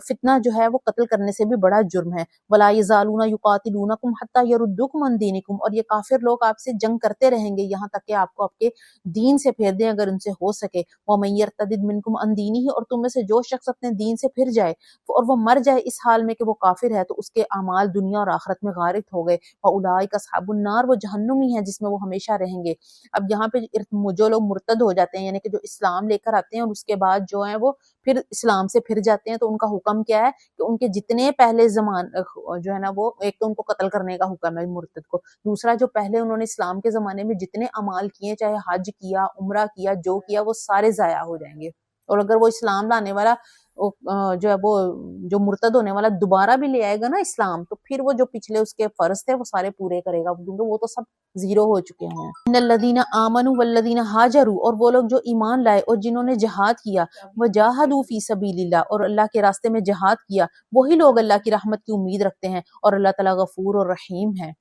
فتنہ جو ہے وہ قتل کرنے سے بھی بڑا جرم ہے۔ ولا یزالون یقاتلونکم حتی یردوکم عن دینکم، اور یہ کافر لوگ آپ سے جنگ کرتے رہیں گے یہاں تک کہ آپ کو آپ کے دین سے پھیر دیں اگر ان سے ہو سکے۔ ومن یرتد منکم عن دینہ، اور تم میں سے جو شخص اپنے دین سے پھر جائے اور وہ مر جائے اس حال میں کہ وہ کافر ہے، تو اس کے اعمال دنیا اور آخرت میں غارق ہو گئے۔ واولئک اصحاب النار، وہ جہنمی ہیں جس میں وہ ہمیشہ رہیں گے۔ اب یہاں پہ جو لوگ مرتد ہو جاتے ہیں یعنی کہ جو اسلام لے کر آتے ہیں اور اس کے بعد جو ہیں وہ پھر اسلام سے پھر جاتے ہیں، تو ان کا حکم کیا ہے کہ ان کے جتنے پہلے جو ہے نا وہ ایک تو ان کو قتل کرنے کا حکم ہے مرتد کو، دوسرا جو پہلے انہوں نے اسلام کے زمانے میں جتنے اعمال کیے، چاہے حج کیا، عمرہ کیا، جو کیا، وہ سارے ضائع ہو جائیں گے۔ اور اگر وہ اسلام لانے والا جو ہے وہ جو مرتد ہونے والا دوبارہ بھی لے آئے گا نا اسلام، تو پھر وہ جو پچھلے اس کے فرض تھے وہ سارے پورے کرے گا، کیونکہ وہ تو سب زیرو ہو چکے ہیں۔ ان الذین آمنوا والذین ہاجروا، اور وہ لوگ جو ایمان لائے اور جنہوں نے جہاد کیا، وجاہدوا فی سبیل اللہ، اور اللہ کے راستے میں جہاد کیا، وہی لوگ اللہ کی رحمت کی امید رکھتے ہیں، اور اللہ تعالیٰ غفور اور رحیم ہے۔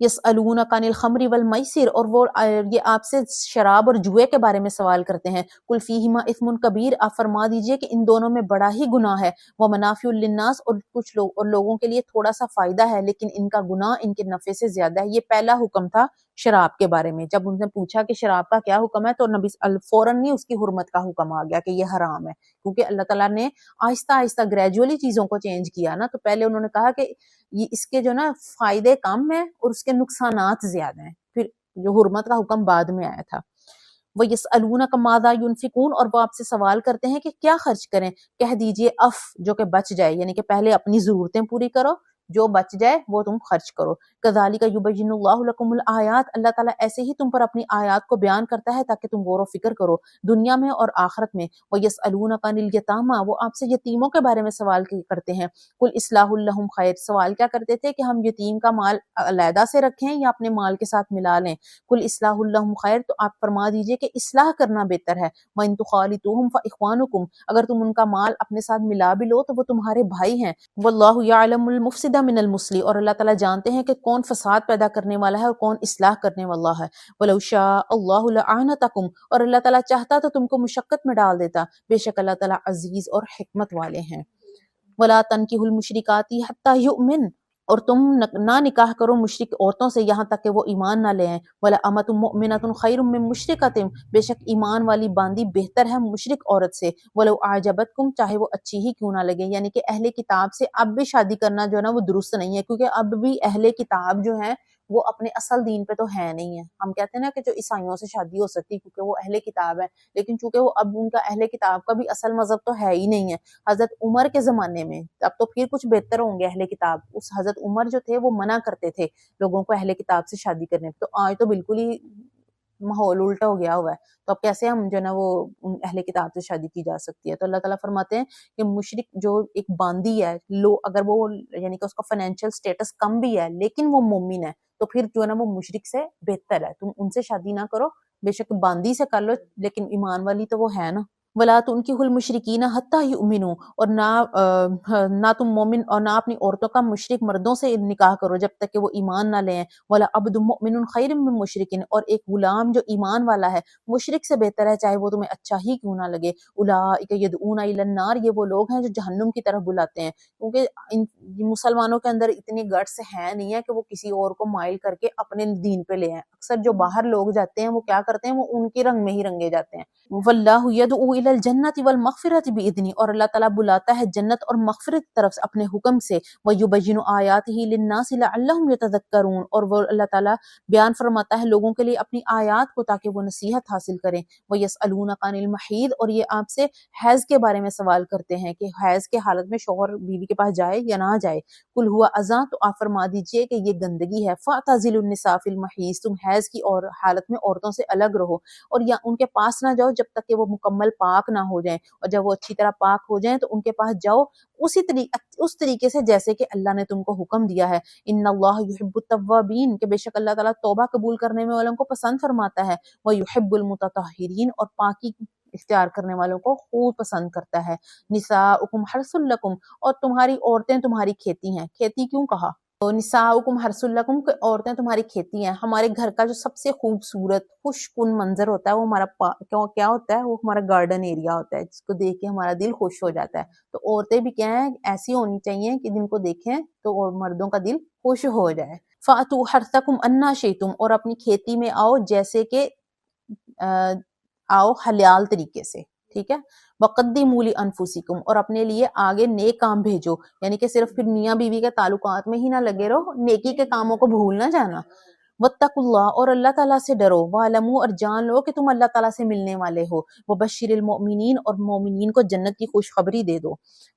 یسألونک عن الخمر والمیسر، اور وہ یہ آپ سے شراب اور جوئے کے بارے میں سوال کرتے ہیں. قل فیہما اثم کبیر، آپ فرما دیجئے کہ ان دونوں میں بڑا ہی گناہ ہے. ومنافع للناس، اور کچھ لوگوں کے لیے تھوڑا سا فائدہ ہے، لیکن ان کا گناہ ان کے نفع سے زیادہ ہے. یہ پہلا حکم تھا شراب کے بارے میں. جب ان نے پوچھا کہ شراب کا کیا حکم ہے تو نبی فوراً ہی اس کی حرمت کا حکم آ گیا کہ یہ حرام ہے، کیونکہ اللہ تعالیٰ نے آہستہ آہستہ گریجولی چیزوں کو چینج کیا نا. تو پہلے انہوں نے کہا کہ یہ اس کے جو نا فائدے کم ہیں اور اس کے نقصانات زیادہ ہیں، پھر جو حرمت کا حکم بعد میں آیا تھا. وَيَسْأَلُونَكَ مَاذَا يُنْفِقُونَ، اور وہ آپ سے سوال کرتے ہیں کہ کیا خرچ کریں. کہہ دیجئے جو کہ بچ جائے، یعنی کہ پہلے اپنی ضرورتیں پوری کرو، جو بچ جائے وہ تم خرچ کرو. کذالک یبین اللہ لکم الآیات، اللہ تعالیٰ ایسے ہی تم پر اپنی آیات کو بیان کرتا ہے تاکہ تم غور و فکر کرو دنیا میں اور آخرت میں. ویسألونک عن الیتامی، وہ آپ سے یتیموں کے بارے میں سوال کرتے ہیں. قل اصلاح لہم خیر، سوال کیا کرتے تھے کہ ہم یتیم کا مال علیحدہ سے رکھیں یا اپنے مال کے ساتھ ملا لیں. قل اصلاح لہم خیر، تو آپ فرما دیجئے کہ اصلاح کرنا بہتر ہے. وَإِن تُخَالِطُوهُمْ فَإِخْوَانُكُمْ، اگر تم ان کا مال اپنے ساتھ ملا بھی لو تو وہ تمہارے بھائی ہیں. واللہ یعلم المفسد من المصلح، اور اللہ تعالیٰ جانتے ہیں کہ کون فساد پیدا کرنے والا ہے اور کون اصلاح کرنے والا ہے. وَلَوْ شَاءَ اللَّهُ لَأَعْنَتَكُمْ، اور اللہ تعالیٰ چاہتا تو تم کو مشقت میں ڈال دیتا، بے شک اللہ تعالیٰ عزیز اور حکمت والے ہیں. وَلَا تَنْكِحُوا الْمُشْرِكَاتِ حَتَّى يُؤْمِنْ، اور تم نہ نکاح کرو مشرک عورتوں سے یہاں تک کہ وہ ایمان نہ لے آئیں. وَلَأَمَةٌ مُؤْمِنَةٌ خَيْرٌ مِّن مُشْرِكَةٍ، بے شک ایمان والی باندی بہتر ہے مشرک عورت سے. وَلَوْ أَعْجَبَتْكُمْ، چاہے وہ اچھی ہی کیوں نہ لگے. یعنی کہ اہل کتاب سے اب بھی شادی کرنا جو ہے نا وہ درست نہیں ہے، کیونکہ اب بھی اہل کتاب جو ہیں وہ اپنے اصل دین پہ تو ہے نہیں ہے. ہم کہتے ہیں نا کہ جو عیسائیوں سے شادی ہو سکتی کیونکہ وہ اہل کتاب ہے، لیکن چونکہ وہ اب ان کا اہل کتاب کا بھی اصل مذہب تو ہے ہی نہیں ہے. حضرت عمر کے زمانے میں اب تو پھر کچھ بہتر ہوں گے اہل کتاب، اس حضرت عمر جو تھے وہ منع کرتے تھے لوگوں کو اہل کتاب سے شادی کرنے. تو آج تو بالکل ہی ماحول الٹا ہو گیا ہوا ہے، تو اب کیسے ہم جو ہے نا وہ اہل کتاب سے شادی کی جا سکتی ہے. تو اللہ تعالیٰ فرماتے ہیں کہ مشرک جو ایک باندی ہے اگر وہ یعنی کہ اس کا فائنینشیل سٹیٹس کم بھی ہے لیکن وہ مومن ہے تو پھر جو ہے نا وہ مشرک سے بہتر ہے. تم ان سے شادی نہ کرو، بے شک باندی سے کر لو لیکن ایمان والی تو وہ ہے نا. ولا تنکحوا المشرکین حتی یؤمنوا، اور نہ تم مومن اور نہ اپنی عورتوں کا مشرک مردوں سے نکاح کرو جب تک کہ وہ ایمان نہ لیں. ولا عبد مؤمن خیر من مشرک، اور ایک غلام جو ایمان والا ہے مشرک سے بہتر ہے چاہے وہ تمہیں اچھا ہی کیوں نہ لگے. اولئک یدعون الی النار، یہ وہ لوگ ہیں جو جہنم کی طرف بلاتے ہیں. کیونکہ مسلمانوں کے اندر اتنی گٹس ہے نہیں ہے کہ وہ کسی اور کو مائل کر کے اپنے دین پہ لے آئیں. اکثر جو باہر لوگ جاتے ہیں وہ کیا کرتے ہیں، وہ ان کے رنگ میں ہی رنگے جاتے ہیں. واللہ یدعو الی الجنۃ والمغفرۃ باذنہ، اور اللہ تعالیٰ بلاتا ہے جنت اور مغفرت کی طرف اپنے حکم سے. ویبین آیاتہ للناس لعلہم یتذکرون، اور وہ اللہ تعالیٰ بیان فرماتا ہے لوگوں کے لیے اپنی آیات کو تاکہ وہ نصیحت حاصل کریں. ویسألونک عن المحیض، اور یہ آپ سے حیض کے بارے میں سوال کرتے ہیں کہ حیض کے حالت میں شوہر بیوی کے پاس جائے یا نہ جائے. قل ہوا اذی، تو آپ فرما دیجئے کہ یہ گندگی ہے. فاعتزلوا النساء فی المحیض، تم حیض کی اور حالت میں عورتوں سے الگ رہو اور یا ان کے پاس نہ جاؤ جب تک کہ وہ مکمل پاک نہ ہو جائیں، اور جب وہ اچھی طرح پاک ہو جائیں تو ان کے پاس جاؤ اس طریقے سے جیسے کہ اللہ نے تم کو حکم دیا ہے. ان اللہ یحب التوابین، کہ بے شک اللہ تعالیٰ توبہ قبول کرنے والوں کو پسند فرماتا ہے. ویحب المتطہرین، اور پاکی اختیار کرنے والوں کو خوب پسند کرتا ہے. نساؤکم حرث لکم، اور تمہاری عورتیں تمہاری کھیتی ہیں. کھیتی کیوں کہا؟ تو نساؤکم حرث لکم، کہ عورتیں تمہاری کھیتی ہیں. ہمارے گھر کا جو سب سے خوبصورت خوش کن منظر ہوتا ہے وہ ہمارا کیا ہوتا ہے، وہ ہمارا گارڈن ایریا ہوتا ہے جس کو دیکھ کے ہمارا دل خوش ہو جاتا ہے. تو عورتیں بھی کیا ہیں، ایسی ہونی چاہیے کہ جن کو دیکھیں تو مردوں کا دل خوش ہو جائے. فَأْتُوا حَرْثَكُمْ أَنَّىٰ شِئْتُمْ، اور اپنی کھیتی میں آؤ جیسے کہ آؤ حلال طریقے سے، ٹھیک ہے. وَقَدِّمُوا لِأَنفُسِكُمْ، اور اپنے لیے آگے نیک کام بھیجو، یعنی کہ صرف پھر میاں بیوی کے تعلقات میں ہی نہ لگے رہو، نیکی کے کاموں کو بھول نہ جانا. وَاتَّقُوا اللَّهَ، اور اللہ تعالیٰ سے ڈرو. وَاعْلَمُوا، اور جان لو کہ تم اللہ تعالیٰ سے ملنے والے ہو. وَبَشِّرِ الْمُؤْمِنِينَ، اور مومنین کو جنت کی خوشخبری دے دو.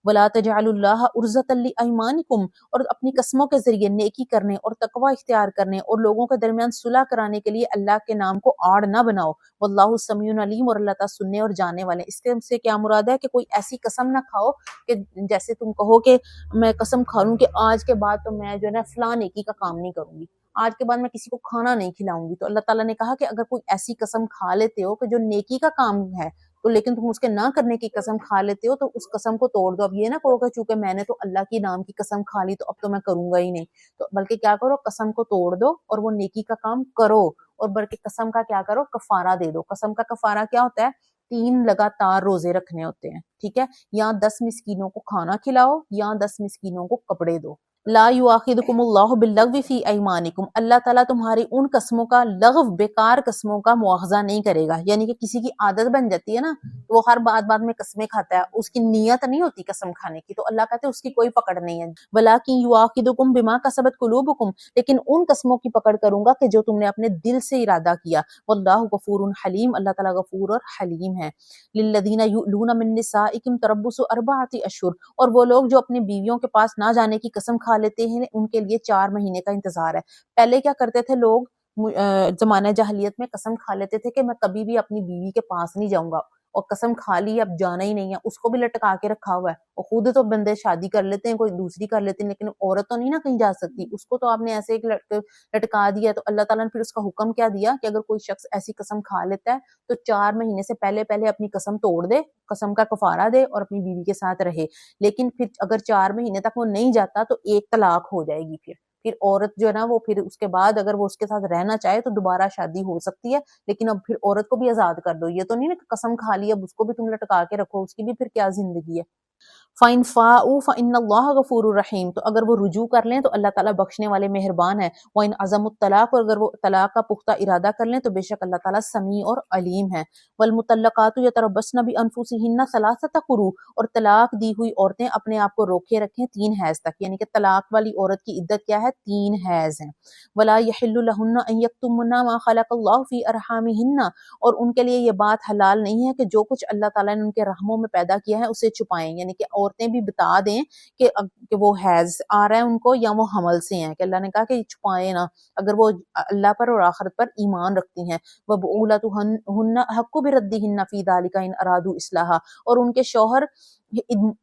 وَلَا تَجْعَلُوا اللَّهَ عُرْضَةً لِأَيْمَانِكُمْ، اور اپنی قسموں کے ذریعے نیکی کرنے اور تقوی اختیار کرنے اور لوگوں کے درمیان صلح کرانے کے لیے اللہ کے نام کو آڑ نہ بناؤ. واللہ سمیع علیم، اور اللہ تعالیٰ سننے اور جاننے والے. اس کے سے کیا مراد ہے کہ کوئی ایسی قسم نہ کھاؤ کہ جیسے تم کہو کہ میں قسم کھا لوں کہ آج کے بعد تو میں جو ہے نا فلاں نیکی کا کام نہیں کروں گی، آج کے بعد میں کسی کو کھانا نہیں کھلاؤں گی. تو اللہ تعالیٰ نے کہا کہ اگر کوئی ایسی قسم کھا لیتے ہو کہ جو نیکی کا کام ہے تو لیکن تم اس کے نہ کرنے کی قسم کھا لیتے ہو تو اس قسم کو توڑ دو. اب یہ نہ کہو کہ چونکہ میں نے تو اللہ کی نام کی قسم کھا لی تو اب تو میں کروں گا ہی نہیں, تو بلکہ کیا کرو, قسم کو توڑ دو اور وہ نیکی کا کام کرو, اور بلکہ قسم کا کیا کرو, کفارہ دے دو. قسم کا کفارہ کیا ہوتا ہے؟ 3 لگاتار روزے رکھنے ہوتے ہیں, ٹھیک ہے, یا 10 مسکینوں کو کھانا کھلاؤ یا 10 مسکینوں کو کپڑے دو. لا یؤاخذکم اللہ باللغو فی ایمانکم, اللہ تعالیٰ تمہاری ان قسموں کا, لغو بیکار قسموں کا مواخذہ نہیں کرے گا. یعنی کہ کسی کی عادت بن جاتی ہے نا, وہ ہر بات میں قسمیں کھاتا ہے, اس کی نیت نہیں ہوتی قسم کھانے کی, تو اللہ کہتے ہیں اس کی کوئی پکڑ نہیں ہے. ولیکن یؤاخذکم بما کسبت قلوبکم, لیکن ان قسموں کی پکڑ کروں گا کہ جو تم نے اپنے دل سے ارادہ کیا. واللہ غفور حلیم, اللہ تعالیٰ غفور اور حلیم ہے. للذین یؤلون من نسائکم تربص 4 اشہر, اور وہ لوگ جو اپنی بیویوں کے پاس نہ جانے کی قسم کھا لیتے ہیں ان کے لیے 4 مہینے کا انتظار ہے. پہلے کیا کرتے تھے لوگ, زمانہ جاہلیت میں قسم کھا لیتے تھے کہ میں کبھی بھی اپنی بیوی کے پاس نہیں جاؤں گا, اور قسم کھا لی اب جانا ہی نہیں ہے, اس کو بھی لٹکا کے رکھا ہوا ہے. اور خود تو بندے شادی کر لیتے ہیں, کوئی دوسری کر لیتے ہیں, لیکن عورت تو نہیں نا کہیں جا سکتی, اس کو تو آپ نے ایسے لٹکا دیا. تو اللہ تعالیٰ نے پھر اس کا حکم کیا دیا کہ اگر کوئی شخص ایسی قسم کھا لیتا ہے تو 4 مہینے سے پہلے اپنی قسم توڑ دے, قسم کا کفارہ دے اور اپنی بیوی کے ساتھ رہے. لیکن پھر اگر 4 مہینے تک وہ نہیں جاتا تو 1 طلاق ہو جائے گی. پھر عورت جو ہے نا وہ پھر اس کے بعد اگر وہ اس کے ساتھ رہنا چاہے تو دوبارہ شادی ہو سکتی ہے, لیکن اب پھر عورت کو بھی آزاد کر دو. یہ تو نہیں نا کہ قسم کھا لی اب اس کو بھی تم لٹکا کے رکھو, اس کی بھی پھر کیا زندگی ہے. فَإِنْ فَاءُوا فَإِنَّ اللَّهَ غَفُورٌ رَحِيمٌ, تو اگر وہ رجوع کر لیں تو اللہ تعالیٰ بخشنے والے مہربان ہے. وَإِنْ عَزَمُوا الطَّلَاقَ, اور اگر وہ طلاق کا پختہ ارادہ کر لیں تو بے شک اللہ تعالیٰ سمیع اور علیم ہے. وَالْمُطَلَّقَاتُ يَتَرَبَّصْنَ بِأَنفُسِهِنَّ 3 قُرُوء, اور طلاق دی ہوئی عورتیں اپنے آپ کو روکے رکھیں 3 حیض تک, یعنی کہ طلاق والی عورت کی عدت کیا ہے؟ 3 حیض ہیں. وَلَا يَحِلُّ لَهُنَّ أَن يَكْتُمْنَ مَا خَلَقَ اللَّهُ فِي أَرْحَامِهِنَّ, اور ان کے لیے یہ بات حلال نہیں ہے کہ جو کچھ اللہ تعالیٰ نے ان کے رحموں میں پیدا کیا ہے اسے چھپائیں. یعنی کہ عورتیں بھی بتا دیں کہ وہ حیض آ رہا ہے ان کو یا وہ حمل سے ہیں, کہ اللہ نے کہا کہ چھپائیں نہ اگر وہ اللہ پر اور آخرت پر ایمان رکھتی ہیں. وَبُعُولَتُهُنَّ أَحَقُّ بِرَدِّهِنَّ فِي ذَلِكَ إِنْ أَرَادُوا إِصْلَاحًا, اور ان کے شوہر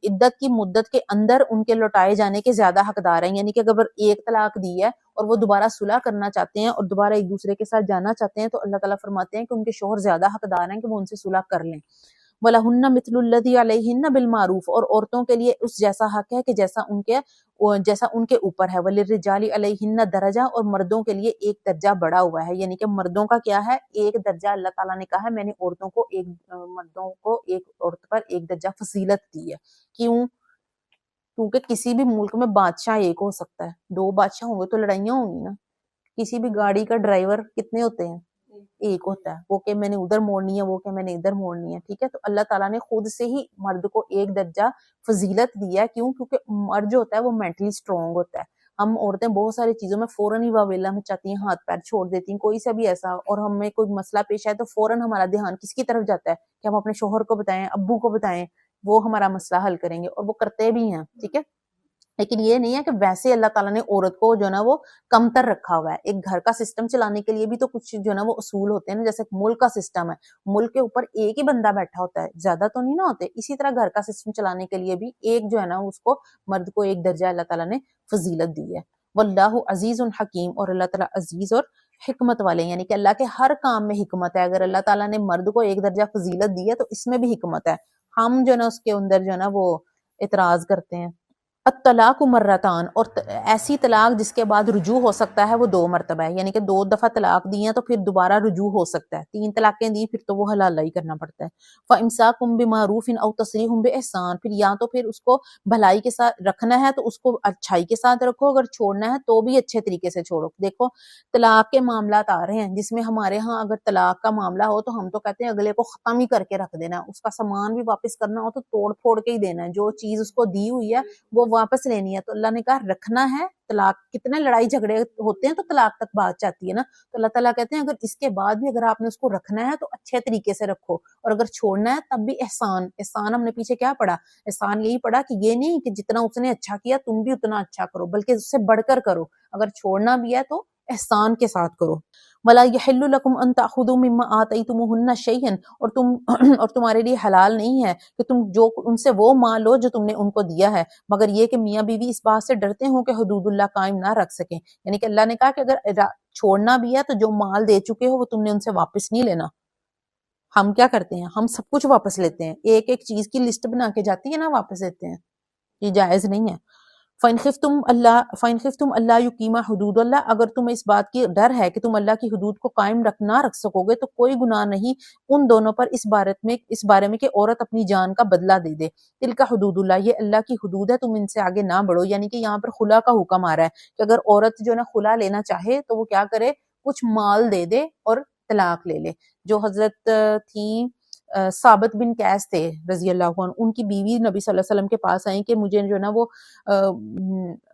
عدت کی مدت کے اندر ان کے لوٹائے جانے کے زیادہ حقدار ہیں. یعنی کہ اگر 1 طلاق دی ہے اور وہ دوبارہ صلح کرنا چاہتے ہیں اور دوبارہ ایک دوسرے کے ساتھ جانا چاہتے ہیں تو اللہ تعالیٰ فرماتے ہیں کہ ان کے شوہر زیادہ حقدار ہیں کہ وہ ان سے صلح کر لیں. وَلَهُنَّ مِثْلُ الَّذِي عَلَيْهِنَّ بِالْمَعْرُوفِ, اور عورتوں کے لیے اس جیسا حق ہے کہ جیسا ان کے اوپر ہے. وَلِلرِّجَالِ عَلَيْهِنَّ دَرَجَةٌ, اور مردوں کے لیے ایک درجہ بڑا ہوا ہے. یعنی کہ مردوں کا کیا ہے؟ ایک درجہ. اللہ تعالیٰ نے کہا ہے میں نے مردوں کو ایک عورت پر ایک درجہ فضیلت دی ہے. کیوں؟ کیونکہ کسی بھی ملک میں بادشاہ ایک ہو سکتا ہے, 2 بادشاہ ہوں گے تو لڑائیاں ہوں گی نا. کسی بھی گاڑی کا ڈرائیور کتنے ہوتے ہیں؟ ایک ہوتا ہے, وہ کہ میں نے ادھر موڑنی ہے, وہ کہ میں نے ادھر موڑنی ہے, ٹھیک ہے. تو اللہ تعالیٰ نے خود سے ہی مرد کو ایک درجہ فضیلت دیا ہے. کیوں؟ کیونکہ مرد جو ہوتا ہے وہ مینٹلی اسٹرانگ ہوتا ہے. ہم عورتیں بہت ساری چیزوں میں فوراً ہی واویلا میں چاہتی ہیں, ہاتھ پیر چھوڑ دیتی ہیں, کوئی سا بھی ایسا, اور ہمیں کوئی مسئلہ پیش آئے تو فوراً ہمارا دھیان کس کی طرف جاتا ہے کہ ہم اپنے شوہر کو بتائیں, ابو کو بتائیں, وہ ہمارا مسئلہ حل کریں گے, اور وہ کرتے بھی ہیں, ٹھیک ہے. لیکن یہ نہیں ہے کہ ویسے اللہ تعالیٰ نے عورت کو جو ہے نا وہ کمتر رکھا ہوا ہے. ایک گھر کا سسٹم چلانے کے لیے بھی تو کچھ جو ہے نا وہ اصول ہوتے ہیں نا, جیسے ملک کا سسٹم ہے, ملک کے اوپر ایک ہی بندہ بیٹھا ہوتا ہے, زیادہ تو نہیں نا ہوتے. اسی طرح گھر کا سسٹم چلانے کے لیے بھی ایک جو ہے نا اس کو مرد کو ایک درجہ اللہ تعالیٰ نے فضیلت دی ہے. واللہ عزیز حکیم, اور اللہ تعالیٰ عزیز اور حکمت والے, یعنی کہ اللہ کے ہر کام میں حکمت ہے. اگر اللہ تعالیٰ نے مرد کو ایک درجہ فضیلت دی ہے تو اس میں بھی حکمت ہے. ہم جو ہے نا اس کے اندر جو ہے نا وہ اعتراض کرتے ہیں. الطلاق مرتان, اور ایسی طلاق جس کے بعد رجوع ہو سکتا ہے وہ 2 مرتبہ ہے. یعنی کہ 2 دفعہ طلاق دی ہیں تو پھر دوبارہ رجوع ہو سکتا ہے. 3 طلاقیں دی پھر تو وہ حلال ہی کرنا پڑتا ہے. فَإِمْسَاكٌ بِمَعْرُوفٍ أَوْ تَصْرِيحٌ بِإِحْسَانٍ, پھر یا تو پھر اس کو بھلائی کے ساتھ رکھنا ہے تو اس کو اچھائی کے ساتھ رکھو, اگر چھوڑنا ہے تو بھی اچھے طریقے سے چھوڑو. دیکھو طلاق کے معاملات آ رہے ہیں جس میں ہمارے ہاں اگر طلاق کا معاملہ ہو تو ہم تو کہتے ہیں اگلے کو ختم ہی کر کے رکھ دینا, اس کا سامان بھی واپس کرنا ہو تو توڑ پھوڑ کے ہی دینا ہے, جو چیز اس کو دی ہوئی ہے وہ واپس لینی ہے. تو اللہ نے کہا رکھنا ہے. طلاق کتنے لڑائی جھگڑے ہوتے ہیں تو طلاق تک بات جاتی ہے نا, تو اللہ تعالیٰ کہتے ہیں اگر اس کے بعد بھی اگر آپ نے اس کو رکھنا ہے تو اچھے طریقے سے رکھو, اور اگر چھوڑنا ہے تب بھی احسان ہم نے پیچھے کیا پڑھا؟ احسان یہی پڑھا کہ یہ نہیں کہ جتنا اس نے اچھا کیا تم بھی اتنا اچھا کرو, بلکہ اس سے بڑھ کر کرو. اگر چھوڑنا بھی ہے تو احسان کے ساتھ کرو. وَلَا يَحِلُّ لَكُمْ أَن تَأْخُذُوا مِمَّا آتَيْتُمُوهُنَّ شَيْئًا, اور تمہارے لیے حلال نہیں ہے کہ تم جو ان سے وہ مال لو جو تم نے ان کو دیا ہے, مگر یہ کہ میاں بیوی اس بات سے ڈرتے ہوں کہ حدود اللہ قائم نہ رکھ سکیں. یعنی کہ اللہ نے کہا کہ اگر چھوڑنا بھی ہے تو جو مال دے چکے ہو وہ تم نے ان سے واپس نہیں لینا. ہم کیا کرتے ہیں، ہم سب کچھ واپس لیتے ہیں، ایک ایک چیز کی لسٹ بنا کے جاتی ہے نا، واپس دیتے ہیں، یہ جائز نہیں ہے۔ فَإِنْ خِفْتُمْ أَلَّا يُقِيمَا حُدُودَ اللَّهِ، اگر تم اس بات کی ڈر ہے کہ تم اللہ کی حدود کو قائم نہ رکھ سکو گے، تو کوئی گناہ نہیں ان دونوں پر اس بارے میں کہ عورت اپنی جان کا بدلہ دے دے۔ تِلْکَ حُدُودُ اللَّهِ، یہ اللہ کی حدود ہے، تم ان سے آگے نہ بڑھو۔ یعنی کہ یہاں پر خلا کا حکم آ رہا ہے کہ اگر عورت جو ہے نا خلا لینا چاہے تو وہ کیا کرے، کچھ مال دے دے اور طلاق لے لے۔ جو حضرت تھیں ثابت بن قیس تھے رضی اللہ عنہ، ان کی بیوی نبی صلی اللہ علیہ وسلم کے پاس آئیں کہ مجھے جو ہے نا وہ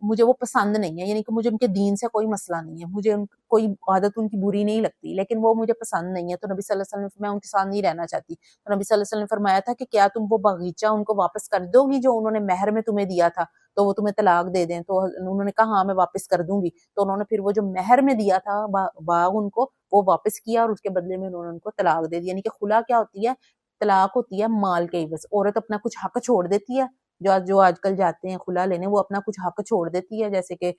مجھے وہ پسند نہیں ہے، یعنی کہ مجھے ان کے دین سے کوئی مسئلہ نہیں ہے، مجھے کوئی عادت ان کی بری نہیں لگتی، لیکن وہ مجھے پسند نہیں ہے، تو نبی صلی اللہ علیہ وسلم میں ان کے ساتھ نہیں رہنا چاہتی۔ تو نبی صلی اللہ علیہ وسلم نے فرمایا تھا کہ کیا تم وہ باغیچہ ان کو واپس کر دو گی جو انہوں نے مہر میں تمہیں دیا تھا، تو وہ تمہیں طلاق دے دیں؟ تو انہوں نے کہا ہاں میں واپس کر دوں گی۔ تو انہوں نے پھر وہ جو مہر میں دیا تھا باغ ان کو، وہ واپس کیا، اور اس کے بدلے میں انہوں نے ان کو طلاق دے دی۔ یعنی کہ خلا کیا ہوتی ہے، طلاق ہوتی ہے مال کے عوض۔ عورت اپنا کچھ حق چھوڑ دیتی ہے، جو آج کل جاتے ہیں خلا لینے، وہ اپنا کچھ حق چھوڑ دیتی ہے، جیسے کہ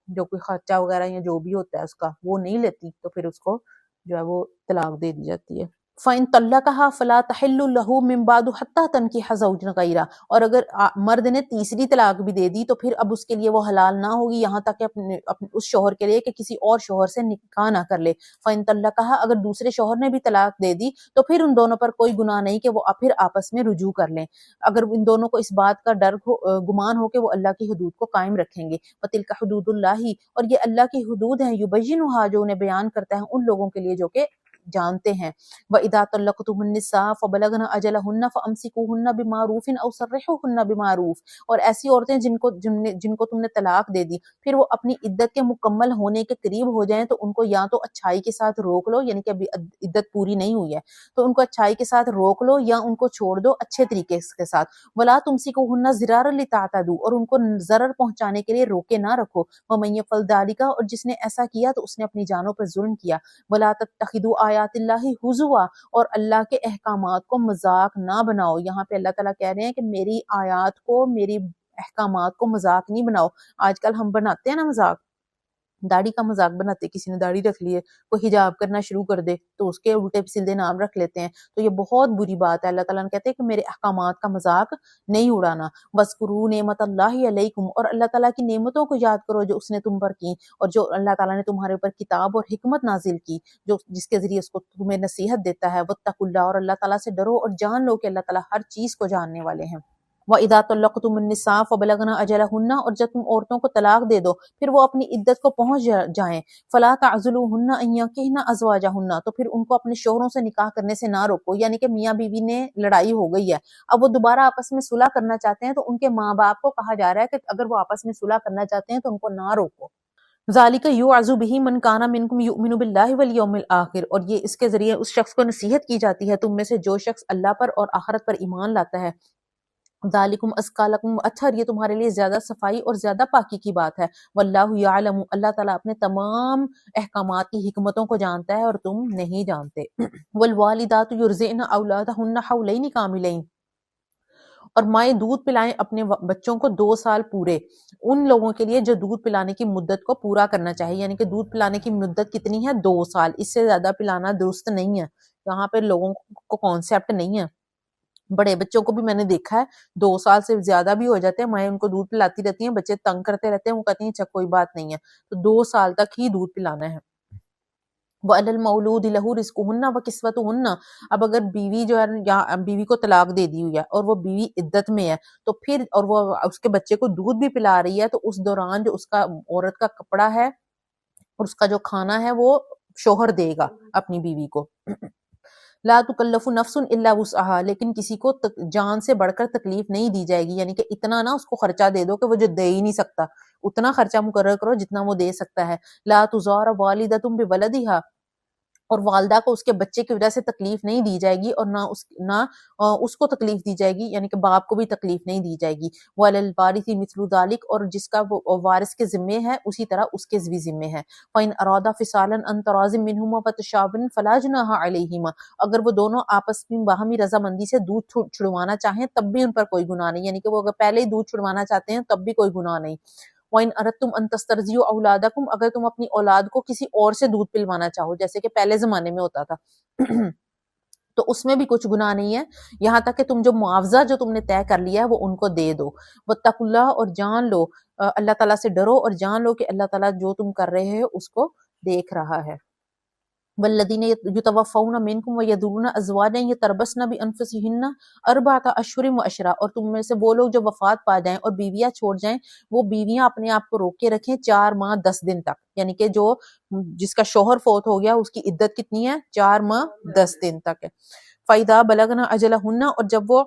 جو کوئی خرچہ وغیرہ یا جو بھی ہوتا ہے اس کا وہ نہیں لیتی، تو پھر اس کو جو ہے وہ طلاق دے دی جاتی ہے۔ فَإِن طَلَّقَهَا فَلَا تَحِلُّ لَهُ مِن بَعْدُ حَتَّى تَنكِحَ زَوْجًا غَيْرَهُ، اور اگر مرد نے تیسری طلاق بھی دے دی تو پھر اب اس کے لیے وہ حلال نہ ہوگی یہاں تک کہ اپنے اس شوہر کے لیے کہ کسی اور شوہر سے نکاح نہ کر لے۔ فَإِن طَلَّقَهَا، اگر دوسرے شوہر نے بھی طلاق دے دی تو پھر ان دونوں پر کوئی گناہ نہیں کہ وہ پھر آپس میں رجوع کر لیں، اگر ان دونوں کو اس بات کا ڈر گمان ہو کہ وہ اللہ کی حدود کو قائم رکھیں گے۔ وَتِلْكَ حُدُودُ اللَّهِ، اور یہ اللہ کی حدود ہیں، يُبَيِّنُهَا، جو انہیں بیان کرتا ہے ان لوگوں کے لیے جو کہ جانتے ہیں۔ وَإِذَا طَلَّقْتُمُ النِّسَاءَ فَبَلَغْنَ أَجَلَهُنَّ فَأَمْسِكُوهُنَّ بِمَعْرُوفٍ أَوْ سَرِّحُوهُنَّ بِمَعْرُوفٍ، اور ایسی عورتیں جن کو تم نے طلاق دے دی، پھر وہ اپنی عدت کے مکمل ہونے کے قریب ہو جائیں تو ان کو یا تو اچھائی کے ساتھ روک لو، یعنی کہ ابھی عدت پوری نہیں ہوئی ہے تو ان کو اچھائی کے ساتھ روک لو یا ان کو چھوڑ دو اچھے طریقے کے ساتھ۔ وَلَا تُمْسِكُوهُنَّ ضِرَارًا لِتَعْتَدُوا، اور ان کو ضرر پہنچانے کے لیے روکے نہ رکھو۔ وَمَن يَفْعَلْ ذَلِكَ، اور جس نے ایسا کیا تو اس نے اپنی جانوں پر ظلم کیا۔ وَلَا تَتَّخِذُوا آيَاتِ اللَّهِ هُزُوًا، اور اللہ کے احکامات کو مذاق نہ بناؤ۔ یہاں پہ اللہ تعالیٰ کہہ رہے ہیں کہ میری آیات کو، میری احکامات کو مذاق نہیں بناؤ۔ آج کل ہم بناتے ہیں نا مذاق، داڑھی کا مذاق بناتے، کسی نے داڑھی رکھ لی ہے، کوئی حجاب کرنا شروع کر دے تو اس کے الٹے سیدھے نام رکھ لیتے ہیں، تو یہ بہت بری بات ہے۔ اللہ تعالیٰ نے کہتے ہیں کہ میرے احکامات کا مذاق نہیں اڑانا۔ وَاذْكُرُوا نِعْمَتَ اللَّهِ عَلَيْكُمْ، اور اللہ تعالیٰ کی نعمتوں کو یاد کرو جو اس نے تم پر کی، اور جو اللہ تعالیٰ نے تمہارے اوپر کتاب اور حکمت نازل کی، جس کے ذریعے اس کو تمہیں نصیحت دیتا ہے۔ وَاتَّقُوا اللَّهَ، اور اللہ تعالیٰ سے ڈرو اور جان لو کہ اللہ تعالیٰ ہر چیز کو جاننے والے ہیں۔ وَإِذَا طَلَّقْتُمُ النِّسَاءَ فَبَلَغْنَ أَجَلَهُنَّ، اور جب تم عورتوں کو طلاق دے دو پھر وہ اپنی عدت کو پہنچ جائیں، فَلَا تَعْضُلُوهُنَّ أَن يَنكِحْنَ أَزْوَاجَهُنَّ، تو پھر ان کو اپنے شوہروں سے نکاح کرنے سے نہ روکو، یعنی کہ میاں بیوی نے لڑائی ہو گئی ہے، اب وہ دوبارہ آپس میں صلح کرنا چاہتے ہیں تو ان کے ماں باپ کو کہا جا رہا ہے کہ اگر وہ آپس میں صلح کرنا چاہتے ہیں تو ان کو نہ روکو۔ ذَلِكَ يُوعَظُ بِهِ مَنْ كَانَ مِنْكُمْ يُؤْمِنُ بِاللَّهِ وَالْيَوْمِ الْآخِرِ، اور یہ اس کے ذریعے اس شخص کو نصیحت کی جاتی ہے تم میں سے جو شخص اللہ پر اور آخرت پر ایمان لاتا ہے۔ ذالکم ازکا لکم، اچھا یہ تمہارے لیے زیادہ صفائی اور زیادہ پاکی کی بات ہے۔ واللہ یعلم، اللہ تعالیٰ اپنے تمام احکامات کی حکمتوں کو جانتا ہے اور تم نہیں جانتے۔ والوالدات یرضعن اولادہن حولین کاملین، اور مائیں دودھ پلائیں اپنے بچوں کو 2 سال پورے، ان لوگوں کے لیے جو دودھ پلانے کی مدت کو پورا کرنا چاہیے، یعنی کہ دودھ پلانے کی مدت کتنی ہے، 2 سال، اس سے زیادہ پلانا درست نہیں ہے۔ یہاں پہ لوگوں کو کانسیپٹ نہیں ہے، بڑے بچوں کو بھی میں نے دیکھا ہے 2 سال سے زیادہ بھی ہو جاتے ہیں، مائیں ان کو دودھ پلاتی رہتی ہیں، بچے تنگ کرتے رہتے ہیں، وہ کہتی ہیں اچھا کوئی بات نہیں ہے، تو 2 سال تک ہی دودھ پلانا ہے۔ وَعَلَى الْمَوْلُودِ لَهُ رِزْقُهُنَّ وَكِسْوَتُهُنَّ، اب اگر بیوی جو ہے یا بیوی کو طلاق دے دی ہوئی ہے اور وہ بیوی عدت میں ہے تو پھر اور وہ اس کے بچے کو دودھ بھی پلا رہی ہے، تو اس دوران جو اس کا عورت کا کپڑا ہے اور اس کا جو کھانا ہے وہ شوہر دے گا اپنی بیوی کو۔ لا تکلف نفس الا وسعها، لیکن کسی کو جان سے بڑھ کر تکلیف نہیں دی جائے گی، یعنی کہ اتنا نہ اس کو خرچہ دے دو کہ وہ جو دے ہی نہیں سکتا، اتنا خرچہ مقرر کرو جتنا وہ دے سکتا ہے۔ لا تزار والدۃ بولدها، اور والدہ کو اس کے بچے کی وجہ سے تکلیف نہیں دی جائے گی، اور نہ اس کو تکلیف دی جائے گی، یعنی کہ باپ کو بھی تکلیف نہیں دی جائے گی۔ وَعَلَى الْوَارِثِ مِثْلُ ذَلِكَ، اور جس کا وہ وارث کے ذمے ہے اسی طرح اس کے بھی ذمے ہے۔ فَإِنْ أَرَادَا فِصَالًا عَنْ تَرَاضٍ مِّنْهُمَا وَتَشَاوُرٍ فَلَا جُنَاحَ عَلَيْهِمَا، اگر وہ دونوں آپس میں باہمی رضامندی سے دودھ چھڑوانا چاہیں تب بھی ان پر کوئی گناہ نہیں، یعنی کہ وہ اگر پہلے ہی دودھ چھڑوانا چاہتے ہیں تب بھی کوئی گناہ نہیں۔ وَإِنْ أَرَدْتُمْ أَن تَسْتَرْضِعُوا أَوْلَادَكُمْ، اگر تم اپنی اولاد کو کسی اور سے دودھ پلوانا چاہو، جیسے کہ پہلے زمانے میں ہوتا تھا تو اس میں بھی کچھ گناہ نہیں ہے، یہاں تک کہ تم جو معاوضہ جو تم نے طے کر لیا ہے وہ ان کو دے دو۔ وَاتَّقُوا اللَّهَ، اور جان لو اللہ تعالیٰ سے ڈرو اور جان لو کہ اللہ تعالیٰ جو تم کر رہے ہو اس کو دیکھ رہا ہے۔ والذین یتوفون منکم ویذرون ازواجا یتربصن بانفسہن اربعۃ اشہر وعشرا، اور تم میں سے وہ لوگ جو وفات پا جائیں اور بیویاں چھوڑ جائیں، وہ بیویاں اپنے آپ کو روک کے رکھیں 4 ماہ 10 دن تک، یعنی کہ جو جس کا شوہر فوت ہو گیا اس کی عدت کتنی ہے؟ 4 ماہ 10 دن تک ہے۔ فَإِذَا بَلَغْنَ أَجَلَهُنَّ، اور جب وہ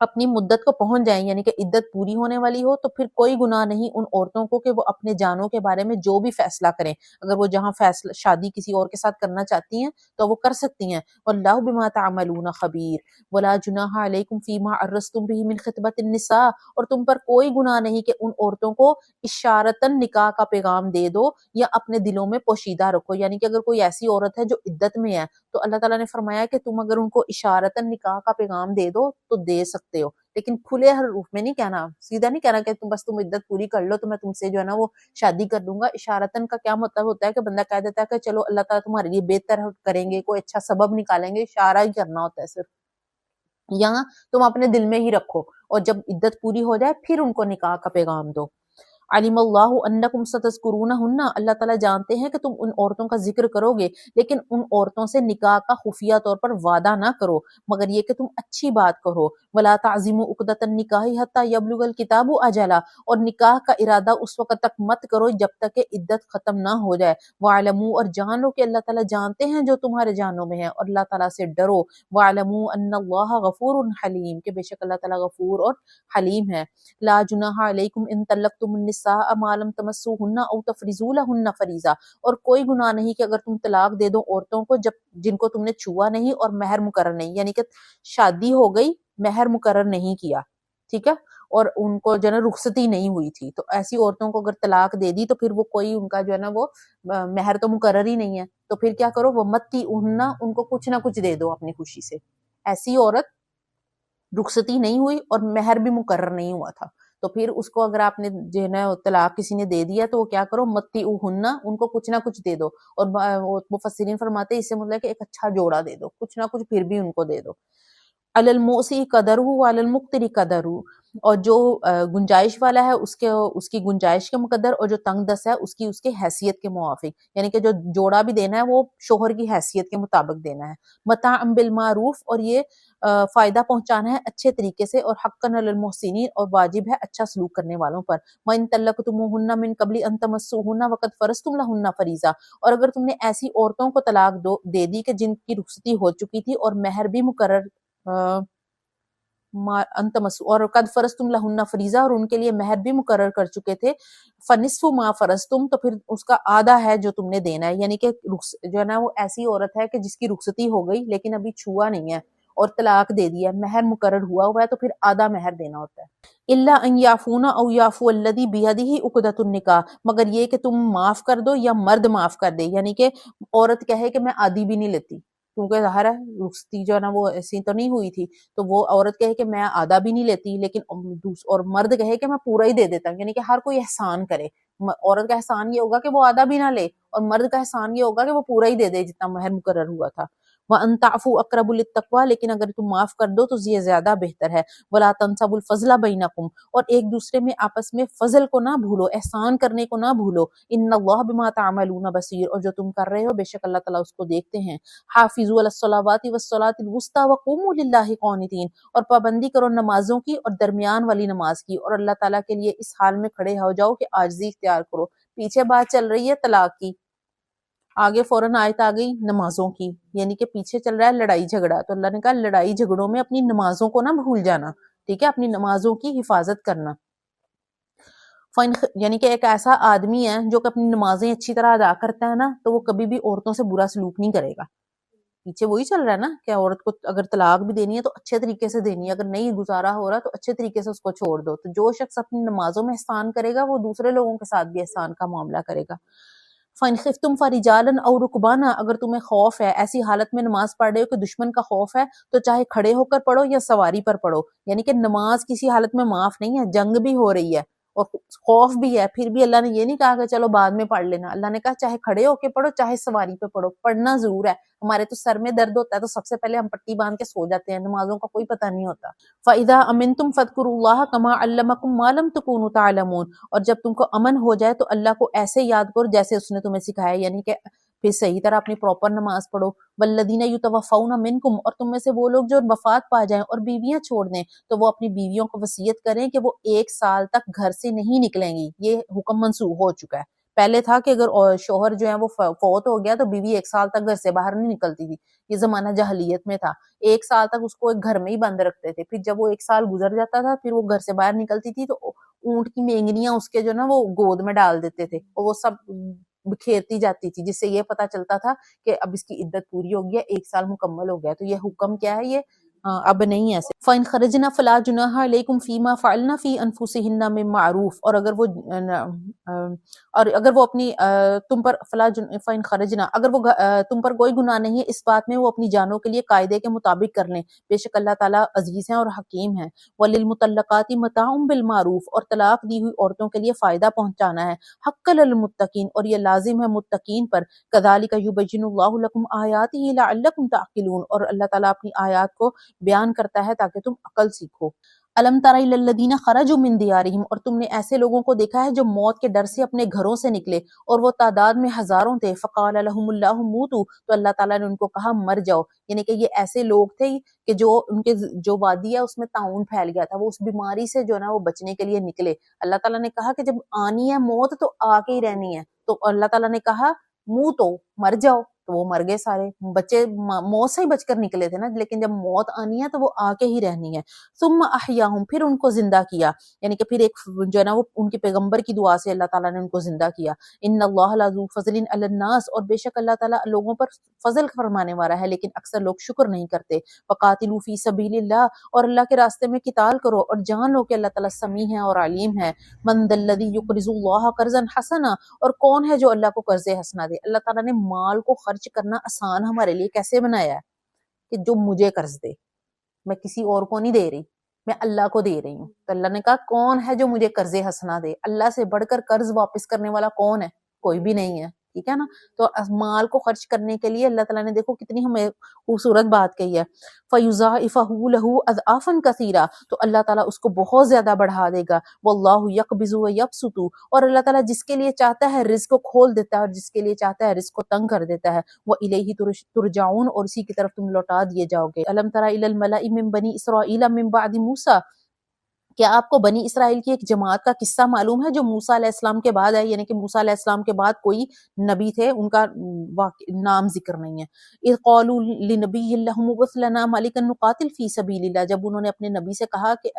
اپنی مدت کو پہنچ جائیں، یعنی کہ عدت پوری ہونے والی ہو، تو پھر کوئی گناہ نہیں ان عورتوں کو کہ وہ اپنے جانوں کے بارے میں جو بھی فیصلہ کریں، اگر وہ جہاں فیصلہ شادی کسی اور کے ساتھ کرنا چاہتی ہیں تو وہ کر سکتی ہیں۔ واللہ بما تعملون خبیر ولا جناح علیکم فیما عرضتم به من خطبۃ النساء، اور تم پر کوئی گناہ نہیں کہ ان عورتوں کو اشارتاً نکاح کا پیغام دے دو یا اپنے دلوں میں پوشیدہ رکھو، یعنی کہ اگر کوئی ایسی عورت ہے جو عدت میں ہے تو اللہ تعالیٰ نے فرمایا کہ تم اگر ان کو اشارتاً نکاح کا پیغام دے دو تو دے سکتے ہو، لیکن کھلے حروف میں نہیں کہنا، سیدھا نہیں کہنا کہ تم عدت پوری کر لو تو میں تم سے جو ہے نا وہ شادی کر دوں گا۔ اشارتاً کا کیا مطلب ہوتا ہے کہ بندہ کہہ دیتا ہے کہ چلو اللہ تعالیٰ تمہارے لیے بہتر کریں گے، کوئی اچھا سبب نکالیں گے، اشارہ ہی کرنا ہوتا ہے صرف، یہاں تم اپنے دل میں ہی رکھو اور جب عدت پوری ہو جائے پھر ان کو نکاح کا پیغام دو۔ علیم اللہ انکم ستذکرونہن، اللہ تعالیٰ جانتے ہیں کہ تم ان عورتوں کا ذکر کرو گے، لیکن ان عورتوں سے نکاح کا خفیہ طور پر وعدہ نہ کرو مگر یہ کہ تم اچھی بات کرو۔ ولا تعزموا عقدۃ النکاح حتی یبلغ الکتاب اجلہ، اور نکاح کا ارادہ اس وقت تک مت کرو جب تک کہ عدت ختم نہ ہو جائے۔ واعلموا، اور جان لو کہ اللہ تعالیٰ جانتے ہیں جو تمہارے جانوں میں ہے، اور اللہ تعالیٰ سے ڈرو۔ واعلموا ان اللہ غفور حلیم، کہ بے شک اللہ تعالیٰ غفور اور حلیم ہے۔ لا جناح علیکم ان طلقتم النساء ما لم تمسوهن او تفرضوا لهن فریضہ، اور کوئی گناہ نہیں کہ اگر تم طلاق دے دو عورتوں کو جن کو تم نے چھوا نہیں اور مہر مقرر نہیں، یعنی کہ شادی ہو گئی مہر مقرر نہیں کیا، ٹھیک ہے، اور ان کو جو ہے نا رخصتی نہیں ہوئی تھی، تو ایسی عورتوں کو اگر طلاق دے دی تو پھر وہ کوئی ان کا جو ہے نا وہ مہر تو مقرر ہی نہیں ہے، تو پھر کیا کرو، وہ متعوہن، ان کو کچھ نہ کچھ دے دو اپنی خوشی سے۔ ایسی عورت رخصتی نہیں ہوئی اور مہر بھی مقرر نہیں ہوا تھا تو پھر اس کو اگر آپ نے جو ہے نا طلاق کسی نے دے دیا تو وہ کیا کرو، متعوہن، ان کو کچھ نہ کچھ دے دو، اور مفسرین فرماتے ہیں اس سے مطلب کہ ایک اچھا جوڑا دے دو، کچھ نہ کچھ پھر بھی ان کو دے دو۔ علی الموسع قدرہ وعلی المقتر قدرہ، اور جو گنجائش والا ہے اس کی گنجائش کے مقدر، اور جو تنگ دست ہے اس کے حیثیت کے موافق، یعنی کہ جو جوڑا بھی دینا ہے وہ شوہر کی حیثیت کے مطابق دینا ہے۔ متاعا بالمعروف، اور یہ فائدہ پہنچانا ہے اچھے طریقے سے، اور حقا علی المحسنین، اور واجب ہے اچھا سلوک کرنے والوں پر۔ وَإِن طَلَّقْتُمُوهُنَّ مِن قَبْلِ أَن تَمَسُّوهُنَّ وَقَدْ فَرَضْتُمْ لَهُنَّ فَرِيضَةً، اور اگر تم نے ایسی عورتوں کو طلاق دے دی کہ جن کی رخصتی ہو چکی تھی اور مہر بھی مقرر اور قد فرضتم لہن فریضہ، اور ان کے لیے مہر بھی مقرر کر چکے تھے، فنصف ما فرضتم، تو پھر اس کا آدھا ہے جو تم نے دینا ہے، یعنی کہ جو ہے نا وہ ایسی عورت ہے کہ جس کی رخصتی ہو گئی لیکن ابھی چھوا نہیں ہے اور طلاق دے دیا، مہر مقرر ہوا ہے تو پھر آدھا مہر دینا ہوتا ہے۔ الا ان یعفون او یعفو الذی بیدہ عقدۃ النکاح، مگر یہ کہ تم معاف کر دو یا مرد معاف کر دے، یعنی کہ عورت کہے کہ میں آدھی بھی نہیں لیتی، کیونکہ ظاہر ہے رخصتی جو ہے نا وہ ایسی تو نہیں ہوئی تھی، تو وہ عورت کہے کہ میں آدھا بھی نہیں لیتی، لیکن اور مرد کہے کہ میں پورا ہی دے دیتا ہوں، یعنی کہ ہر کوئی احسان کرے۔ عورت کا احسان یہ ہوگا کہ وہ آدھا بھی نہ لے، اور مرد کا احسان یہ ہوگا کہ وہ پورا ہی دے دے جتنا مہر مقرر ہوا تھا۔ وَأَن تَعْفُوا أَقْرَبُ لِلتَّقْوَىٰ، لیکن اگر تم معاف کر دو تو یہ زیادہ بہتر ہے۔ وَلَا تَنْسَبُوا الْفَضْلَ بَيْنَكُمْ، اور ایک دوسرے میں آپس میں فضل کو نہ بھولو، احسان کرنے کو نہ بھولو۔ إِنَّ اللَّهَ بِمَا تَعْمَلُونَ بَصِيرٌ، اور جو تم کر رہے ہو بے شک اللہ تعالیٰ اس کو دیکھتے ہیں۔ حافظوا علی الصلوات والصلاۃ الوسطی وقوموا للہ قانتین، اور پابندی کرو نمازوں کی اور درمیان والی نماز کی، اور اللہ تعالیٰ کے لیے اس حال میں کھڑے ہو جاؤ کہ عاجزی اختیار کرو۔ پیچھے بات چل رہی ہے طلاق کی، آگے فوراً آیت آ گئی نمازوں کی، یعنی کہ پیچھے چل رہا ہے لڑائی جھگڑا، تو اللہ نے کہا لڑائی جھگڑوں میں اپنی نمازوں کو نہ بھول جانا، ٹھیک ہے، اپنی نمازوں کی حفاظت کرنا۔ یعنی کہ ایک ایسا آدمی ہے جو کہ اپنی نمازیں اچھی طرح ادا کرتا ہے نا تو وہ کبھی بھی عورتوں سے برا سلوک نہیں کرے گا۔ پیچھے وہی چل رہا ہے نا کہ عورت کو اگر طلاق بھی دینی ہے تو اچھے طریقے سے دینی ہے، اگر نہیں گزارا ہو رہا تو اچھے طریقے سے اس کو چھوڑ دو۔ تو جو شخص اپنی نمازوں میں احسان کرے گا وہ دوسرے لوگوں کے ساتھ بھی احسان کا معاملہ کرے گا۔ فَإِنْ خِفْتُمْ فَرِجَالًا أَوْ رُكْبَانًا، اگر تمہیں خوف ہے، ایسی حالت میں نماز پڑھ رہے ہو کہ دشمن کا خوف ہے تو چاہے کھڑے ہو کر پڑھو یا سواری پر پڑھو، یعنی کہ نماز کسی حالت میں معاف نہیں ہے، جنگ بھی ہو رہی ہے اور خوف بھی ہے، پھر بھی اللہ نے یہ نہیں کہا کہ چلو بعد میں پڑھ لینا، اللہ نے کہا چاہے کھڑے ہو کے پڑھو چاہے سواری پہ پڑھو، پڑھنا ضرور ہے۔ ہمارے تو سر میں درد ہوتا ہے تو سب سے پہلے ہم پٹی باندھ کے سو جاتے ہیں، نمازوں کا کوئی پتہ نہیں ہوتا۔ فَإِذَا أَمِنْتُمْ فَاذْكُرُوا اللَّهَ كَمَا عَلَّمَكُمْ مَا لَمْ تَكُونُوا تَعْلَمُونَ، اور جب تم کو امن ہو جائے تو اللہ کو ایسے یاد کرو جیسے اس نے تمہیں سکھایا، یعنی کہ پھر صحیح طرح اپنی پراپر نماز پڑھو۔ والذین یتوفون منکم، اور تم میں سے وہ لوگ جو وفات پا جائیں اور بیویاں چھوڑ دیں تو وہ اپنی بیویوں کو وصیت کریں کہ وہ 1 سال تک گھر سے نہیں نکلیں گی۔ یہ حکم منسوخ ہو چکا ہے، پہلے تھا کہ اگر شوہر جو ہے وہ فوت ہو گیا تو بیوی 1 سال تک گھر سے باہر نہیں نکلتی تھی، یہ زمانہ جاہلیت میں تھا، 1 سال تک اس کو ایک گھر میں ہی بند رکھتے تھے، پھر جب وہ 1 سال گزر جاتا تھا پھر وہ گھر سے باہر نکلتی تھی تو اونٹ کی مینگنیاں اس کے جو نا وہ گود میں ڈال دیتے تھے اور وہ سب بکھیرتی جاتی تھی، جس سے یہ پتا چلتا تھا کہ اب اس کی عدت پوری ہو گیا، 1 سال مکمل ہو گیا۔ تو یہ حکم کیا ہے، یہ اب نہیں ایسے۔ فَإِنْ خَرَجْنَا فَلَا جُنَاحَ عَلَيْكُمْ فِي مَا فَعَلْنَا فِي أَنفُسِهِنَّ مِن مَّعْرُوفٍ، اور اگر وہ اپنی تم پر فَإِنْ خَرَجْنَا، اگر وہ تم پر کوئی گناہ نہیں ہے اس بات میں وہ اپنی جانوں کے لیے قاعدے کے مطابق کر لیں، بے شک اللہ تعالیٰ عزیز ہیں اور حکیم ہیں۔ وَلِلْمُطَلَّقَاتِ مَتَاعٌ بِالْمَعْرُوفِ، اور طلاق دی ہوئی عورتوں کے لیے فائدہ پہنچانا ہے، حَقًّا لِلْمُتَّقِينَ، اور یہ لازم ہے متقین پر۔ كَذَلِكَ يُبَيِّنُ اللَّهُ لَكُمْ آيَاتِهِ لَعَلَّكُمْ تَعْقِلُونَ، اور اللہ تعالیٰ اپنی آیات کو بیان کرتا ہے تاکہ تم عقل سیکھو۔ الم تر الی الذین خرجوا من دیارہم، اور تم نے ایسے لوگوں کو دیکھا ہے جو موت کے ڈر سے اپنے گھروں سے نکلے اور وہ تعداد میں ہزاروں تھے۔ فقال لهم اللہ موتوا، تو اللہ تعالیٰ نے ان کو کہا مر جاؤ، یعنی کہ یہ ایسے لوگ تھے کہ جو ان کے جو وادی ہے اس میں طاعون پھیل گیا تھا، وہ اس بیماری سے جو ہے نا وہ بچنے کے لیے نکلے۔ اللہ تعالیٰ نے کہا کہ جب آنی ہے موت تو آ کے ہی رہنی ہے، تو اللہ تعالیٰ نے کہا منہ تو مر جاؤ، تو وہ مر گئے سارے بچے، موت سے ہی بچ کر نکلے تھے نا، لیکن جب موت آنی ہے تو وہ آ کے ہی رہنی ہے۔ ثم احیاہم، پھر ان کو زندہ کیا، یعنی کہ پھر ایک جو ہے نا وہ ان کے پیغمبر کی دعا سے اللہ تعالیٰ نے ان کو زندہ کیا۔ ان اللہ لذو فضل علی الناس، اور بے شک اللہ تعالیٰ لوگوں پر فضل فرمانے والا ہے لیکن اکثر لوگ شکر نہیں کرتے۔ وقاتلوا فی سبیل اللہ، اور اللہ کے راستے میں قتال کرو اور جان لو کہ اللہ تعالیٰ سمیع ہے اور علیم ہے۔ من ذا الذی یقرض اللہ قرضا حسنا، اور کون ہے جو اللہ کو قرض حسنا دے؟ اللہ تعالیٰ نے مال کو خرچ کرنا آسان ہمارے لیے کیسے بنایا ہے کہ جو مجھے قرض دے، میں کسی اور کو نہیں دے رہی، میں اللہ کو دے رہی ہوں۔ تو اللہ نے کہا کون ہے جو مجھے قرض حسنا دے؟ اللہ سے بڑھ کر قرض واپس کرنے والا کون ہے؟ کوئی بھی نہیں ہے، ٹھیک ہے نا۔ تو مال کو خرچ کرنے کے لیے اللہ تعالیٰ نے دیکھو کتنی ہمیں خوبصورت بات کہی ہے، فَيُضَاعِفَهُ لَهُ أَضْعَافًا كَثِيرًا، تو اللہ تعالیٰ اس کو بہت زیادہ بڑھا دے گا۔ وَاللَّهُ يَقْبِضُ وَيَبْسُطُ، اور اللہ تعالیٰ جس کے لیے چاہتا ہے رزق کو کھول دیتا ہے اور جس کے لیے چاہتا ہے رزق کو تنگ کر دیتا ہے۔ وَإِلَيْهِ تُرْجَعُونَ، اور اسی کی طرف تم لوٹا دیے جاؤ گے۔ أَلَمْ تَرَ إِلَى الْمَلَإِ مِن بَنِي إِسْرَائِيلَ مِن بَعْدِ مُوسَىٰ، کیا آپ کو بنی اسرائیل کی ایک جماعت کا قصہ معلوم ہے جو موسیٰ علیہ السلام کے بعد ہے، یعنی کہ موسیٰ علیہ السلام کے بعد کوئی نبی تھے، ان کا نام ذکر نہیں ہے۔ اذ قالوا لنبی لهم ابعث لنا ملکا نقاتل فی سبیل اللہ، جب انہوں نے اپنے نبی سے کہا کہ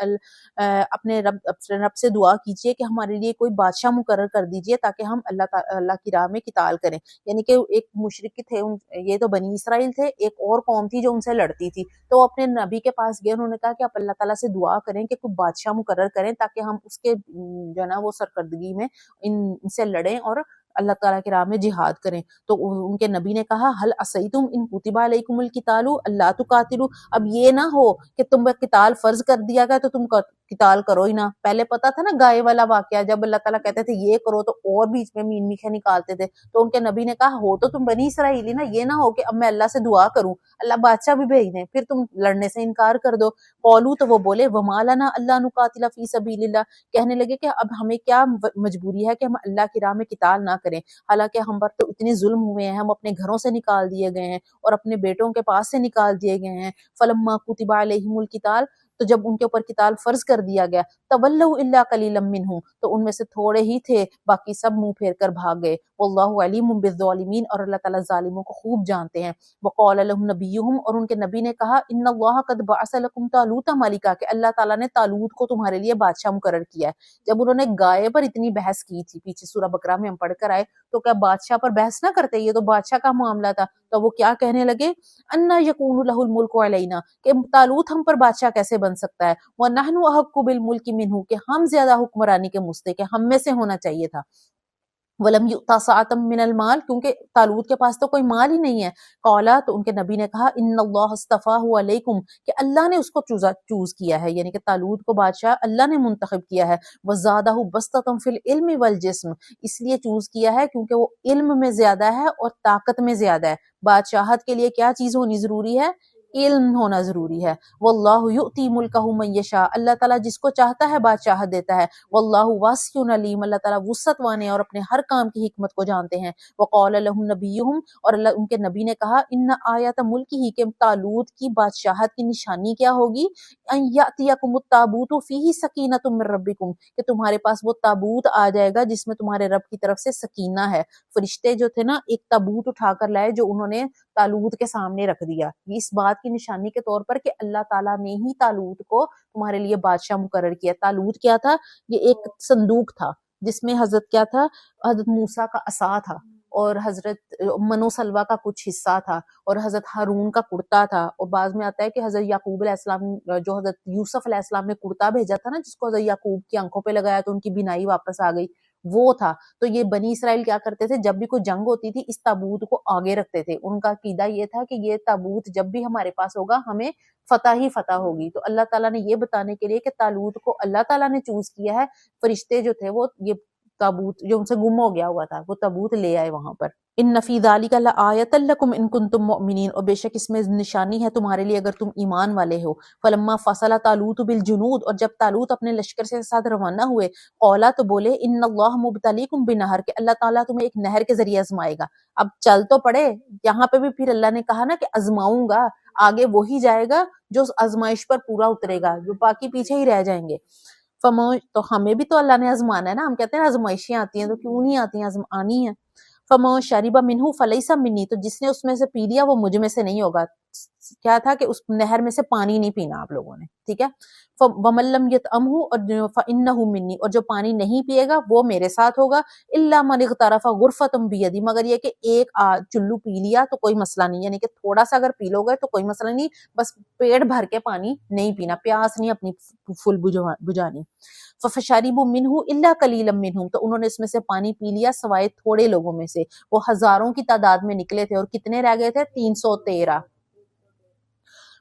اپنے رب سے دعا کیجئے کہ ہمارے لیے کوئی بادشاہ مقرر کر دیجئے تاکہ ہم اللہ کی راہ میں قتال کریں، یعنی کہ ایک مشرک تھے، یہ تو بنی اسرائیل تھے، ایک اور قوم تھی جو ان سے لڑتی تھی، تو اپنے نبی کے پاس گئے، انہوں نے کہا کہ آپ اللہ تعالیٰ سے دعا کریں کہ کوئی بادشاہ مقرر کریں تاکہ ہم اس کے جو ہے نا وہ سرکردگی میں ان سے لڑیں اور اللہ تعالیٰ کی راہ میں جہاد کریں۔ تو ان کے نبی نے کہا هل عصیتم ان کتب علیکم القتال الا تقاتلوا، اب یہ نہ ہو کہ تم پہ قتال فرض کر دیا گیا تو تم قتال کرو ہی نہ۔ پہلے پتا تھا نا گائے والا واقعہ، جب اللہ تعالیٰ کہتے تھے یہ کرو تو اور بیچ میں مین میخے نکالتے تھے، تو ان کے نبی نے کہا ہو تو تم بنی اسرائیلی نا، یہ نہ ہو کہ اب میں اللہ سے دعا کروں اللہ بادشاہ بھی بھیج دیں پھر تم لڑنے سے انکار کر دو۔ قولوا، تو وہ بولے وما لنا الا نقاتل فی سبیل اللہ، کہنے لگے کہ اب ہمیں کیا مجبوری ہے کہ ہم اللہ کی راہ میں قتال نہ کریں، حالانکہ ہم پر تو اتنے ظلم ہوئے ہیں، ہم اپنے گھروں سے نکال دیے گئے ہیں اور اپنے بیٹوں کے پاس سے نکال دیے گئے ہیں۔ فلما کتب علیہم القتال، تو جب ان کے اوپر قتال فرض کر دیا گیا، تولوا الا قلیلا منهم، تو ان میں سے تھوڑے ہی تھے، باقی سب منہ پھیر کر بھاگ گئے۔ واللہ علیم بالظالمین، اور اللہ تعالیٰ ظالموں کو خوب جانتے ہیں۔ وقال لهم نبیہم، اور ان کے نبی نے کہا ان اللہ قد بعث لكم طالوت ملکا، کہ اللہ تعالیٰ نے طالوت کو تمہارے لیے بادشاہ مقرر کیا ہے۔ جب انہوں نے گائے پر اتنی بحث کی تھی، پیچھے سورہ بقرہ میں ہم پڑھ کر آئے، تو کیا بادشاہ پر بحث نہ کرتے؟ یہ تو بادشاہ کا معاملہ تھا، تو وہ کیا کہنے لگے انا یکون له الملک علینا، کہ طالوت ہم پر بادشاہ کیسے بن سکتا ہے، ونحن احق بالملک منہ، کہ ہم زیادہ حکمرانی کے مستحق ہیں، ہم میں سے ہونا چاہیے تھا۔ ولم یؤتا سعۃ من المال، کیونکہ طالوت کے پاس تو کوئی مال ہی نہیں ہے. قولا، تو ان کے نبی نے کہا ان اللہ اصطفاہ علیکم، کہ اللہ نے اس کو چوز کیا ہے، یعنی کہ طالوت کو بادشاہ اللہ نے منتخب کیا ہے. وزادہ بسطۃ فی العلم والجسم، اس لیے چوز کیا ہے کیونکہ وہ علم میں زیادہ ہے اور طاقت میں زیادہ ہے. بادشاہت کے لیے کیا چیز ہونی ضروری ہے؟ علم ہونا ضروری ہے. واللہ یؤتی ملکہ من یشاء، اللہ تعالیٰ جس کو چاہتا ہے بادشاہت دیتا ہے. واللہ واسع علیم، اللہ تعالیٰ وسعت والے اور اپنے ہر کام کی حکمت کو جانتے ہیں. وقال لهم نبیہم، اور اللہ ان کے نبی نے کہا ان آیت ملکہ، کہ طالوت کی بادشاہت کی نشانی کیا ہوگی؟ ان یاتیکم التابوت فیہ سکینۃ من ربکم، کہ تمہارے پاس وہ تابوت آ جائے گا جس میں تمہارے رب کی طرف سے سکینہ ہے. فرشتے جو تھے نا ایک تابوت اٹھا کر لائے جو انہوں نے طالوت کے سامنے رکھ دیا. یہ اس بات کی نشانی کے طور پر کہ اللہ تعالیٰ نے ہی طالوت کو تمہارے لیے بادشاہ مقرر کیا. طالوت کیا تھا؟ یہ ایک صندوق تھا جس میں حضرت کیا تھا؟ حضرت موسیٰ کا عصا تھا، اور حضرت منو سلوا کا کچھ حصہ تھا، اور حضرت ہارون کا کرتا تھا. اور بعض میں آتا ہے کہ حضرت یعقوب علیہ السلام، جو حضرت یوسف علیہ السلام نے کرتا بھیجا تھا نا، جس کو حضرت یعقوب کی آنکھوں پہ لگایا تو ان کی بینائی واپس آ گئی، وہ تھا. تو یہ بنی اسرائیل کیا کرتے تھے؟ جب بھی کوئی جنگ ہوتی تھی اس تابوت کو آگے رکھتے تھے. ان کا عقیدہ یہ تھا کہ یہ تابوت جب بھی ہمارے پاس ہوگا ہمیں فتح ہی فتح ہوگی. تو اللہ تعالیٰ نے یہ بتانے کے لیے کہ طالوت کو اللہ تعالیٰ نے چوز کیا ہے. فرشتے جو تھے وہ یہ تابوت جو ان سے گم ہو گیا ہوا تھا وہ تابوت لے آئے وہاں پر. ان فی ذلک لآیۃ لکم ان کنتم مؤمنین، اور بے شک اس میں نشانی ہے تمہارے لیے اگر تم ایمان والے ہو. فلما فصل طالوت بالجنود، اور جب طالوت اپنے لشکر سے ساتھ روانہ ہوئے، قولا، تو بولے ان اللہ مبتلیکم بنہر، کہ اللہ تعالیٰ تمہیں ایک نہر کے ذریعے آزمائے گا. اب چل تو پڑے، یہاں پہ بھی پھر اللہ نے کہا نا کہ آزماؤں گا. آگے وہی جائے گا جو آزمائش پر پورا اترے گا، جو باقی پیچھے ہی رہ جائیں گے. تو ہمیں بھی تو اللہ نے آزمانا ہے نا. ہم کہتے ہیں آزمائشیں آتی ہیں تو کیوں نہیں آتی ہیں، آنی ہیں. فمن شرب منہ فلیس منی، تو جس نے اس میں سے پی لیا وہ مجھ میں سے نہیں ہوگا. کیا تھا کہ اس نہر میں سے پانی نہیں پینا آپ لوگوں نے، ٹھیک ہے. ومن لم یطعمہ، اور فانہ منی، اور جو پانی نہیں پیے گا وہ میرے ساتھ ہوگا. الا من اغترف غرفۃ بیدی، مگر یہ کہ ایک چلو پی لیا تو کوئی مسئلہ نہیں، یعنی کہ تھوڑا سا اگر پی لو گے تو کوئی مسئلہ نہیں، بس پیٹ بھر کے پانی نہیں پینا، پیاس نہیں اپنی فل بجھانی. فشربوا منہ الا قلیلا منہم، تو انہوں نے اس میں سے پانی پی لیا سوائے تھوڑے لوگوں میں سے. وہ ہزاروں کی تعداد میں نکلے تھے، اور کتنے رہ گئے تھے؟ 313.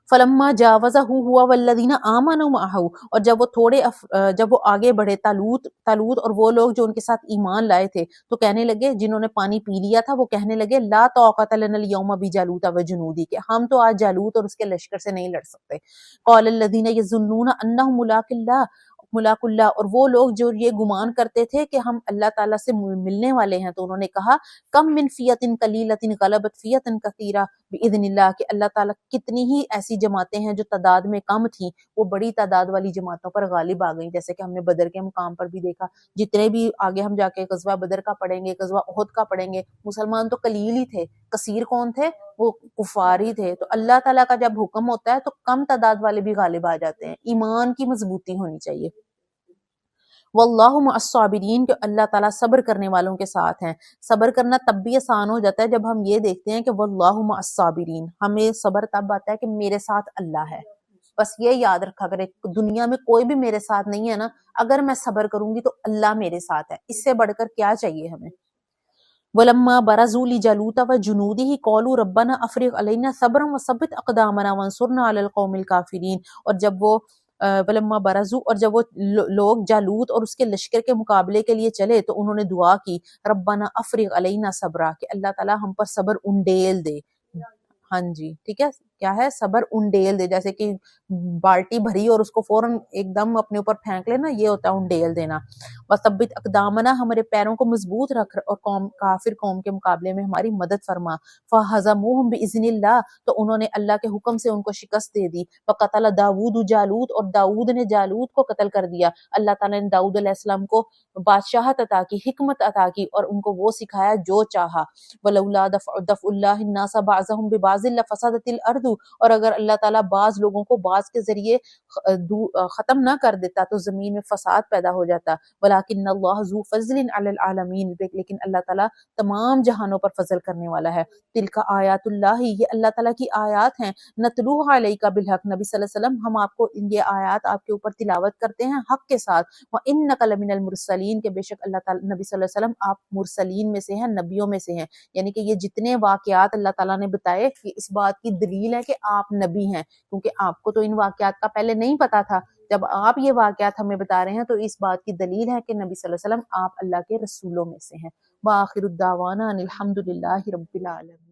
فلما جاوزہ ہوا والذین آمنوا معہ، اور جب وہ آگے بڑھے طالوت اور وہ لوگ جو ان کے ساتھ ایمان لائے تھے، تو کہنے لگے، جنہوں نے پانی پی لیا تھا وہ کہنے لگے لا طاقت لنا اليوم بجالوت وجنودی، کہ ہم تو آج جالوت اور اس کے لشکر سے نہیں لڑ سکتے. قال الذین یظنون انہم ملاق اللہ، اور وہ لوگ جو یہ گمان کرتے تھے کہ ہم اللہ تعالیٰ سے ملنے والے ہیں، تو انہوں نے کہا کم من فیۃ قلیلۃ غلبت فیۃ کثیرہ باذن اللہ، کہ اللہ تعالیٰ کتنی ہی ایسی جماعتیں ہیں جو تعداد میں کم تھیں وہ بڑی تعداد والی جماعتوں پر غالب آ گئیں. جیسے کہ ہم نے بدر کے مقام پر بھی دیکھا. جتنے بھی آگے ہم جا کے غزوہ بدر کا پڑھیں گے، غزوہ احد کا پڑھیں گے، مسلمان تو قلیل ہی تھے، کثیر کون تھے؟ وہ کفار ہی تھے. تو اللہ تعالیٰ کا جب حکم ہوتا ہے تو کم تعداد والے بھی غالب آ جاتے ہیں. ایمان کی مضبوطی ہونی چاہیے. واللہ مع الصابرین، کہ اللہ تعالیٰ صبر کرنے والوں کے ساتھ ہیں. صبر کرنا تب بھی آسان ہو جاتا ہے جب ہم یہ دیکھتے ہیں کہ واللہ مع الصابرین، ہمیں صبر تب آتا ہے کہ میرے ساتھ اللہ ہے. بس یہ یاد رکھا کرے، دنیا میں کوئی بھی میرے ساتھ نہیں ہے نا، اگر میں صبر کروں گی تو اللہ میرے ساتھ ہے، اس سے بڑھ کر کیا چاہیے ہمیں. وَلَمَّا بَرَزُوا لِجَالُوتَ وَجُنُودِهِ قَالُوا رَبَّنَا أَفْرِغْ عَلَيْنَا صَبْرًا وَثَبِّتْ أَقْدَامَنَا وَانصُرْنَا عَلَى الْقَوْمِ الْكَافِرِينَ، اور جب وہ ولما برزو، اور جب وہ لوگ جالوت اور اس کے لشکر کے مقابلے کے لیے چلے تو انہوں نے دعا کی ربنا افرغ علینا صبرا، کہ اللہ تعالیٰ ہم پر صبر انڈیل دے. ہاں جی ٹھیک ہے، کیا ہے؟ صبر انڈیل دے. جیسے کہ بالٹی بھری اور اس کو فوراً ایک دم اپنے اوپر پھینک لینا، یہ ہوتا ہے انڈیل دینا. وثبت اقدامنا، ہمارے پیروں کو مضبوط رکھ، اور کافر قوم کے مقابلے میں ہماری مدد فرما. فہزموہم باذن اللہ، تو انہوں نے اللہ کے حکم سے ان کو شکست دے دی. وقتل داؤد جالوت، اور داؤد نے جالوت کو قتل کر دیا. اللہ تعالیٰ نے داؤد علیہ السلام کو بادشاہت عطا کی، حکمت عطا کی، اور ان کو وہ سکھایا جو چاہا. ولولا دفع اللہ الناس بعضهم ببعض لفسدت الارض یہدو، اور اگر اللہ تعالیٰ بعض لوگوں کو بعض کے ذریعے ختم نہ کر دیتا تو زمین میں فساد پیدا ہو جاتا. ولیکن اللہ ذو فضل علی العالمین، لیکن اللہ تعالیٰ تمام جہانوں پر فضل کرنے والا ہے. تلک آیات اللہ، یہ اللہ تعالیٰ کی آیات ہیں. نتلوها علیک بالحق، نبی صلی اللہ علیہ وسلم ہم آپ کو یہ آیات آپ کے اوپر تلاوت کرتے ہیں حق کے ساتھ. وَإِنَّكَ لَمِنَ الْمُرْسَلِينَ، کہ بے شک اللہ تعالیٰ نبی صلی اللہ علیہ وسلم آپ مرسلین میں سے ہیں، نبیوں میں سے ہیں. یعنی کہ یہ جتنے واقعات اللہ تعالیٰ نے بتائے کہ اس بات کی دلیل ہے کہ آپ نبی ہیں، کیونکہ آپ کو تو ان واقعات کا پہلے نہیں پتا تھا. جب آپ یہ واقعات ہمیں بتا رہے ہیں تو اس بات کی دلیل ہے کہ نبی صلی اللہ علیہ وسلم آپ اللہ کے رسولوں میں سے ہیں. وآخر الدعوانا ان الحمد للہ رب العالمین.